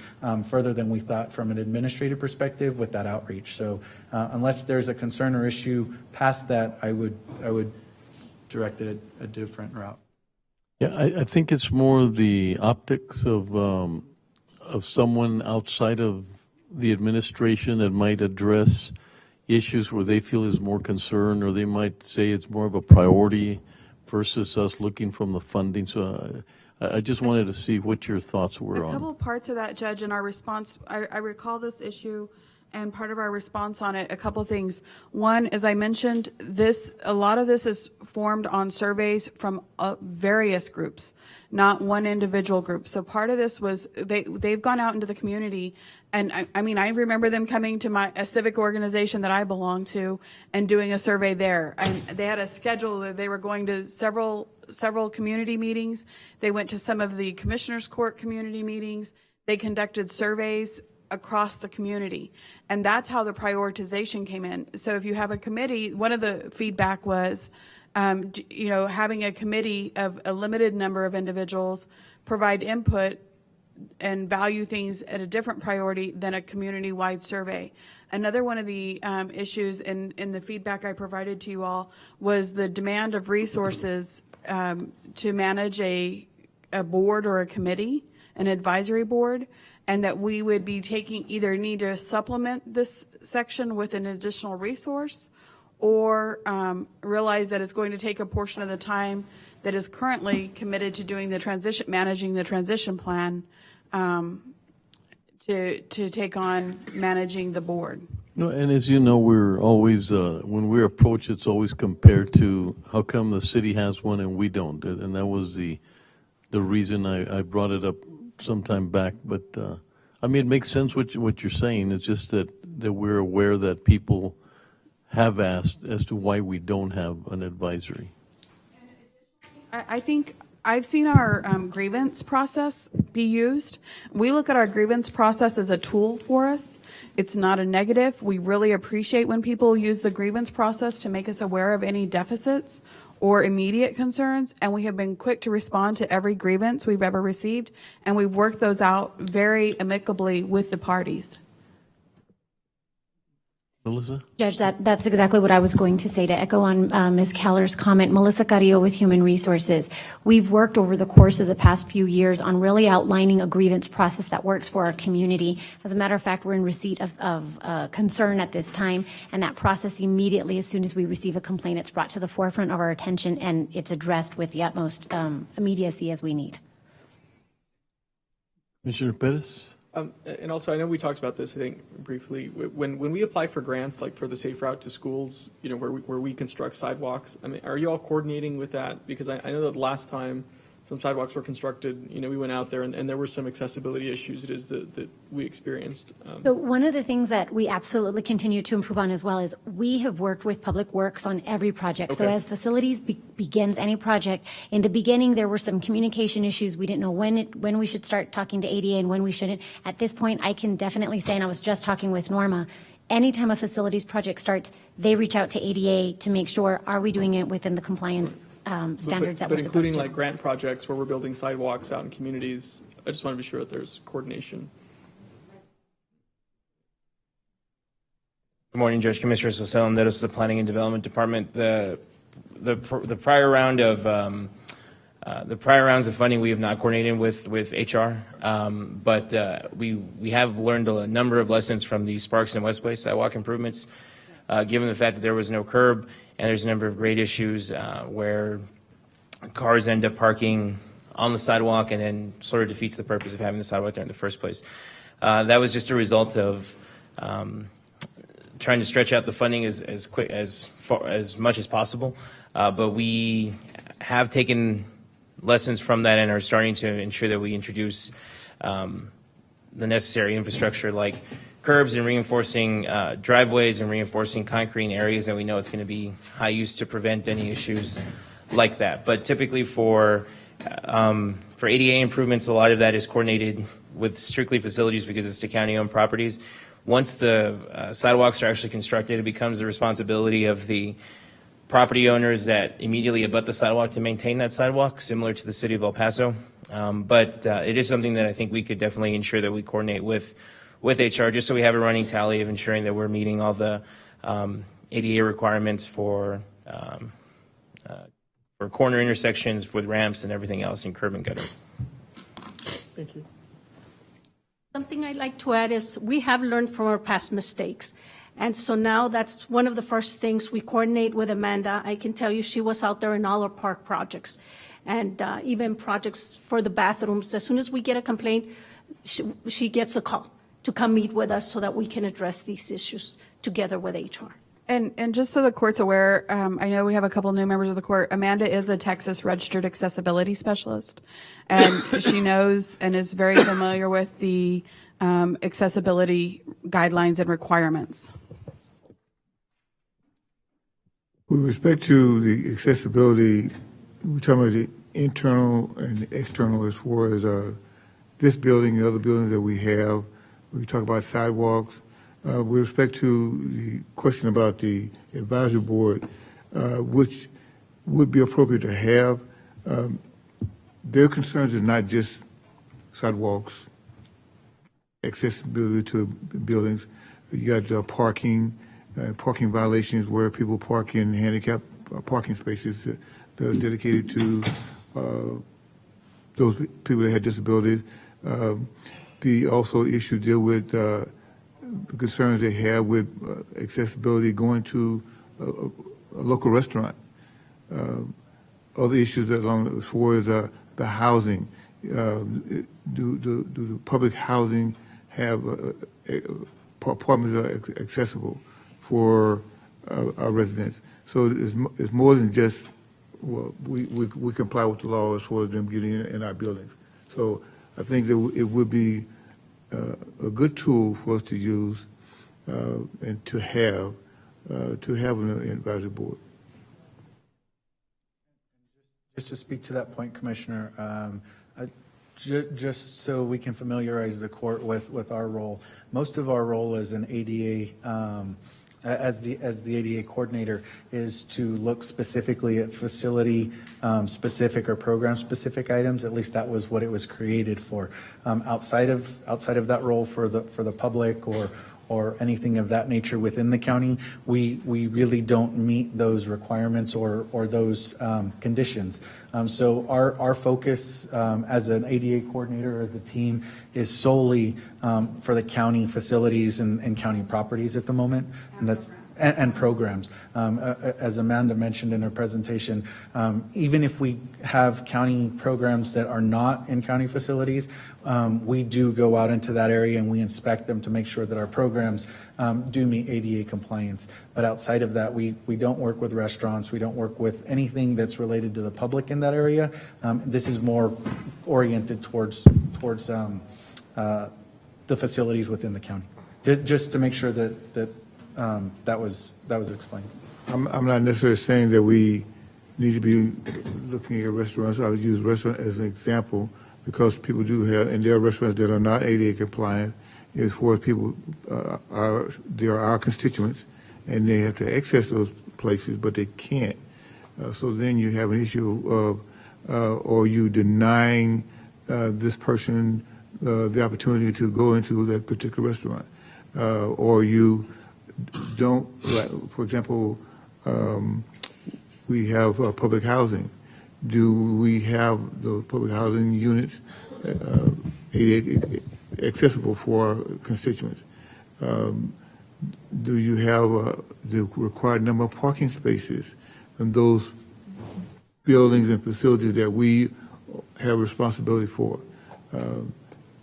further than we thought from an administrative perspective with that outreach. So unless there's a concern or issue past that, I would direct it a different route. Yeah, I think it's more the optics of someone outside of the administration that might address issues where they feel is more concern, or they might say it's more of a priority versus us looking from the funding. So I just wanted to see what your thoughts were on. A couple parts of that, Judge, in our response. I recall this issue and part of our response on it, a couple things. One, as I mentioned, a lot of this is formed on surveys from various groups, not one individual group. So part of this was they've gone out into the community, and I mean, I remember them coming to a civic organization that I belong to and doing a survey there. And they had a schedule that they were going to several community meetings. They went to some of the Commissioners Court community meetings. They conducted surveys across the community. And that's how the prioritization came in. So if you have a committee, one of the feedback was, having a committee of a limited number of individuals provide input and value things at a different priority than a community-wide survey. Another one of the issues in the feedback I provided to you all was the demand of resources to manage a board or a committee, an advisory board, and that we would be either need to supplement this section with an additional resource, or realize that it's going to take a portion of the time that is currently committed to doing managing the transition plan, to take on managing the board. No, and as you know, we're always, when we approach, it's always compared to how come the city has one and we don't. And that was the reason I brought it up some time back. But, I mean, it makes sense what you're saying. It's just that we're aware that people have asked as to why we don't have an advisory. I think I've seen our grievance process be used. We look at our grievance process as a tool for us. It's not a negative. We really appreciate when people use the grievance process to make us aware of any deficits or immediate concerns, and we have been quick to respond to every grievance we've ever received, and we've worked those out very amicably with the parties. Melissa? Judge, that's exactly what I was going to say, to echo on Ms. Keller's comment. Melissa Carrillo with Human Resources. We've worked over the course of the past few years on really outlining a grievance process that works for our community. As a matter of fact, we're in receipt of concern at this time, and that process immediately, as soon as we receive a complaint, it's brought to the forefront of our attention, and it's addressed with the utmost immediacy as we need. Commissioner Perez? And also, I know we talked about this, I think, briefly. When we apply for grants, like for the Safe Route to Schools, where we construct sidewalks, I mean, are you all coordinating with that? Because I know that last time some sidewalks were constructed, we went out there and there were some accessibility issues that we experienced. So one of the things that we absolutely continue to improve on as well is we have worked with Public Works on every project. Okay. So as facilities begins any project, in the beginning there were some communication issues. We didn't know when we should start talking to ADA and when we shouldn't. At this point, I can definitely say, and I was just talking with Norma, anytime a facilities project starts, they reach out to ADA to make sure, are we doing it within the compliance standards that we're But supposed including to? like grant projects where we're building sidewalks out in communities, I just want to be sure that there's coordination. Good morning, Judge Commissioners. Jose Landeros, the Planning and Development Department. The prior round of the prior rounds of funding we have not coordinated with HR, but we have learned a number of lessons from the Sparks and Westway sidewalk improvements, given the fact that there was no curb and there's a number of grade issues where cars end up parking on the sidewalk and then sort of defeats the purpose of having the sidewalk there in the first place. That was just a result of trying to stretch out the funding as much as possible, but we have taken lessons from that and are starting to ensure that we introduce the necessary infrastructure like curbs and reinforcing driveways and reinforcing concrete in areas that we know it's going to be high use to prevent any issues like that. But typically for ADA improvements, a lot of that is coordinated with strictly facilities because it's to county-owned properties. Once the sidewalks are actually constructed, it becomes the responsibility of the property owners that immediately abut the sidewalk to maintain that sidewalk, similar to the city of El Paso. But it is something that I think we could definitely ensure that we coordinate with HR, just so we have a running tally of ensuring that we're meeting all the ADA requirements for corner intersections with ramps and everything else in curb and gutter. Thank you. Something I'd like to add is we have learned from our past mistakes. And so now that's one of the first things we coordinate with Amanda. I can tell you she was out there in all our park projects and even projects for the bathrooms. As soon as we get a complaint, she gets a call to come meet with us so that we can address these issues together with HR. And just so the court's aware, I know we have a couple new members of the court. Amanda is a Texas registered accessibility specialist, and she knows and is very familiar with the accessibility guidelines and requirements. With respect to the accessibility, we're talking about the internal and the external as far as this building and other buildings that we have. We talk about sidewalks. With respect to the question about the advisory board, which would be appropriate to have, their concerns is not just sidewalks, accessibility to buildings. You got parking violations where people park in handicapped parking spaces that are dedicated to those people that have disabilities. The also issue deal with the concerns they have with accessibility going to a local restaurant. Other issues along as far as the housing. Do the public housing have apartments that are accessible for our residents? So it's more than just, well, we comply with the law as far as them getting in our buildings. So I think that it would be a good tool for us to use and to have an advisory board. Just to speak to that point, Commissioner, just so we can familiarize the court with our role, most of our role as an ADA, as the ADA coordinator, is to look specifically at facility specific or program specific items. At least that was what it was created for. Outside of that role for the public or anything of that nature within the county, we really don't meet those requirements or those conditions. So our focus as an ADA coordinator, as a team, is solely for the county facilities and county properties at the moment, and programs. As Amanda mentioned in her presentation, even if we have county programs that are not in county facilities, we do go out into that area and we inspect them to make sure that our programs do meet ADA compliance. But outside of that, we don't work with restaurants. We don't work with anything that's related to the public in that area. This is more oriented towards the facilities within the county, just to make sure that was explained. I'm not necessarily saying that we need to be looking at restaurants. I would use restaurant as an example because people do have, and there are restaurants that are not ADA compliant, as far as people they are our constituents, and they have to access those places, but they can't. So then you have an issue of, or you denying this person the opportunity to go into that particular restaurant, or you don't, like, for example, we have public housing. Do we have those public housing units accessible for our constituents? Do you have the required number of parking spaces in those buildings and facilities that we have responsibility for?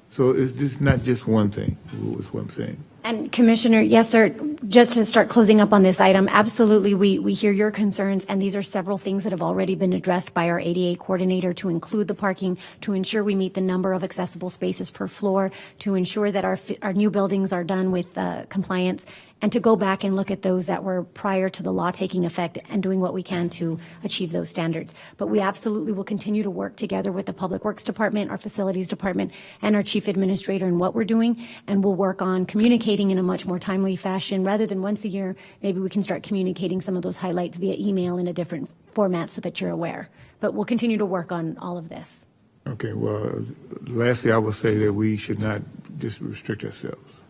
So it's just not just one thing, is what I'm saying. And Commissioner, yes, sir, just to start closing up on this item, absolutely, we hear your concerns, and these are several things that have already been addressed by our ADA coordinator to include the parking, to ensure we meet the number of accessible spaces per floor, to ensure that our new buildings are done with compliance, and to go back and look at those that were prior to the law taking effect and doing what we can to achieve those standards. But we absolutely will continue to work together with the Public Works Department, our Facilities Department, and our Chief Administrator in what we're doing, and we'll work on communicating in a much more timely fashion. Rather than once a year, maybe we can start communicating some of those highlights via email in a different format so that you're aware. But we'll continue to work on all of this. Okay, well, lastly, I would say that we should not just restrict ourselves.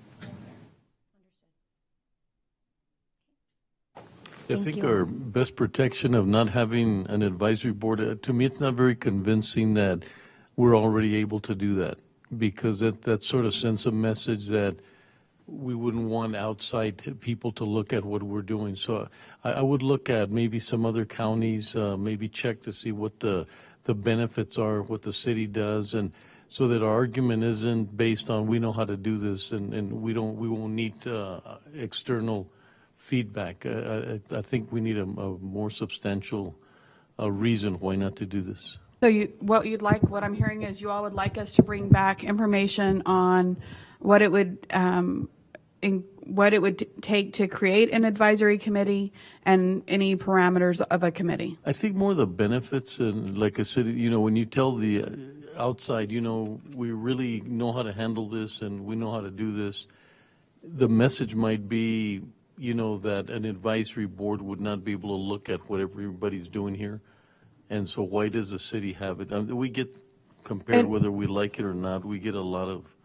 I think our best protection of not having an advisory board, to me, it's not very convincing that we're already able to do that, because that sort of sends a message that we wouldn't want outside people to look at what we're doing. So I would look at maybe some other counties, maybe check to see what the benefits are, what the city does, and so that our argument isn't based on we know how to do this and we won't need external feedback. I think we need a more substantial reason why not to do this. So what I'm hearing is you all would like us to bring back information on what it would take to create an advisory committee and any parameters of a committee. I think more the benefits, and like I said, when you tell the outside, we really know how to handle this and we know how to do this, the message might be, that an advisory board would not be able to look at what everybody's doing here. And so why does the city have it? We get, compared whether we like it or not, we get a lot of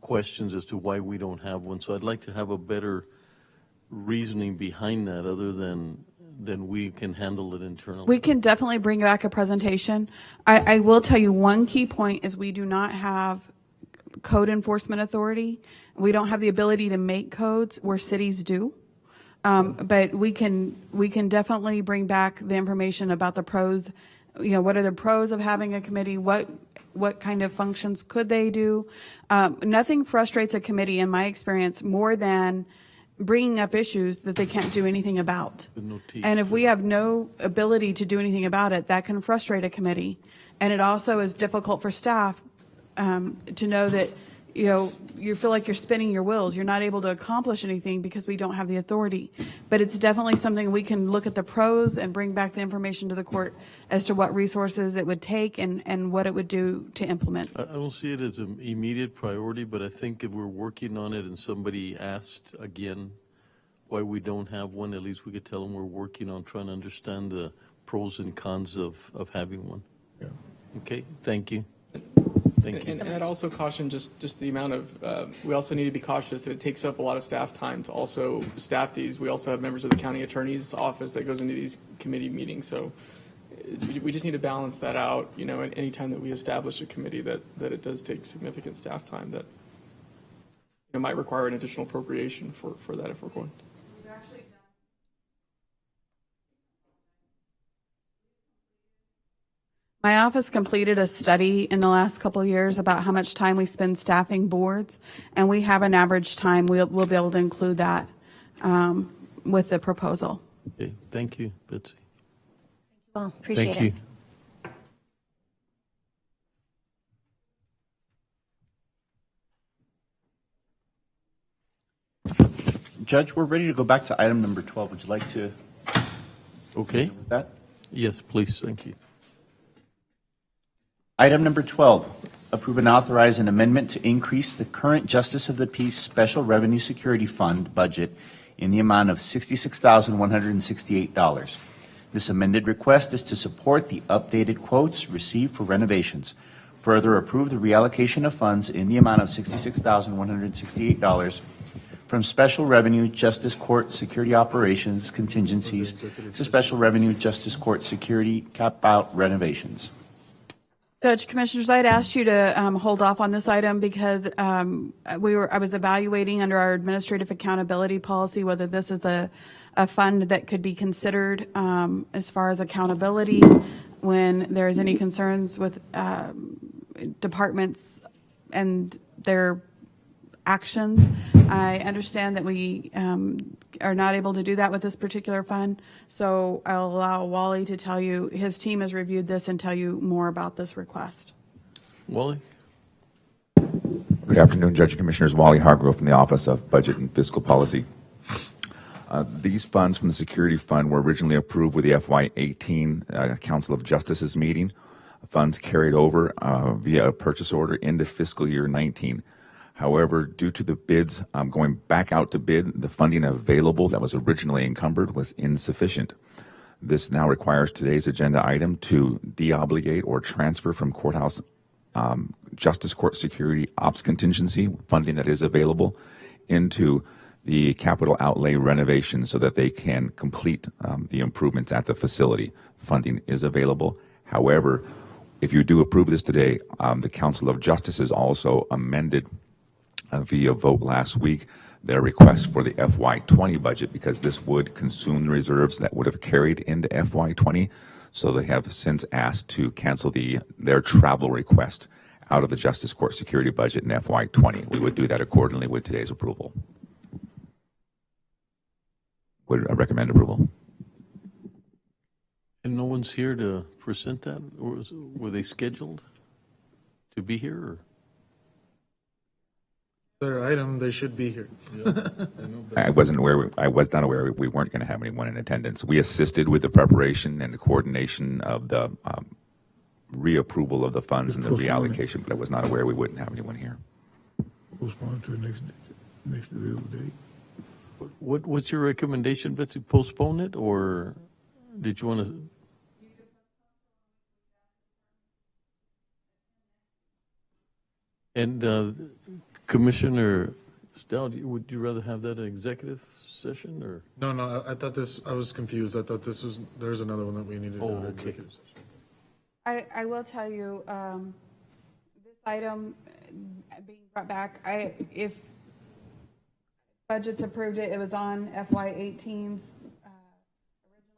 questions as to why we don't have one. So I'd like to have a better reasoning behind that other than we can handle it internally. We can definitely bring back a presentation. I will tell you one key point is we do not have code enforcement authority. We don't have the ability to make codes where cities do. But we can definitely bring back the information about the pros. What are the pros of having a committee? What kind of functions could they do? Nothing frustrates a committee, in my experience, more than bringing up issues that they can't do anything about. And if we have no ability to do anything about it, that can frustrate a committee. And it also is difficult for staff to know that you feel like you're spinning your wheels. You're not able to accomplish anything because we don't have the authority. But it's definitely something we can look at the pros and bring back the information to the court as to what resources it would take and what it would do to implement. I don't see it as an immediate priority, but I think if we're working on it and somebody asked again why we don't have one, at least we could tell them we're working on trying to understand the pros and cons of having one. Yeah. Okay, thank you. And I'd also caution just the amount of, we also need to be cautious that it takes up a lot of staff time to also staff these. We also have members of the county attorney's office that goes into these committee meetings. So we just need to balance that out, at any time that we establish a committee that it does take significant staff time that might require an additional appropriation for that if we're going. My office completed a study in the last couple of years about how much time we spend staffing boards, and we have an average time. We'll be able to include that with the proposal. Okay, thank you, Betsy. Well, appreciate Thank you. Judge, we're ready to go back to item number 12. Would you like to? Okay. With that? Yes, please. Thank you. Item number 12, approve and authorize an amendment to increase the current Justice of the Peace Special Revenue Security Fund budget in the amount of $66,168. This amended request is to support the updated quotes received for renovations. Further, approve the reallocation of funds in the amount of $66,168 from Special Revenue Justice Court Security Operations contingencies to Special Revenue Justice Court Security cap-out renovations. Judge, Commissioners, I'd asked you to hold off on this item because I was evaluating under our administrative accountability policy whether this is a fund that could be considered as far as accountability when there's any concerns with departments and their actions. I understand that we are not able to do that with this particular fund, so I'll allow Wally to tell you, his team has reviewed this and tell you more about this request. Wally? Good afternoon, Judge and Commissioners. Wally Hargrove from the Office of Budget and Fiscal Policy. These funds from the Security Fund were originally approved with the FY18 Council of Justices meeting. Funds carried over via a purchase order into fiscal year 19. However, due to the bids going back out to bid, the funding available that was originally encumbered was insufficient. This now requires today's agenda item to deobligate or transfer from Courthouse Justice Court Security Ops contingency funding that is available into the capital outlay renovation so that they can complete the improvements at the facility. Funding is available. However, if you do approve this today, the Council of Justices also amended via vote last week their request for the FY20 budget because this would consume the reserves that would have carried into FY20. So they have since asked to cancel their travel request out of the Justice Court Security budget in FY20. We would do that accordingly with today's approval. Would I recommend approval? And no one's here to present that? Or were they scheduled to be here? Or? Their item, they should be here. I was not aware we weren't going to have anyone in attendance. We assisted with the preparation and the coordination of the reapproval of the funds and the reallocation, but I was not aware we wouldn't have anyone here. Postpone to the next available date. What's your recommendation, Betsy? Postpone it, or did you want to? And Commissioner Stout, would you rather have that an executive session or? No, I thought this, I was confused. I thought there's another one that we needed to do in executive session. I will tell you, this item being brought back, if budget's approved it was on FY18's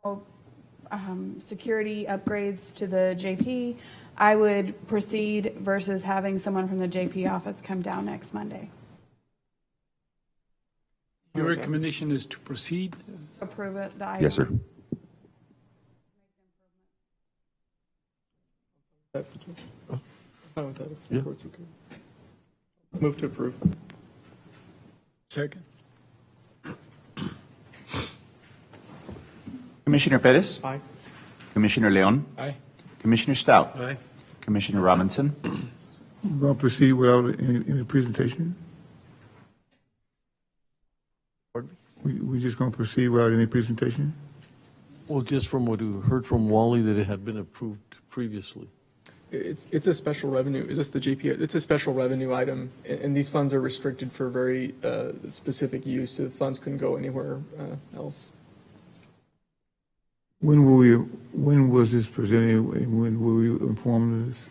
original security upgrades to the JP. I would proceed versus having someone from the JP office come down next Monday. Your recommendation is to proceed? Approve it, the item. Yes, sir. Yeah. Move to approve. Second. Commissioner Perez? Aye. Commissioner Leon? Aye. Commissioner Stout? Aye. Commissioner Robinson? We're going to proceed without any presentation? We're just going to proceed without any presentation? Well, just from what we heard from Wally that it had been approved previously. It's a special revenue. Is this the JP? It's a special revenue item, and these funds are restricted for very specific use. The funds couldn't go anywhere else. When was this presented, and when were we informed of this?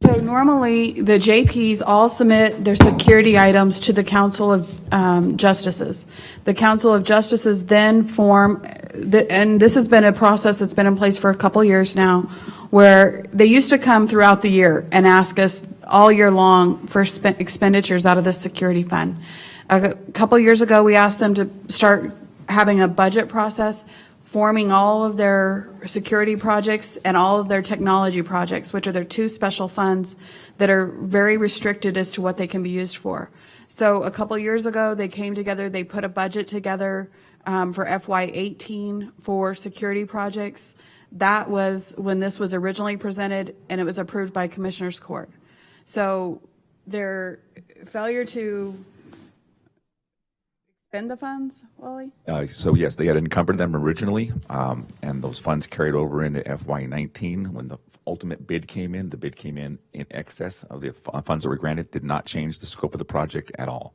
So normally, the JPs all submit their security items to the Council of Justices. The Council of Justices then form, and this has been a process that's been in place for a couple years now, where they used to come throughout the year and ask us all year long for expenditures out of this security fund. A couple years ago, we asked them to start having a budget process, forming all of their security projects and all of their technology projects, which are their two special funds that are very restricted as to what they can be used for. So a couple years ago, they came together, they put a budget together for FY18 for security projects. That was when this was originally presented, and it was approved by Commissioners Court. So their failure to expend the funds, Wally? So yes, they had encumbered them originally, and those funds carried over into FY19. When the ultimate bid came in, the bid came in excess of the funds that were granted, did not change the scope of the project at all.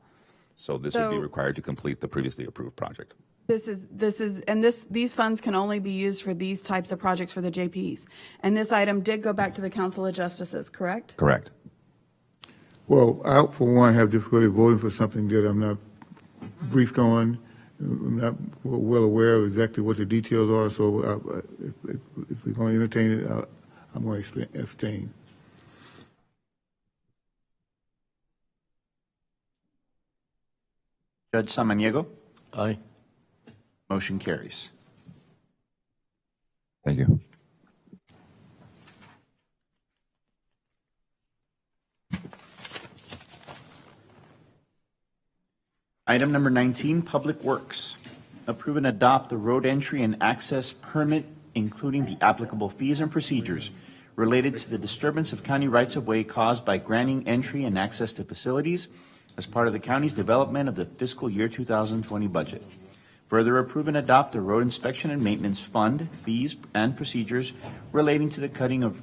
So this would be required to complete the previously approved project. These funds can only be used for these types of projects for the JPs. And this item did go back to the Council of Justices, correct? Correct. Well, I, for one, have difficulty voting for something that I'm not briefed on. I'm not well aware of exactly what the details are, so if we're going to entertain it, I'm going to abstain. Judge Samaniego? Aye. Motion carries. Thank you. Item number 19, Public Works. Approve and adopt the road entry and access permit, including the applicable fees and procedures related to the disturbance of county rights-of-way caused by granting entry and access to facilities as part of the county's development of the fiscal year 2020 budget. Further, approve and adopt the road inspection and maintenance fund, fees, and procedures relating to the cutting of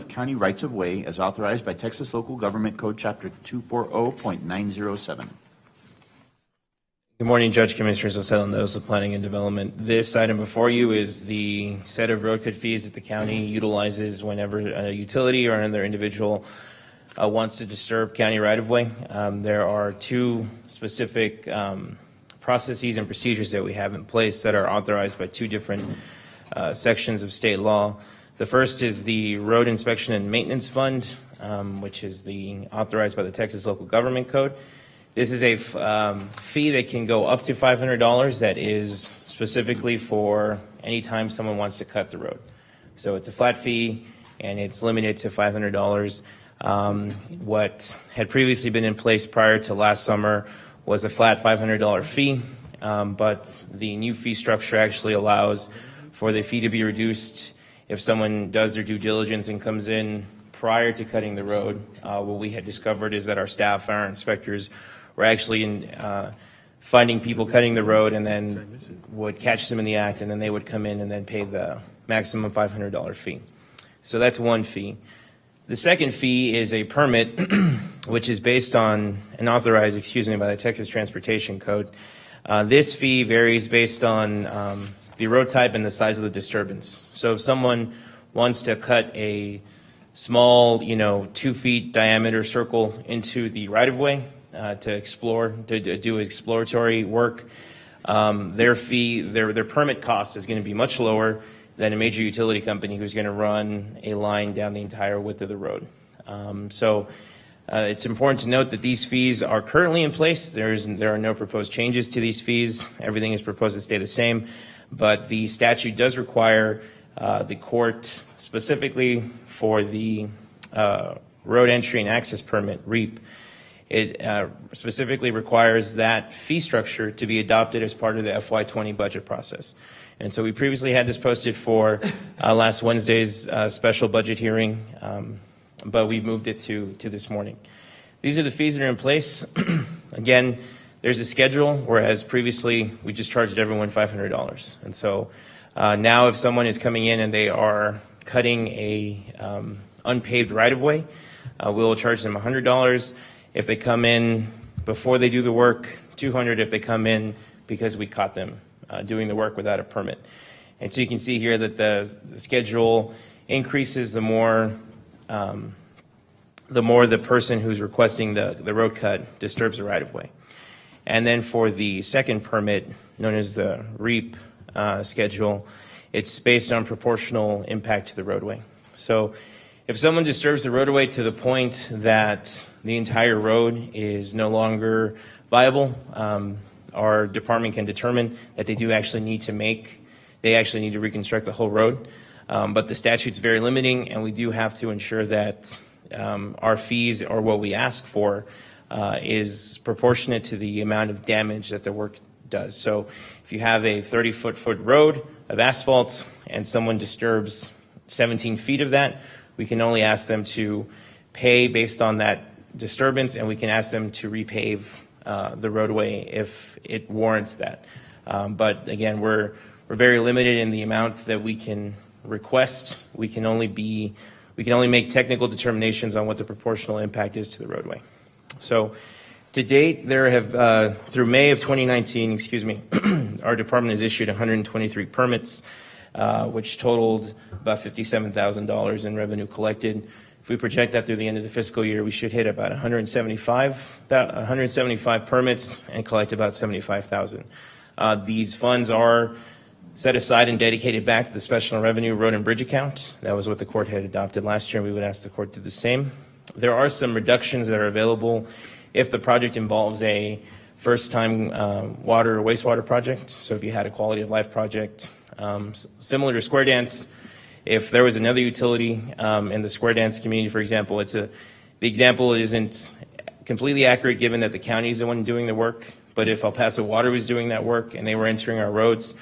county rights-of-way as authorized by Texas Local Government Code Chapter 240.907. Good morning, Judge, Commissioners. Osel and those with Planning and Development. This item before you is the set of road cut fees that the county utilizes whenever a utility or another individual wants to disturb county right-of-way. There are two specific processes and procedures that we have in place that are authorized by two different sections of state law. The first is the Road Inspection and Maintenance Fund, which is authorized by the Texas Local Government Code. This is a fee that can go up to $500 that is specifically for any time someone wants to cut the road. So it's a flat fee and it's limited to $500. What had previously been in place prior to last summer was a flat $500 fee, but the new fee structure actually allows for the fee to be reduced if someone does their due diligence and comes in prior to cutting the road. What we had discovered is that our staff, our inspectors, were actually finding people cutting the road and then would catch them in the act, and then they would come in and then pay the maximum $500 fee. So that's one fee. The second fee is a permit, which is based on and authorized, by the Texas Transportation Code. This fee varies based on the road type and the size of the disturbance. So if someone wants to cut a small, 2 feet diameter circle into the right-of-way to do exploratory work, their fee, their permit cost is going to be much lower than a major utility company who's going to run a line down the entire width of the road. It's important to note that these fees are currently in place. There are no proposed changes to these fees. Everything is proposed to stay the same, but the statute does require the court, specifically for the road entry and access permit, REAP, it specifically requires that fee structure to be adopted as part of the FY20 budget process. And so we previously had this posted for last Wednesday's special budget hearing, but we moved it to this morning. These are the fees that are in place. Again, there's a schedule, whereas previously we just charged everyone $500. And so now if someone is coming in and they are cutting a unpaved right-of-way, we will charge them $100. If they come in before they do the work, $200 if they come in because we caught them doing the work without a permit. And so you can see here that the schedule increases the more the person who's requesting the road cut disturbs the right-of-way. And then for the second permit, known as the REAP schedule, it's based on proportional impact to the roadway. So if someone disturbs the roadway to the point that the entire road is no longer viable, our department can determine that they actually need to reconstruct the whole road. But the statute's very limiting, and we do have to ensure that our fees, or what we ask for, is proportionate to the amount of damage that the work does. So if you have a 30-foot road of asphalt and someone disturbs 17 feet of that, we can only ask them to pay based on that disturbance, and we can ask them to repave the roadway if it warrants that. But again, we're very limited in the amount that we can request. We can only make technical determinations on what the proportional impact is to the roadway. So to date, there have, through May of 2019, our department has issued 123 permits, which totaled about $57,000 in revenue collected. If we project that through the end of the fiscal year, we should hit about 175 permits and collect about $75,000. These funds are set aside and dedicated back to the special revenue road and bridge account. That was what the court had adopted last year, and we would ask the court to do the same. There are some reductions that are available if the project involves a first-time water or wastewater project. So if you had a quality of life project similar to Square Dance, if there was another utility in the Square Dance community, for example, the example isn't completely accurate given that the county is the one doing the work, but if El Paso Water was doing that work and they were entering our roads,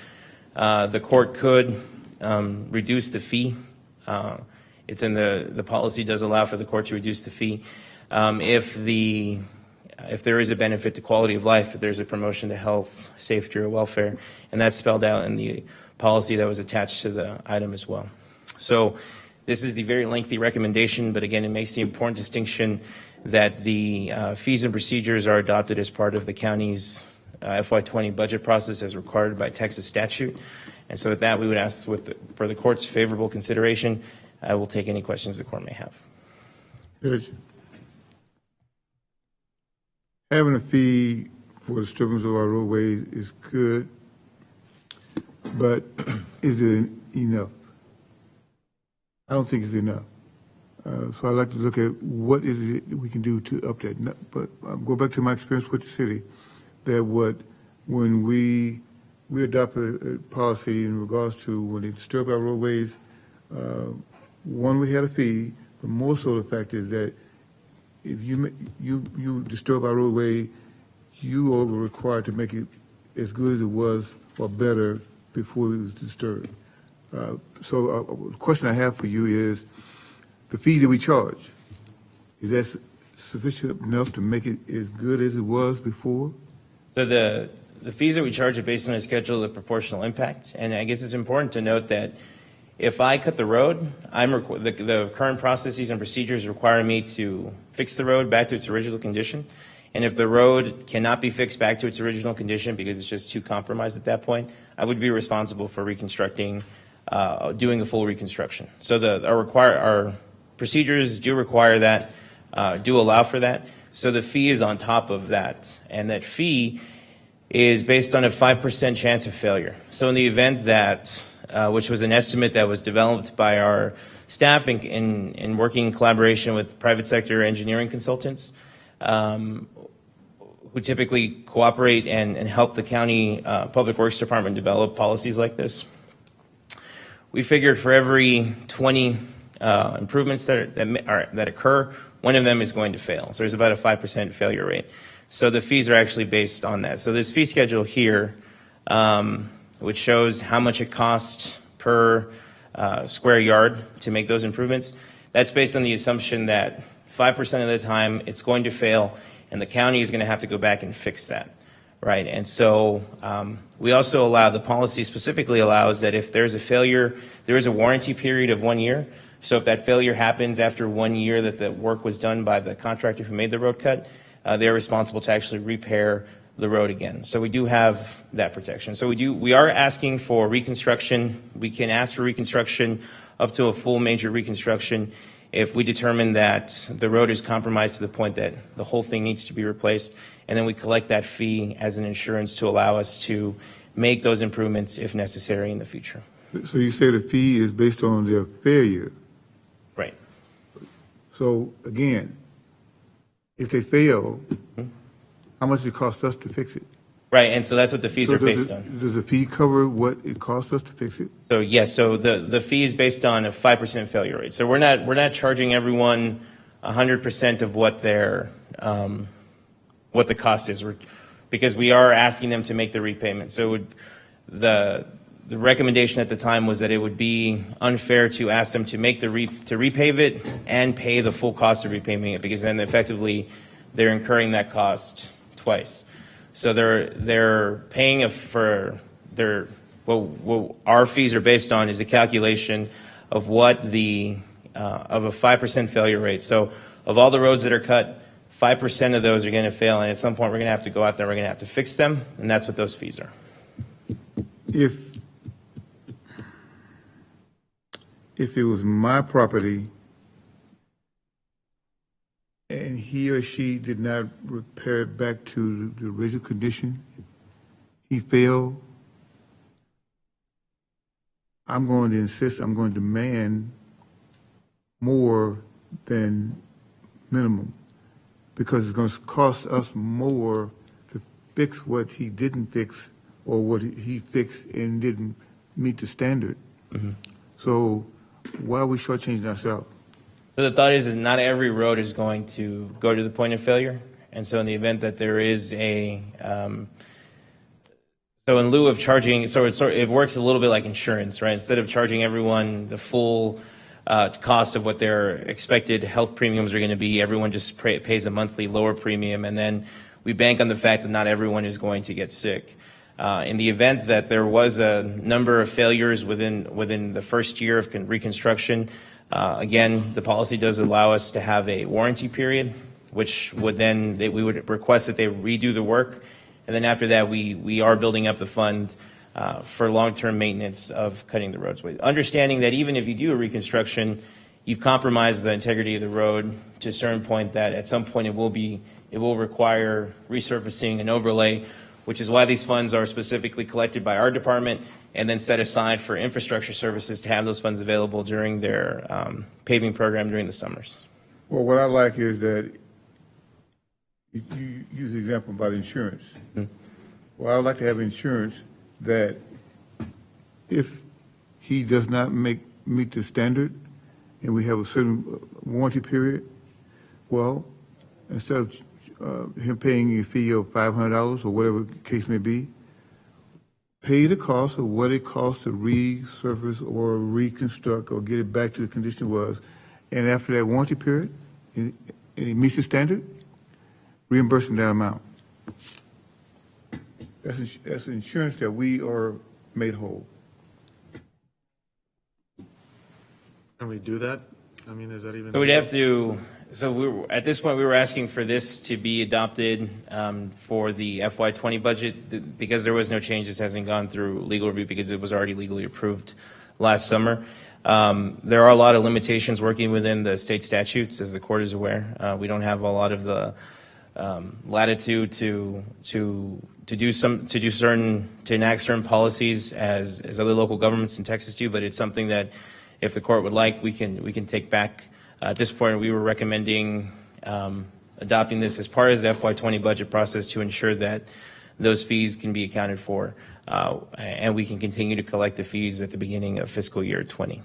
the court could reduce the fee. It's in the policy does allow for the court to reduce the fee if there is a benefit to quality of life, if there's a promotion to health, safety, or welfare, and that's spelled out in the policy that was attached to the item as well. So this is the very lengthy recommendation, but again, it makes the important distinction that the fees and procedures are adopted as part of the county's FY20 budget process as required by Texas statute. And so with that, we would ask for the court's favorable consideration. I will take any questions the court may have. Judge, having a fee for disturbance of our roadways is good, but is it enough? I don't think it's enough. So I'd like to look at what is it we can do to up that. But go back to my experience with the city, that when we adopted a policy in regards to when they disturb our roadways, one, we had a fee, but more so the fact is that if you disturb our roadway, you are required to make it as good as it was or better before it was disturbed. So the question I have for you is, the fee that we charge, is that sufficient enough to make it as good as it was before? So the fees that we charge are based on a schedule of proportional impact. And I guess it's important to note that if I cut the road, the current processes and procedures require me to fix the road back to its original condition. And if the road cannot be fixed back to its original condition because it's just too compromised at that point, I would be responsible for reconstructing, doing a full reconstruction. So our procedures do require that, do allow for that. So the fee is on top of that. And that fee is based on a 5% chance of failure. So in the event that, which was an estimate that was developed by our staff in working in collaboration with private sector engineering consultants, who typically cooperate and help the county Public Works Department develop policies like this. We figured for every 20 improvements that occur, one of them is going to fail. So there's about a 5% failure rate. So the fees are actually based on that. So this fee schedule here, which shows how much it costs per square yard to make those improvements, that's based on the assumption that 5% of the time it's going to fail, and the county is going to have to go back and fix that, right? And so we also allow, the policy specifically allows that if there's a failure, there is a warranty period of 1 year. So if that failure happens after 1 year that the work was done by the contractor who made the road cut, they're responsible to actually repair the road again. So we do have that protection. So we are asking for reconstruction. We can ask for reconstruction up to a full major reconstruction if we determine that the road is compromised to the point that the whole thing needs to be replaced. And then we collect that fee as an insurance to allow us to make those improvements if necessary in the future. So you say the fee is based on their failure. Right. So again, if they fail, how much does it cost us to fix it? Right, and so that's what the fees are based on. Does the fee cover what it costs us to fix it? So yes, so the fee is based on a 5% failure rate. So we're not charging everyone 100% of what their what the cost is. because we are asking them to make the repayment. So it would, the recommendation at the time was that it would be unfair to ask them to make to repave it and pay the full cost of repaving it, because then effectively they're incurring that cost twice. So they're paying for their, what our fees are based on is the calculation of what the of a 5% failure rate. So of all the roads that are cut, 5% of those are going to fail, and at some point we're going to have to go out there, we're going to have to fix them, and that's what those fees are. If it was my property and he or she did not repair it back to the original condition, he failed, I'm going to insist, I'm going to demand more than minimum, because it's going to cost us more to fix what he didn't fix or what he fixed and didn't meet the standard. Mm-hmm. So why are we shortchanging ourselves? So the thought is that not every road is going to go to the point of failure. And so in the event that there is a, so in lieu of charging, it works a little bit like insurance, right? Instead of charging everyone the full cost of what their expected health premiums are going to be, everyone just pays a monthly lower premium, and then we bank on the fact that not everyone is going to get sick. In the event that there was a number of failures within the first year of reconstruction, again, the policy does allow us to have a warranty period, which would then, we would request that they redo the work. And then after that, we are building up the fund for long-term maintenance of cutting the roads. Understanding that even if you do a reconstruction, you've compromised the integrity of the road to a certain point that at some point it will require resurfacing and overlay, which is why these funds are specifically collected by our department and then set aside for infrastructure services to have those funds available during their paving program during the summers. Well, what I like is that you use the example about insurance. Mm-hmm. Well, I would like to have insurance that if he does not meet the standard and we have a certain warranty period, well, instead of him paying a fee of $500 or whatever the case may be, pay the cost of what it costs to resurface or reconstruct or get it back to the condition it was. And after that warranty period, and he meets the standard, reimburse him that amount. That's insurance that we are made whole. Can we do that? I mean, is that even? So we'd have to. So at this point, we were asking for this to be adopted for the FY20 budget because there was no change. This hasn't gone through legal review because it was already legally approved last summer. There are a lot of limitations working within the state statutes, as the court is aware. We don't have a lot of the latitude to enact certain policies as other local governments in Texas do. But it's something that, if the court would like, we can take back. At this point, we were recommending adopting this as part of the FY20 budget process to ensure that those fees can be accounted for, and we can continue to collect the fees at the beginning of fiscal year 20.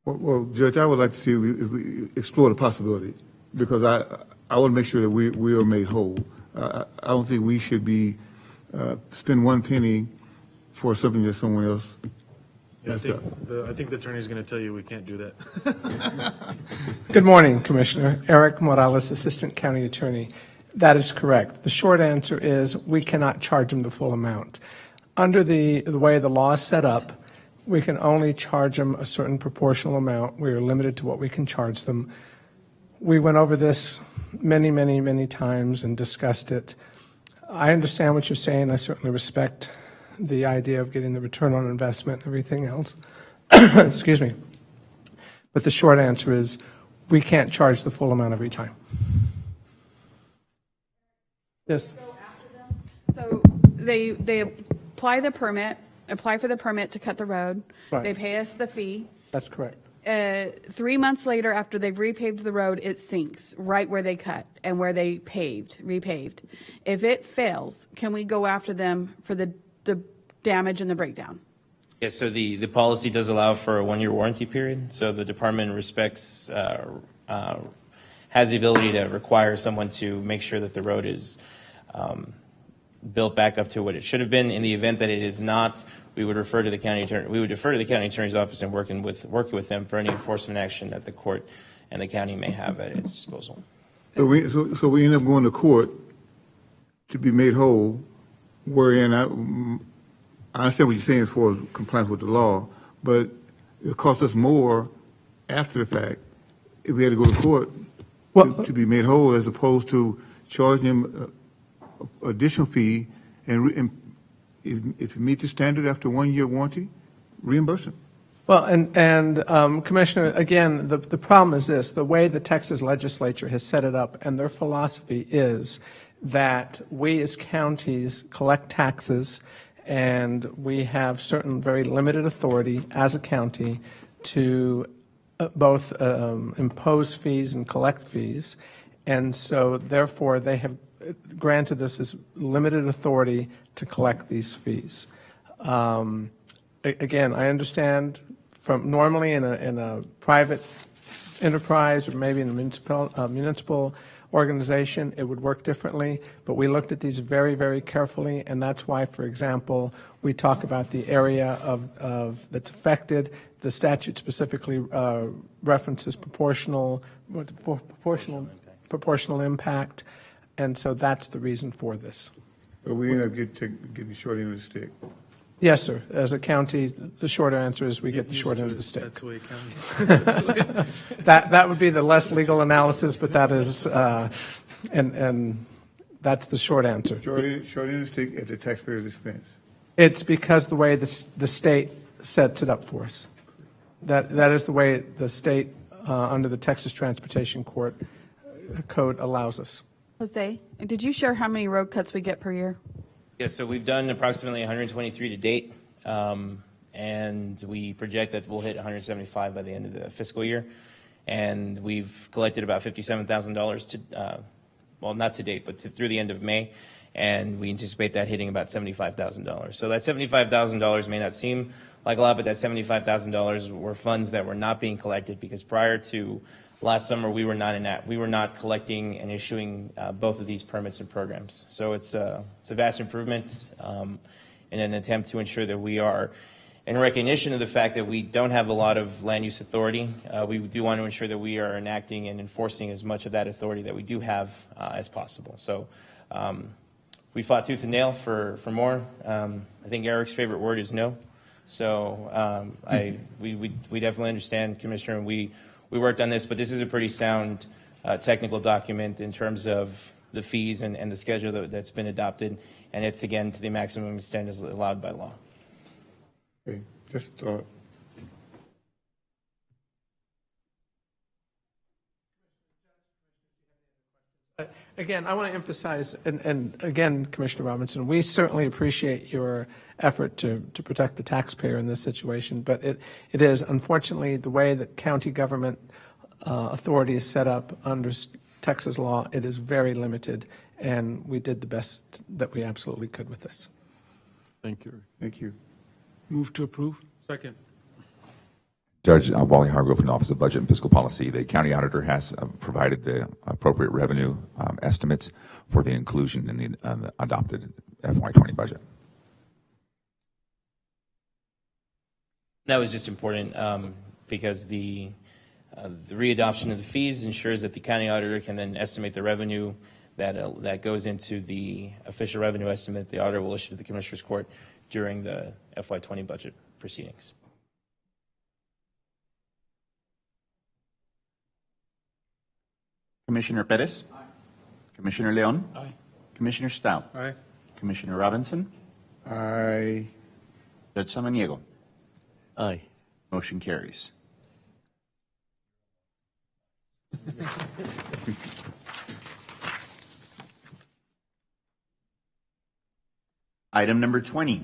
Well, Judge, I would like to see if we explore the possibility, because I want to make sure that we are made whole. I don't think we should be spend one penny for something that someone else. Yeah, I think the attorney is going to tell you we can't do that. Good morning, Commissioner. Eric Morales, Assistant County Attorney. That is correct. The short answer is we cannot charge them the full amount. Under the way the law is set up, we can only charge them a certain proportional amount. We are limited to what we can charge them. We went over this many, many, many times and discussed it. I understand what you're saying. I certainly respect the idea of getting the return on investment and everything else. Excuse me. But the short answer is we can't charge the full amount every time. Yes. So they apply for the permit to cut the road. Right. They pay us the fee. That's correct. 3 months later, after they've repaved the road, it sinks right where they cut and where they repaved. If it fails, can we go after them for the damage and the breakdown? Yes, so the policy does allow for a 1-year warranty period. So the department has the ability to require someone to make sure that the road is built back up to what it should have been. In the event that it is not, we would refer to the county attorney. We would defer to the county attorney's office and working with them for any enforcement action that the court and the county may have at its disposal. So we end up going to court to be made whole, wherein I understand what you're saying as far as compliance with the law, but it costs us more after the fact if we had to go to court to be made whole, as opposed to charging them additional fee, and if you meet the standard after 1 year warranty, reimburse them. Well, and Commissioner, again, the problem is this: the way the Texas legislature has set it up, and their philosophy is that we as counties collect taxes, and we have certain very limited authority as a county to both impose fees and collect fees, and so therefore they have granted us this limited authority to collect these fees. Again, I understand from normally in a private enterprise or maybe in a municipal organization, it would work differently, but we looked at these very, very carefully, and that's why, for example, we talk about the area of that's affected. The statute specifically references proportional impact, and so that's the reason for this. But we end up getting the short end of the stick. Yes, sir. As a county, the short answer is we get the short end of the stick. That's the way county. That would be the less legal analysis, but that is, and that's the short answer. Short end of the stick at the taxpayer's expense. It's because the way the state sets it up for us. That is the way the state, under the Texas Transportation Code, allows us. Jose, did you share how many road cuts we get per year? Yes, so we've done approximately 123 to date, and we project that we'll hit 175 by the end of the fiscal year. And we've collected about $57,000 to, well, not to date, but through the end of May. And we anticipate that hitting about $75,000. So that $75,000 may not seem like a lot, but that $75,000 were funds that were not being collected because prior to last summer we were not collecting and issuing both of these permits and programs. So it's a vast improvement in an attempt to ensure that we are, in recognition of the fact that we don't have a lot of land use authority, we do want to ensure that we are enacting and enforcing as much of that authority that we do have as possible. So we fought tooth and nail for more. I think Eric's favorite word is no. So we definitely understand, Commissioner, and we worked on this, but this is a pretty sound technical document in terms of the fees and the schedule that's been adopted, and it's, again, to the maximum extent as allowed by law. Okay, just a thought. Again, I want to emphasize, and again, Commissioner Robinson, we certainly appreciate your effort to protect the taxpayer in this situation, but it is, unfortunately, the way that county government authority is set up under Texas law, it is very limited, and we did the best that we absolutely could with this. Thank you. Thank you. Move to approve. Second. Judge Wally Hargrove from the Office of Budget and Fiscal Policy. The county auditor has provided the appropriate revenue estimates for the inclusion in the adopted FY20 budget. That was just important because the readoption of the fees ensures that the county auditor can then estimate the revenue that goes into the official revenue estimate the auditor will issue to the Commissioner's Court during the FY20 budget proceedings. Commissioner Perez? Aye. Commissioner Leon? Aye. Commissioner Stout? Aye. Commissioner Robinson? Aye. Judge Samaniego? Aye. Motion carries. Item number 20,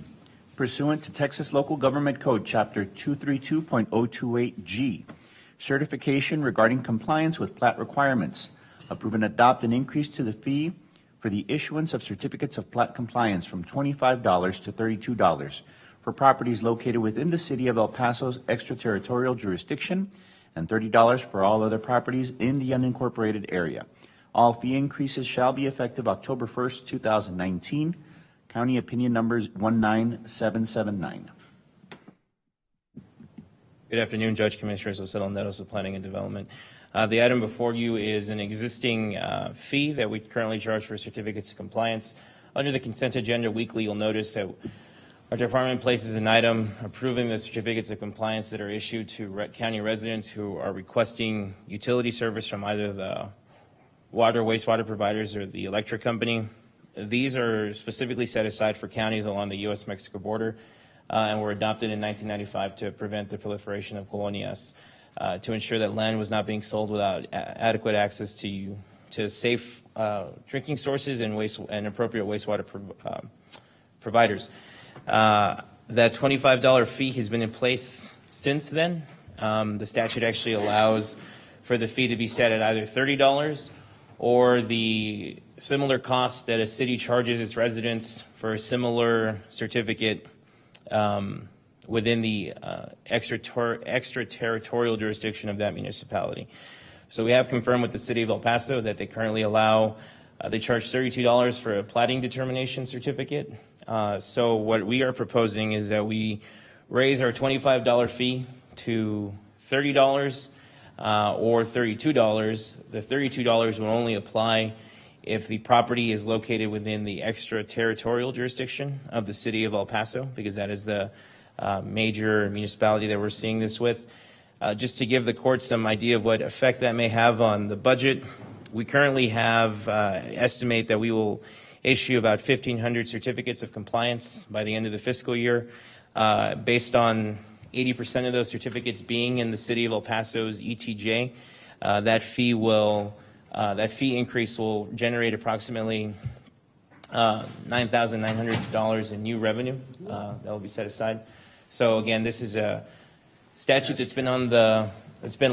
pursuant to Texas Local Government Code, Chapter 232.028G, certification regarding compliance with plat requirements. Approve and adopt an increase to the fee for the issuance of certificates of plat compliance from $25 to $32 for properties located within the city of El Paso's extraterritorial jurisdiction and $30 for all other properties in the unincorporated area. All fee increases shall be effective October 1st, 2019. County Opinion Numbers 19779. Good afternoon, Judge, Commissioners. José Netos of Planning and Development. The item before you is an existing fee that we currently charge for certificates of compliance. Under the consent agenda weekly, you'll notice that our department places an item approving the certificates of compliance that are issued to county residents who are requesting utility service from either the water, wastewater providers, or the electric company. These are specifically set aside for counties along the U.S.-Mexico border and were adopted in 1995 to prevent the proliferation of colonias, to ensure that land was not being sold without adequate access to safe drinking sources and appropriate wastewater providers. That $25 fee has been in place since then. The statute actually allows for the fee to be set at either $30 or the similar cost that a city charges its residents for a similar certificate within the extraterritorial jurisdiction of that municipality. So we have confirmed with the city of El Paso that they currently allow, they charge $32 for a plating determination certificate. So what we are proposing is that we raise our $25 fee to $30 or $32. The $32 will only apply if the property is located within the extraterritorial jurisdiction of the city of El Paso, because that is the major municipality that we're seeing this with. Just to give the court some idea of what effect that may have on the budget, we currently have estimate that we will issue about 1,500 certificates of compliance by the end of the fiscal year, based on 80% of those certificates being in the city of El Paso's ETJ. That fee increase will generate approximately $9,900 in new revenue that will be set aside. So again, this is a statute that's been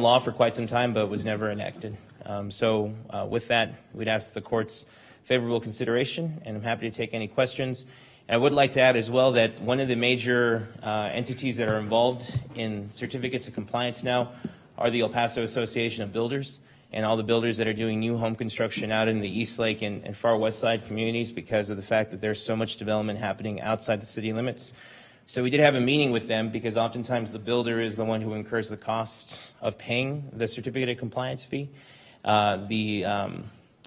law for quite some time, but was never enacted. With that, we'd ask the court's favorable consideration, and I'm happy to take any questions. And I would like to add as well that one of the major entities that are involved in certificates of compliance now are the El Paso Association of Builders and all the builders that are doing new home construction out in the East Lake and far west side communities, because of the fact that there's so much development happening outside the city limits. So we did have a meeting with them, because oftentimes the builder is the one who incurs the cost of paying the certificate of compliance fee. The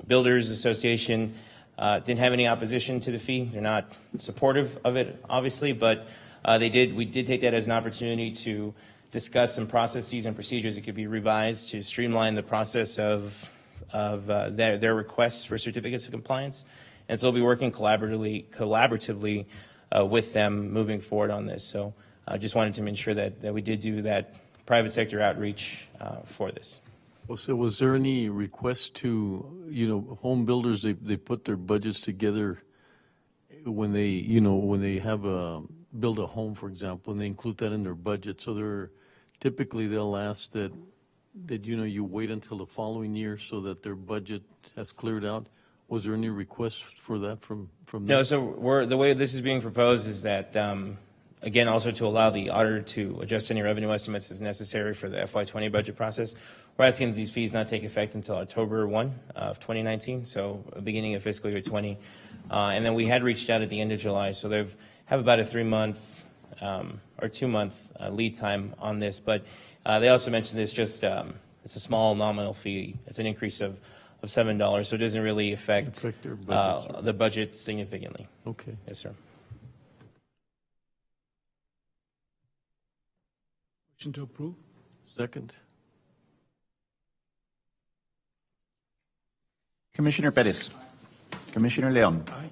Builders Association didn't have any opposition to the fee. They're not supportive of it, obviously, but we did take that as an opportunity to discuss some processes and procedures that could be revised to streamline the process of their requests for certificates of compliance. And so we'll be working collaboratively with them moving forward on this. So I just wanted to ensure that we did do that private sector outreach for this. Well, so was there any request to, home builders, they put their budgets together when they have build a home, for example, and they include that in their budget. So typically they'll ask that you wait until the following year so that their budget has cleared out. Was there any request for that from them? No, so the way this is being proposed is that, again, also to allow the auditor to adjust any revenue estimates as necessary for the FY20 budget process. We're asking that these fees not take effect until October 1 of 2019, so beginning of fiscal year 20. And then we had reached out at the end of July, so they have about a 3-month or 2-month lead time on this. But they also mentioned it's just it's a small nominal fee. It's an increase of $7, so it doesn't really affect their budget, the budget significantly. Okay. Yes, sir. Motion to approve? Second. Commissioner Perez. Commissioner Leon. Aye.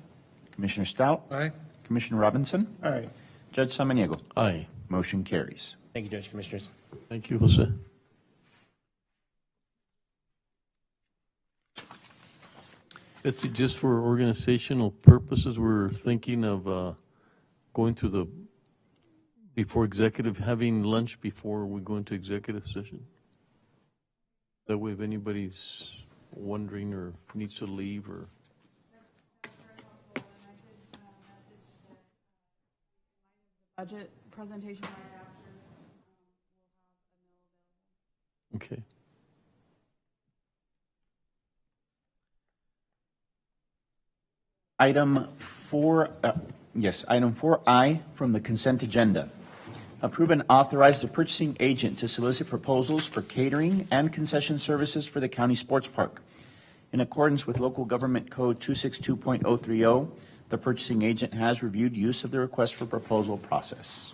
Commissioner Stout. Aye. Commissioner Robinson. Aye. Judge Samaniego. Aye. Motion carries. Thank you, Judge, Commissioners. Thank you, Jose. Betsy, just for organizational purposes, we're thinking of going through having lunch before we go into executive session. That way, if anybody's wondering or needs to leave or. Budget presentation right after. Okay. Item 4I from the consent agenda. Approve and authorize the purchasing agent to solicit proposals for catering and concession services for the county sports park. In accordance with Local Government Code 262.030, the purchasing agent has reviewed use of the request for proposal process.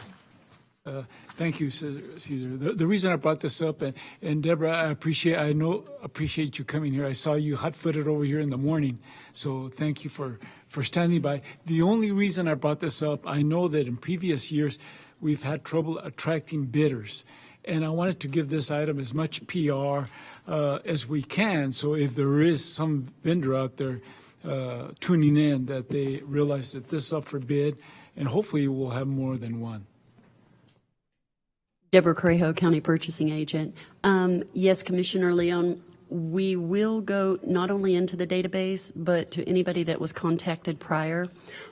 Thank you, Cesar. The reason I brought this up, and Deborah, I appreciate you coming here. I saw you hot-footed over here in the morning, so thank you for standing by. The only reason I brought this up, I know that in previous years, we've had trouble attracting bidders, and I wanted to give this item as much PR as we can, so if there is some vendor out there tuning in, that they realize that this is up for bid, and hopefully we'll have more than one. Deborah Correjo, County Purchasing Agent. Yes, Commissioner Leon, we will go not only into the database, but to anybody that was contacted prior.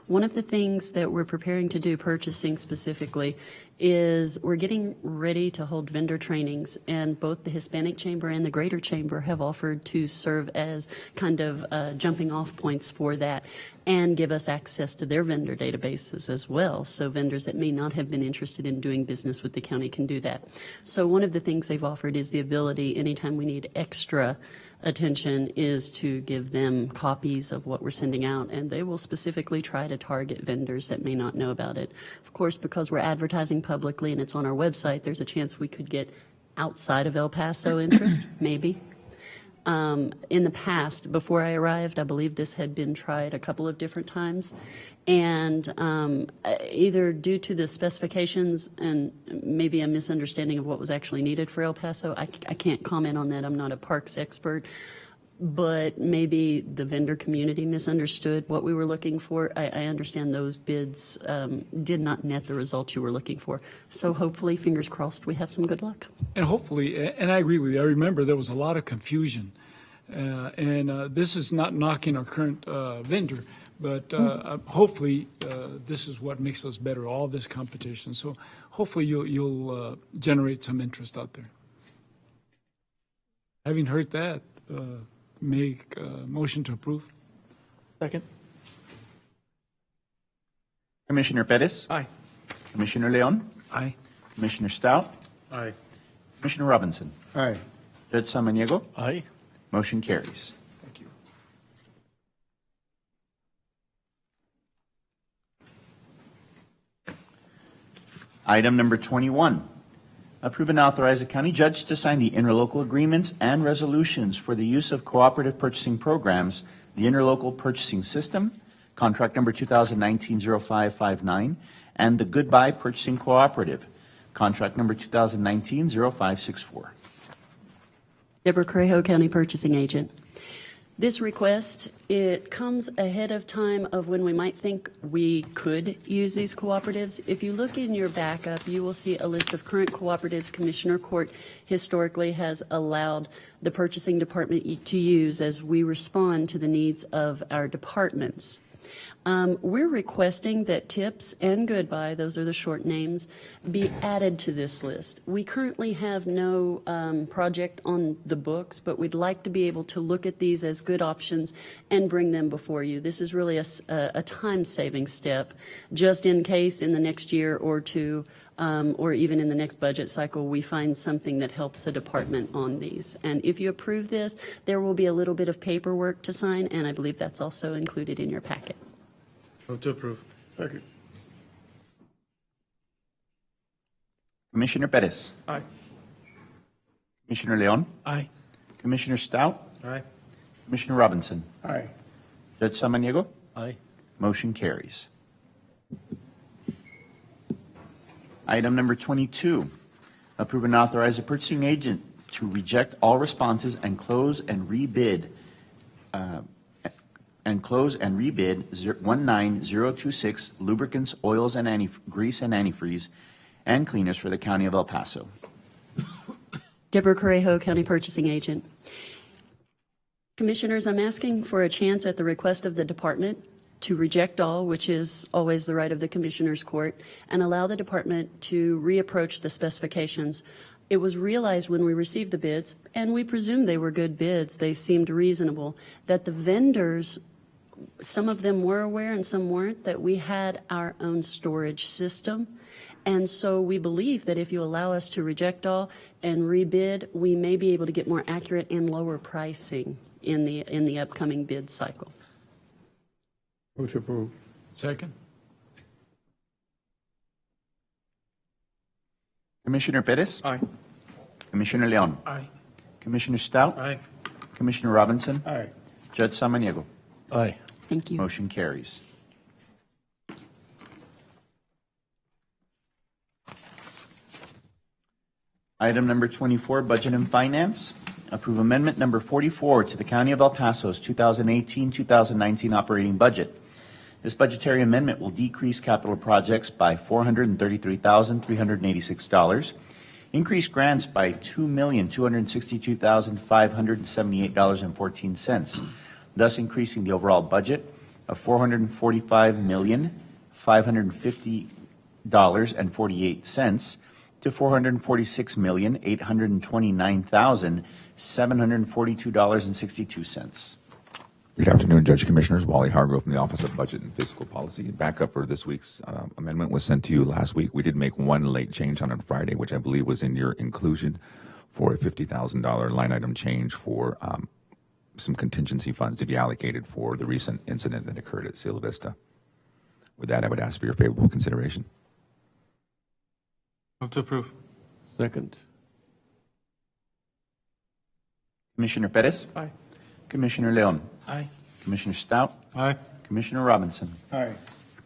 One of the things that we're preparing to do, purchasing specifically, is we're getting ready to hold vendor trainings, and both the Hispanic Chamber and the Greater Chamber have offered to serve as kind of jumping off points for that and give us access to their vendor databases as well. So vendors that may not have been interested in doing business with the county can do that. So one of the things they've offered is the ability, anytime we need extra attention, is to give them copies of what we're sending out, and they will specifically try to target vendors that may not know about it. Of course, because we're advertising publicly and it's on our website, there's a chance we could get outside of El Paso interest, maybe. In the past, before I arrived, I believe this had been tried a couple of different times, and either due to the specifications and maybe a misunderstanding of what was actually needed for El Paso, I can't comment on that. I'm not a parks expert, but maybe the vendor community misunderstood what we were looking for. I understand those bids did not net the results you were looking for. So hopefully, fingers crossed, we have some good luck. And hopefully, and I agree with you, I remember there was a lot of confusion. And this is not knocking our current vendor, but hopefully this is what makes us better, all this competition. So hopefully you'll generate some interest out there. Having heard that, make a motion to approve. Second. Commissioner Pettis? Aye. Commissioner Leon? Aye. Commissioner Stout? Aye. Commissioner Robinson? Aye. Judge Samaniego? Aye. Motion carries. Thank you. Item number 21, approve and authorize the county judge to sign the interlocal agreements and resolutions for the use of cooperative purchasing programs, the interlocal purchasing system, contract number 2019-0559, and the Goodbye Purchasing Cooperative, contract number 2019-0564. Deborah Correjo, County Purchasing Agent. This request, it comes ahead of time of when we might think we could use these cooperatives. If you look in your backup, you will see a list of current cooperatives Commissioner Court historically has allowed the purchasing department to use as we respond to the needs of our departments. We're requesting that TIPS and Goodbye, those are the short names, be added to this list. We currently have no project on the books, but we'd like to be able to look at these as good options and bring them before you. This is really a time-saving step, just in case in the next year or two, or even in the next budget cycle, we find something that helps a department on these. And if you approve this, there will be a little bit of paperwork to sign, and I believe that's also included in your packet. Move to approve. Second. Commissioner Pettis? Aye. Commissioner Leon? Aye. Commissioner Stout? Aye. Commissioner Robinson? Aye. Judge Samaniego? Aye. Motion carries. Item number 22, approve and authorize the purchasing agent to reject all responses and close and rebid 19026 lubricants, oils, and grease and antifreeze and cleaners for the county of El Paso. Deborah Correjo, County Purchasing Agent. Commissioners, I'm asking for a chance at the request of the department to reject all, which is always the right of the Commissioner's Court, and allow the department to reapproach the specifications. It was realized when we received the bids, and we presumed they were good bids, they seemed reasonable, that the vendors some of them were aware and some weren't, that we had our own storage system. And so we believe that if you allow us to reject all and rebid, we may be able to get more accurate and lower pricing in the upcoming bid cycle. Move to approve. Second. Commissioner Pettis? Aye. Commissioner Leon? Aye. Commissioner Stout? Aye. Commissioner Robinson? Aye. Judge Samaniego? Aye. Thank you. Motion carries. Item number 24, Budget and Finance. Approve amendment number 44 to the County of El Paso's 2018-2019 operating budget. This budgetary amendment will decrease capital projects by $433,386, increase grants by $2,262,578.14, thus increasing the overall budget of $445,550.48 to $446,829,742.62. Good afternoon, Judge Commissioners. Wally Hargrove from the Office of Budget and Fiscal Policy. Backup for this week's amendment was sent to you last week. We did make one late change on Friday, which I believe was in your inclusion, for a $50,000 line item change for some contingency funds to be allocated for the recent incident that occurred at Cielo Vista. With that, I would ask for your favorable consideration. Move to approve. Second. Commissioner Pettis? Aye. Commissioner Leon? Aye. Commissioner Stout? Aye. Commissioner Robinson? Aye.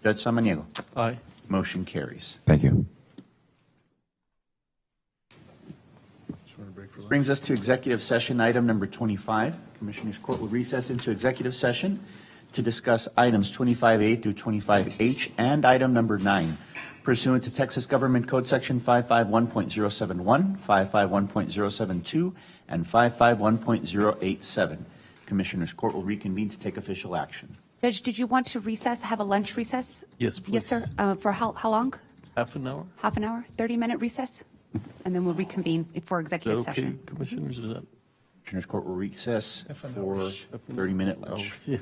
Judge Samaniego? Aye. Motion carries. Thank you. This brings us to executive session item number 25. Commissioners Court will recess into executive session to discuss items 25A through 25H and item number 9 pursuant to Texas Government Code Section 551.071, 551.072, and 551.087. Commissioners Court will reconvene to take official action. Judge, did you want to recess, have a lunch recess? Yes, please. Yes, sir. For how long? Half an hour? Half an hour? 30-minute recess? And then we'll reconvene for Is that executive okay, session. Commissioners? Is that? Commissioners Court will recess for a 30-minute lunch. Yeah.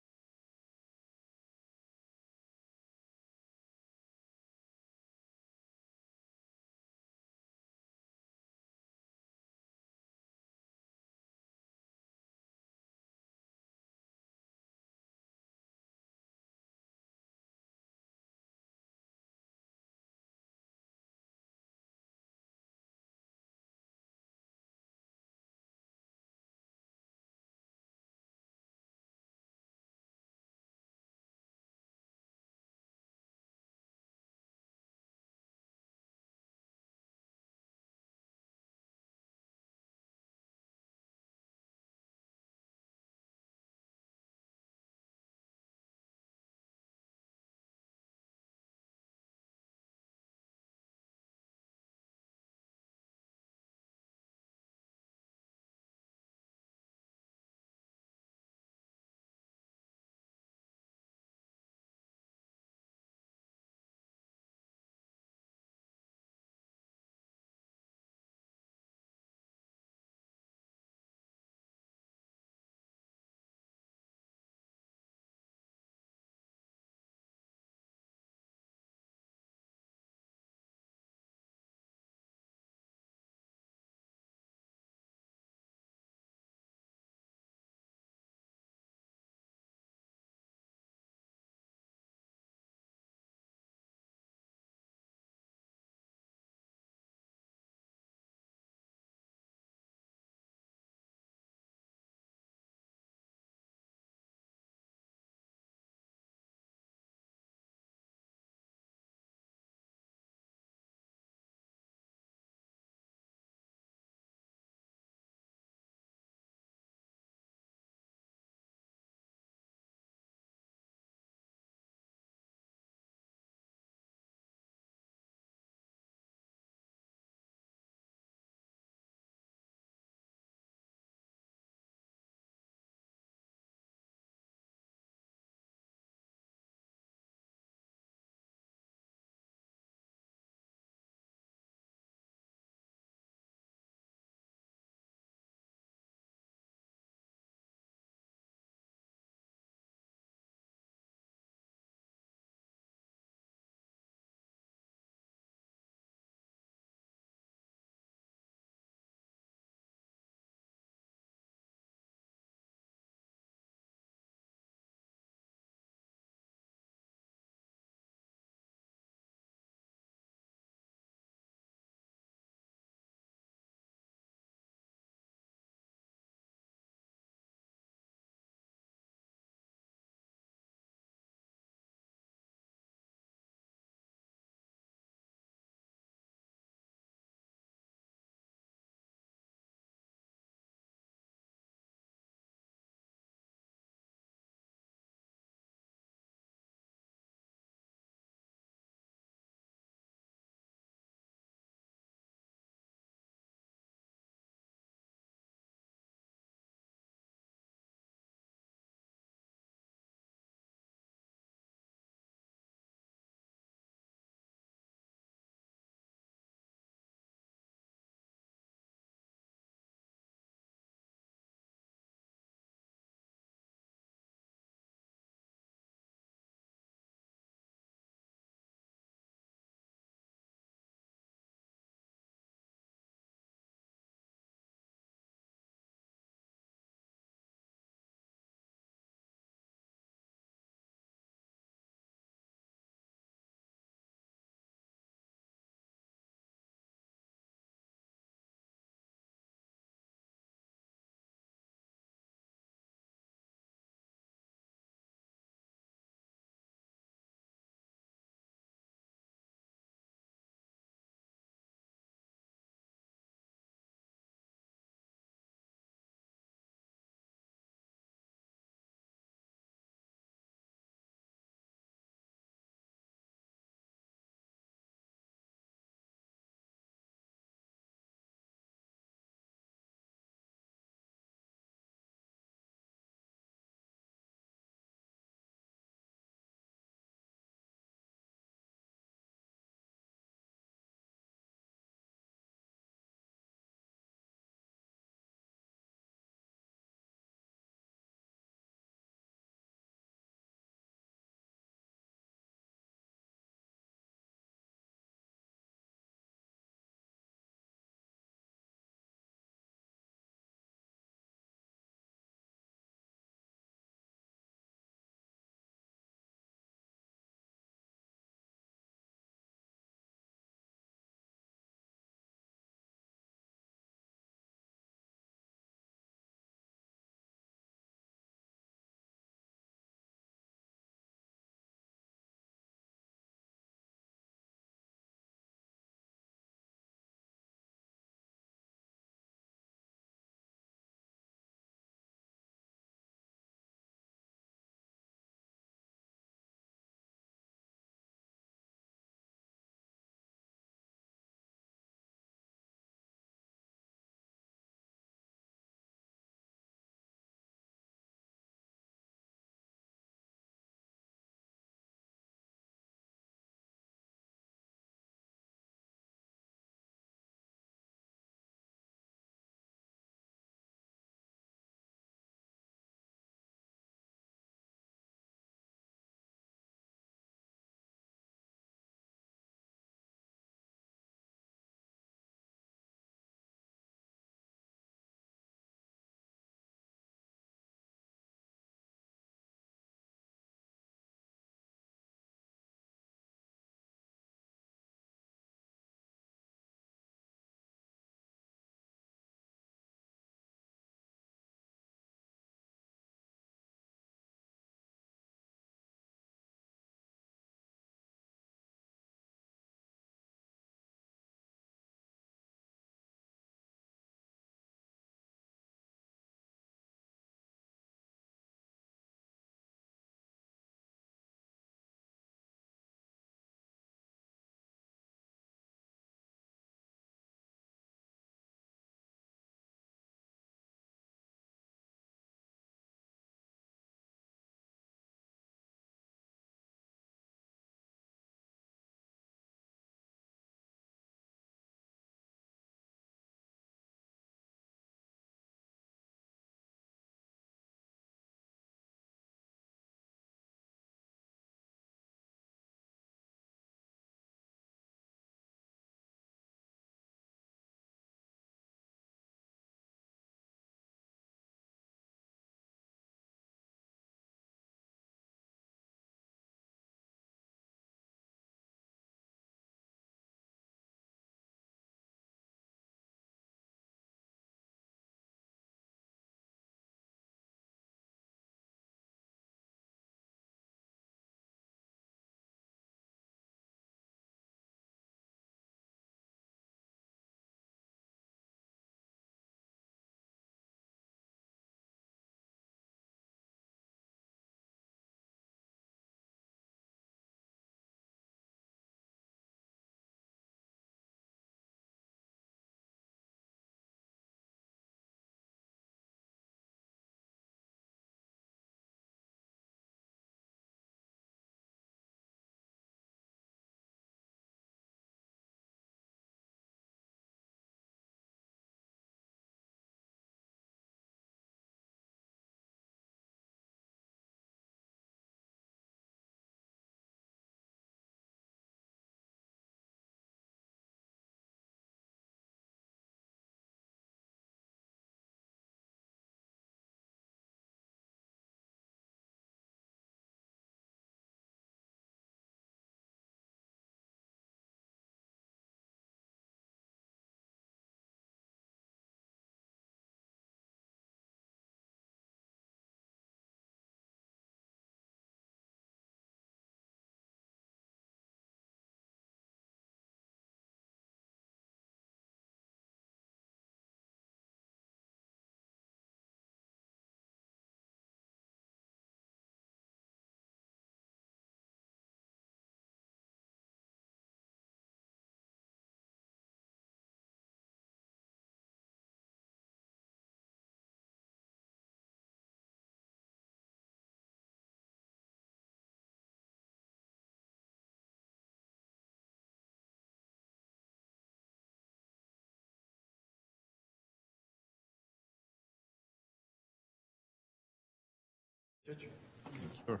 Sure.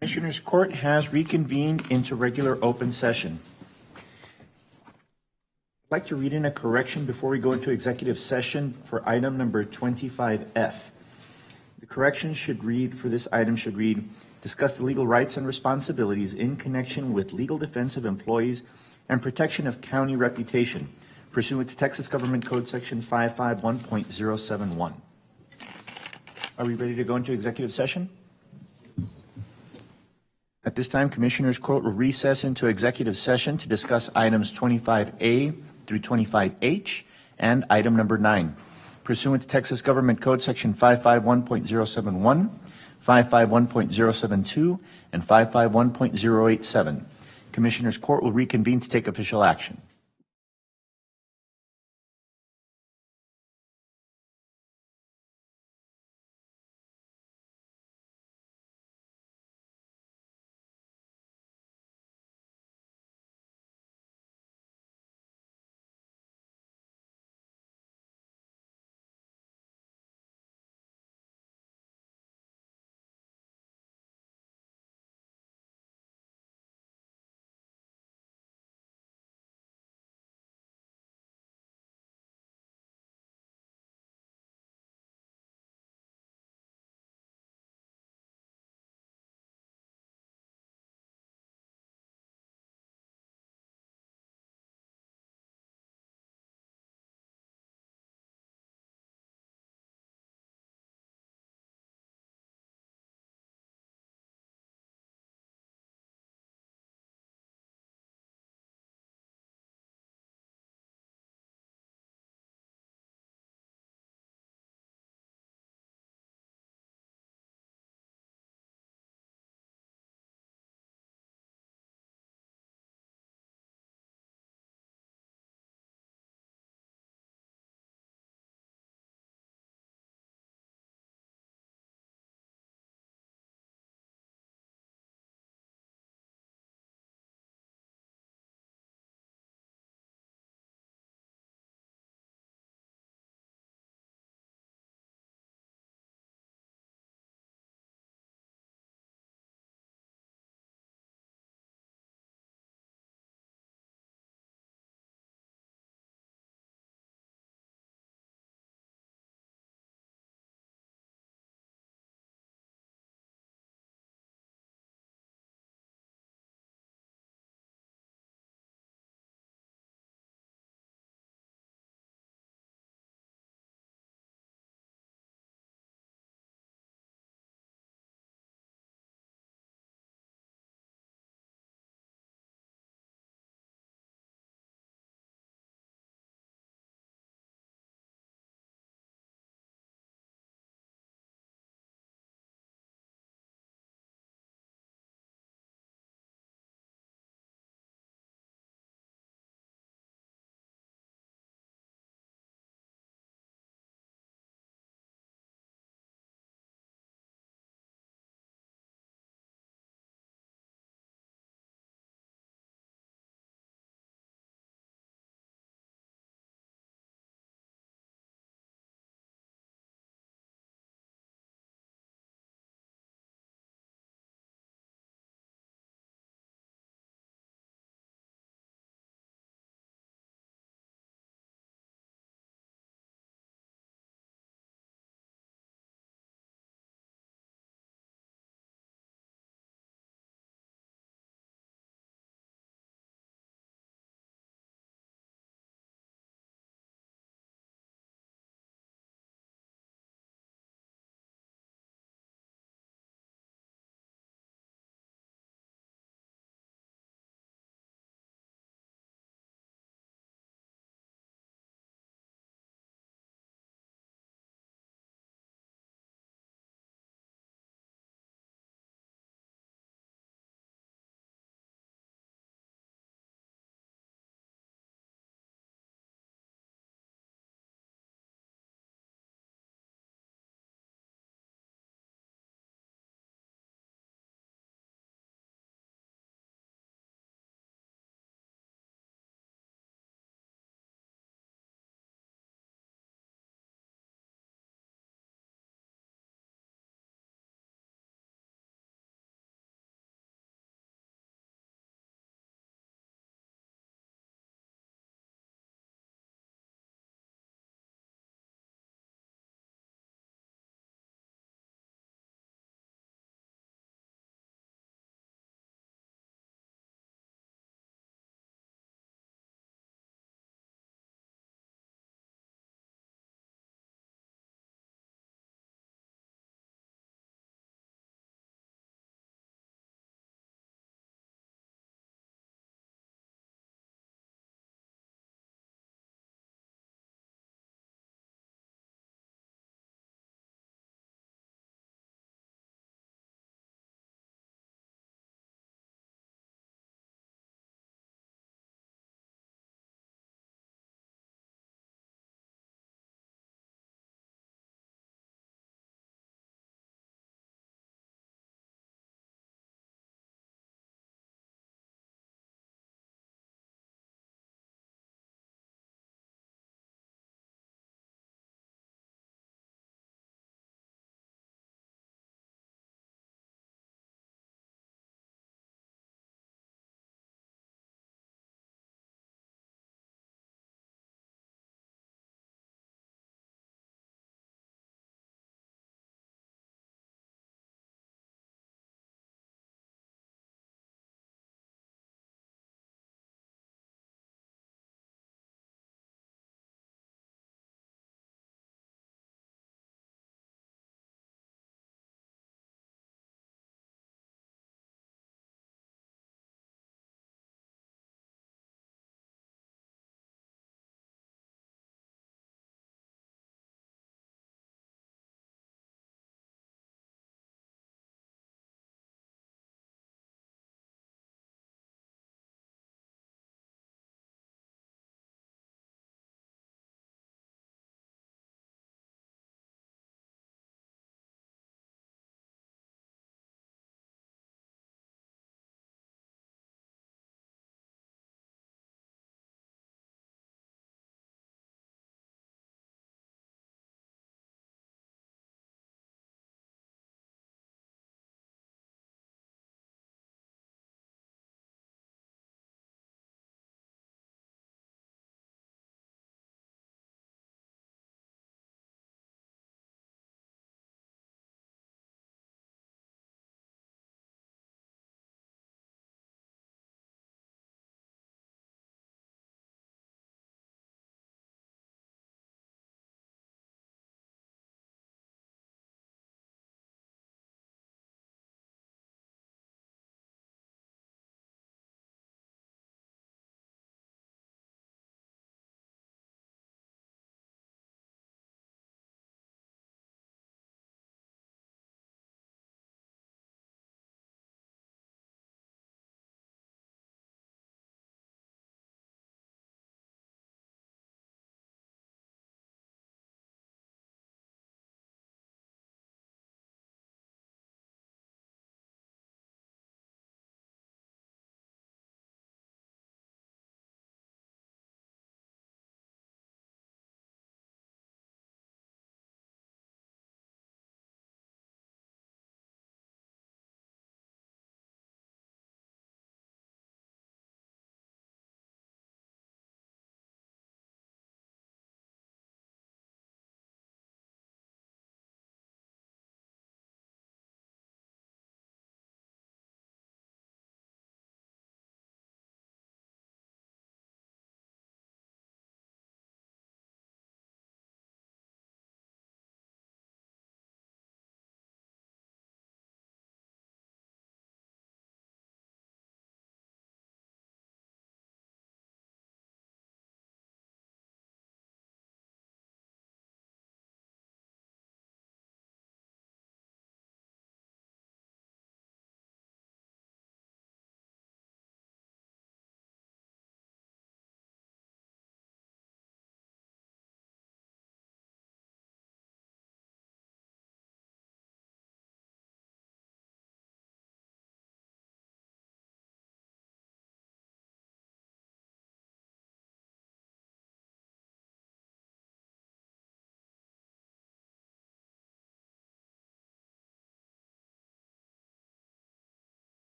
Commissioners Court has reconvened into regular open session. I'd like to read in a correction before we go into executive session for item number 25F. The correction should read, for this item should read, discuss the legal rights and responsibilities in connection with legal defense of employees and protection of county reputation pursuant to Texas Government Code Section 551.071. Are we ready to go into executive session? At this time, Commissioners Court will recess into executive session to discuss items 25A through 25H and item number 9. Pursuant to Texas Government Code Section 551.071, 551.072, and 551.087. Commissioners Court will reconvene to take official action.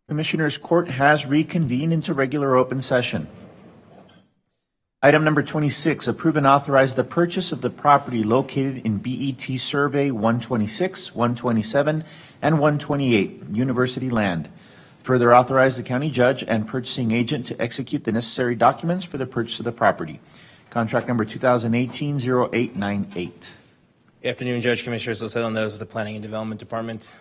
Commissioners' Court has reconvened into regular open session. Item number 26, approve and authorize the purchase of the property located in BET Survey 126, 127, and 128, University Land. Further authorize the county judge and purchasing agent to execute the necessary documents for the purchase of the property. Contract number 2018-0898. Good afternoon, Judge, Commissioners. Los Alamos with the Planning and Development Department.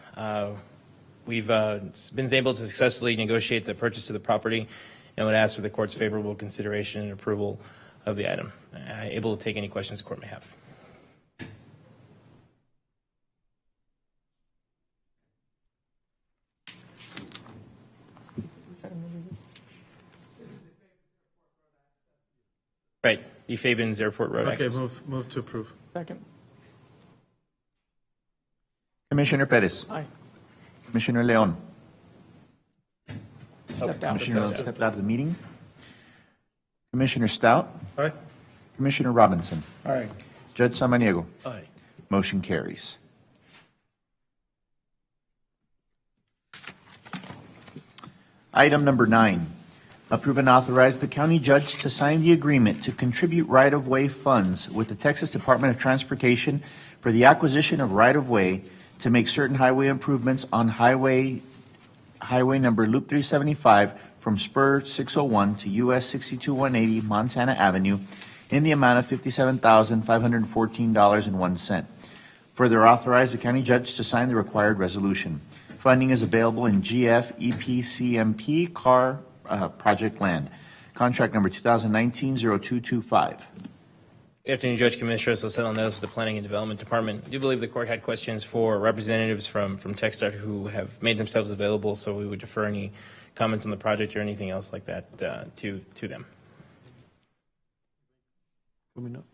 We've been able to successfully negotiate the purchase of the property and would ask for the court's favorable consideration and approval of the item. Able to take any questions the court may have. Right, the Fabens Airport Road Okay, access. move to approve. Second. Commissioner Perez. Aye. Commissioner Leon. Stepped out. Commissioner Leon stepped out of the meeting. Commissioner Stout. Aye. Commissioner Robinson. Aye. Judge Samaniego. Aye. Motion carries. Item number 9, approve and authorize the county judge to sign the agreement to contribute right-of-way funds with the Texas Department of Transportation for the acquisition of right-of-way to make certain highway improvements on highway number Loop 375 from Spur 601 to US 62180 Montana Avenue in the amount of $57,514.01. Further authorize the county judge to sign the required resolution. Funding is available in GF EPCMP CAR project land. Contract number 2019-0225. Good afternoon, Judge, Commissioners. Los Alamos with the Planning and Development Department. I do believe the court had questions for representatives from TxDOT who have made themselves available, so we would defer any comments on the project or anything else like that to them. Coming up.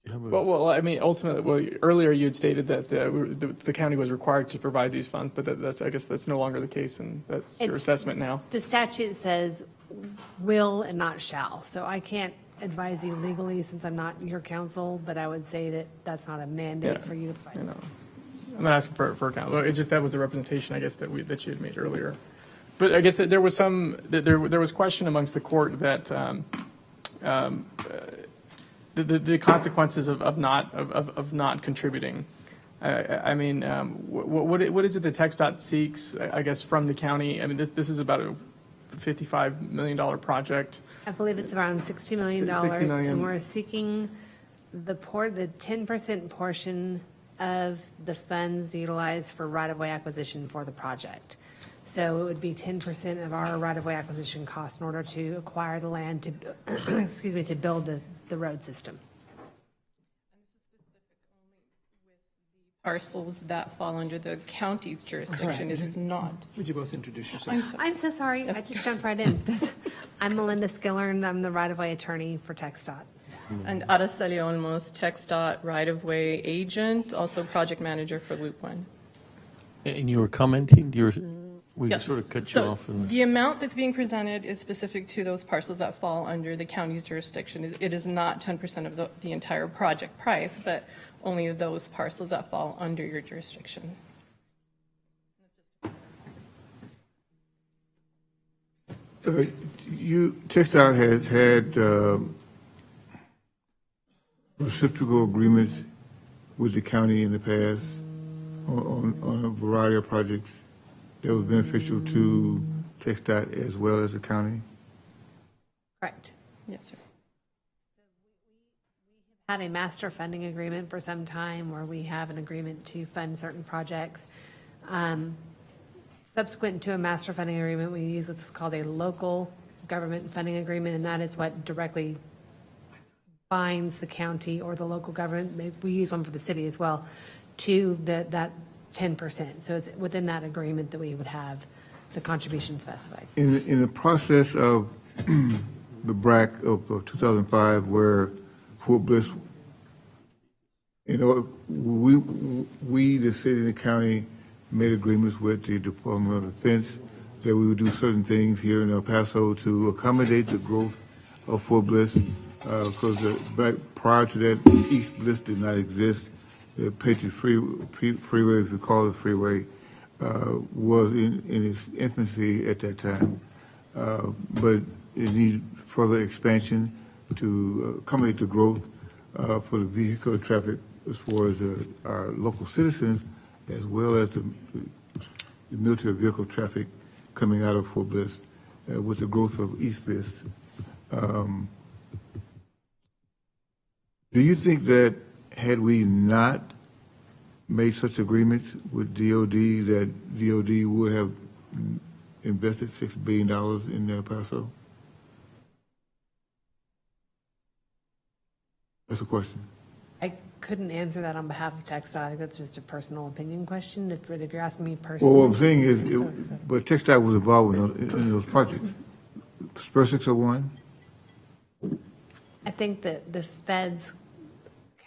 Well, I mean, ultimately, earlier you had stated that the county was required to provide these funds, but I guess that's no longer the case, and that's your assessment now. The statute says will and not shall, so I can't advise you legally since I'm not your counsel, but I would say that that's not a mandate for you to provide. I'm not asking for a count. It just that was the representation, I guess, that you had made earlier. But I guess that there was there was question amongst the court that the consequences of not contributing. I mean, what is it that TxDOT seeks, I guess, from the county? I mean, this is about a $55 million project. I believe it's around $60 million, and we're seeking the 10% portion of the funds utilized for right-of-way acquisition for the project. So it would be 10% of our right-of-way acquisition cost in order to acquire the land to, to build the road system. Parcels that fall under the county's jurisdiction. It is not. Would you both introduce yourself? I'm so sorry. I just jumped right in. I'm Melinda Skiller, and I'm the right-of-way attorney for TxDOT. And Araceli Olmos, TxDOT right-of-way agent, also project manager for Loop 1. And you were commenting, we Yes. sort of cut you So off. the amount that's being presented is specific to those parcels that fall under the county's jurisdiction. It is not 10% of the entire project price, but only those parcels that fall under your jurisdiction. TxDOT has had reciprocal agreements with the county in the past on a variety of projects that was beneficial to TxDOT as well as the county. Correct. Yes, sir. Had a master funding agreement for some time where we have an agreement to fund certain projects. Subsequent to a master funding agreement, we use what's called a local government funding agreement, and that is what directly binds the county or the local government. We use one for the city as well to that 10%. So it's within that agreement that we would have the contribution specified. In the process of the BRAC of 2005, where Fort Bliss, we, the city and the county, made agreements with the Department of Defense that we would do certain things here in El Paso to accommodate the growth of Fort Bliss. because back prior to that, East Bliss did not exist. The Patriot Freeway, if you call it freeway, was in its infancy at that time. But it needed further expansion to accommodate the growth for the vehicle traffic as far as our local citizens, as well as the military vehicle traffic coming out of Fort Bliss with the growth of East Bliss. Do you think that had we not made such agreements with DOD, that DOD would have invested $6 billion in El Paso? That's a question. I couldn't answer that on behalf of TxDOT. I think that's just a personal opinion question. If you're asking me personally. Well, what I'm saying is, but TxDOT was involved in those projects. Spur 601? I think that the feds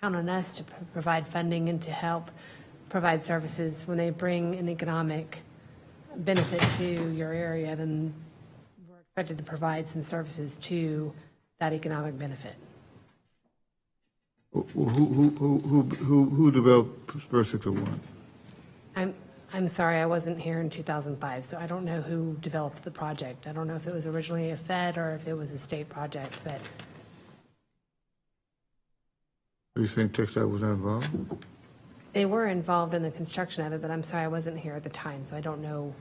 count on us to provide funding and to help provide services. When they bring an economic benefit to your area, then we're expected to provide some services to that economic benefit. Who developed Spur 601? I'm sorry, I wasn't here in 2005, so I don't know who developed the project. I don't know if it was originally a Fed or if it was a state project, but. Are you saying TxDOT was not involved? They were involved in the construction of it, but I'm sorry, I wasn't here at the time, so I don't know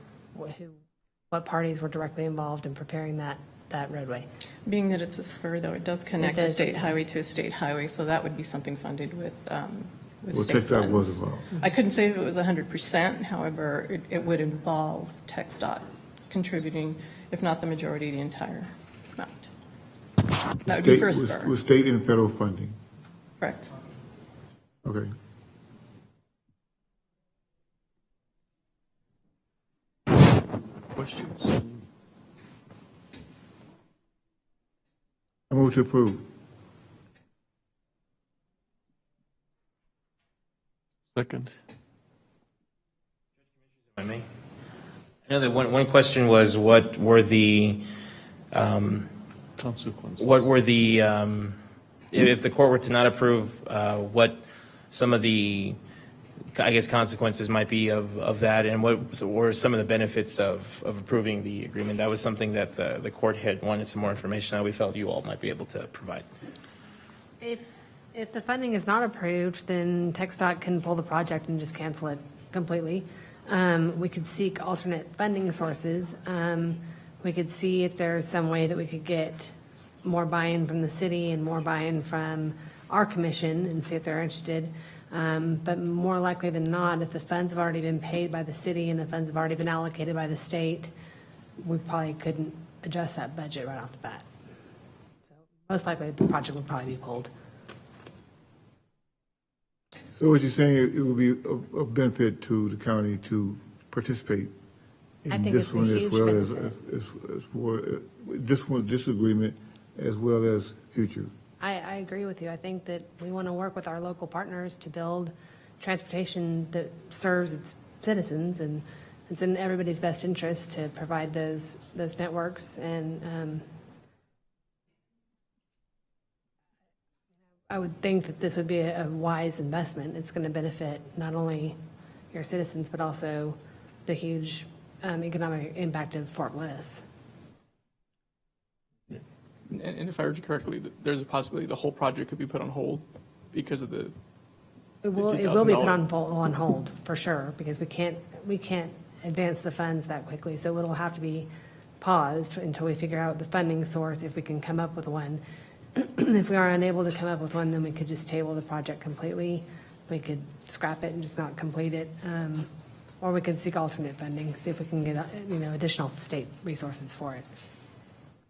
what parties were directly involved in preparing that roadway. Being that it's a spur, though, it does connect a state highway to a state highway, so that would be something funded with state TxDOT funds. was involved. I couldn't say if it was 100%, however, it would involve TxDOT contributing, if not the majority, the entire amount. That would be for a spur. With state and federal funding? Correct. Okay. Questions? I move to approve. Second. If I may. I know that one question was what were the consequences? If the court were to not approve, what some of the, I guess, consequences might be of that, and what were some of the benefits of approving the agreement? That was something that the court had wanted some more information on. We felt you all might be able to provide. If the funding is not approved, then TxDOT can pull the project and just cancel it completely. We could seek alternate funding sources. We could see if there's some way that we could get more buy-in from the city and more buy-in from our commission and see if they're interested. But more likely than not, if the funds have already been paid by the city and the funds have already been allocated by the state, we probably couldn't adjust that budget right off the bat. So most likely the project would probably be pulled. So what you're saying, it would be a benefit to the county to participate in this one as well as for this agreement as well as future. I agree with you. I think that we want to work with our local partners to build transportation that serves its citizens, and it's in everybody's best interest to provide those networks. And I would think that this would be a wise investment. It's going to benefit not only your citizens, but also the huge economic impact of Fort Bliss. And if I heard you correctly, there's a possibility the whole project could be put on hold because of the It will be put on hold for sure, because we can't advance the funds that quickly. So it'll have to be paused until we figure out the funding source, if we can come up with one. If we are unable to come up with one, then we could just table the project completely. We could scrap it and just not complete it, or we could seek alternate funding, see if we can get additional state resources for it.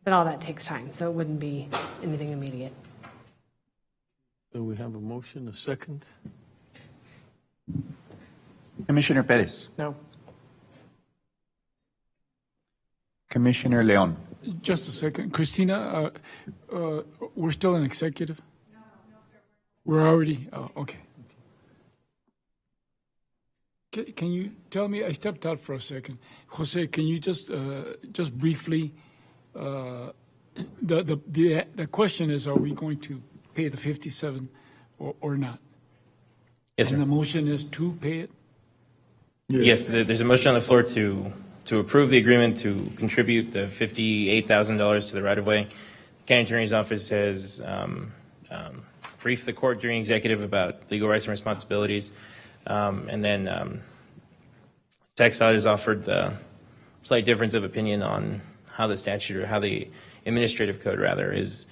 But all that takes time, so it wouldn't be anything immediate. So we have a motion, a second. Commissioner Perez. No. Commissioner Leon. Just a second. Christina, we're still in executive? No, sir. We're already, okay. Can you tell me, I stepped out for a second. Jose, can you just briefly The question is, are we going to pay the 57 or not? Yes, sir. And the motion is to pay it? Yes, there's a motion on the floor to approve the agreement to contribute the $58,000 to the right-of-way. The county attorney's office has briefed the court during executive about legal rights and responsibilities. And then TxDOT has offered the slight difference of opinion on how the statute, or how the administrative code rather, is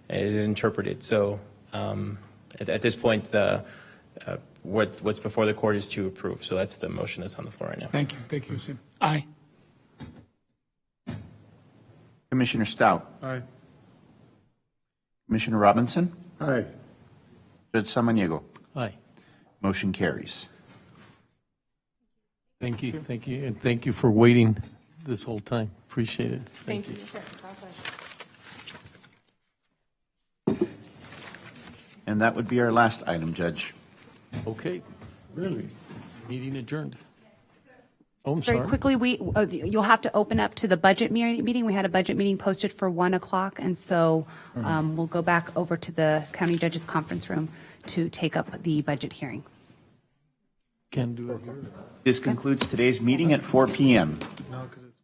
interpreted. So at this point, what's before the court is to approve. So that's the motion that's on the floor right now. Thank you. Thank you, Sim. Aye. Commissioner Stout. Aye. Commissioner Robinson. Aye. Judge Samaniego. Aye. Motion carries. Thank you, and thank you for waiting this whole time. Appreciate it. Thank you. And that would be our last item, Judge. Okay. Really? Meeting adjourned. Oh, I'm Very sorry. quickly, you'll have to open up to the budget meeting. We had a budget meeting posted for 1 o'clock, and so we'll go back over to the county judge's conference room to take up the budget hearings. Can do it here. This concludes today's meeting at 4 p.m. No, because it's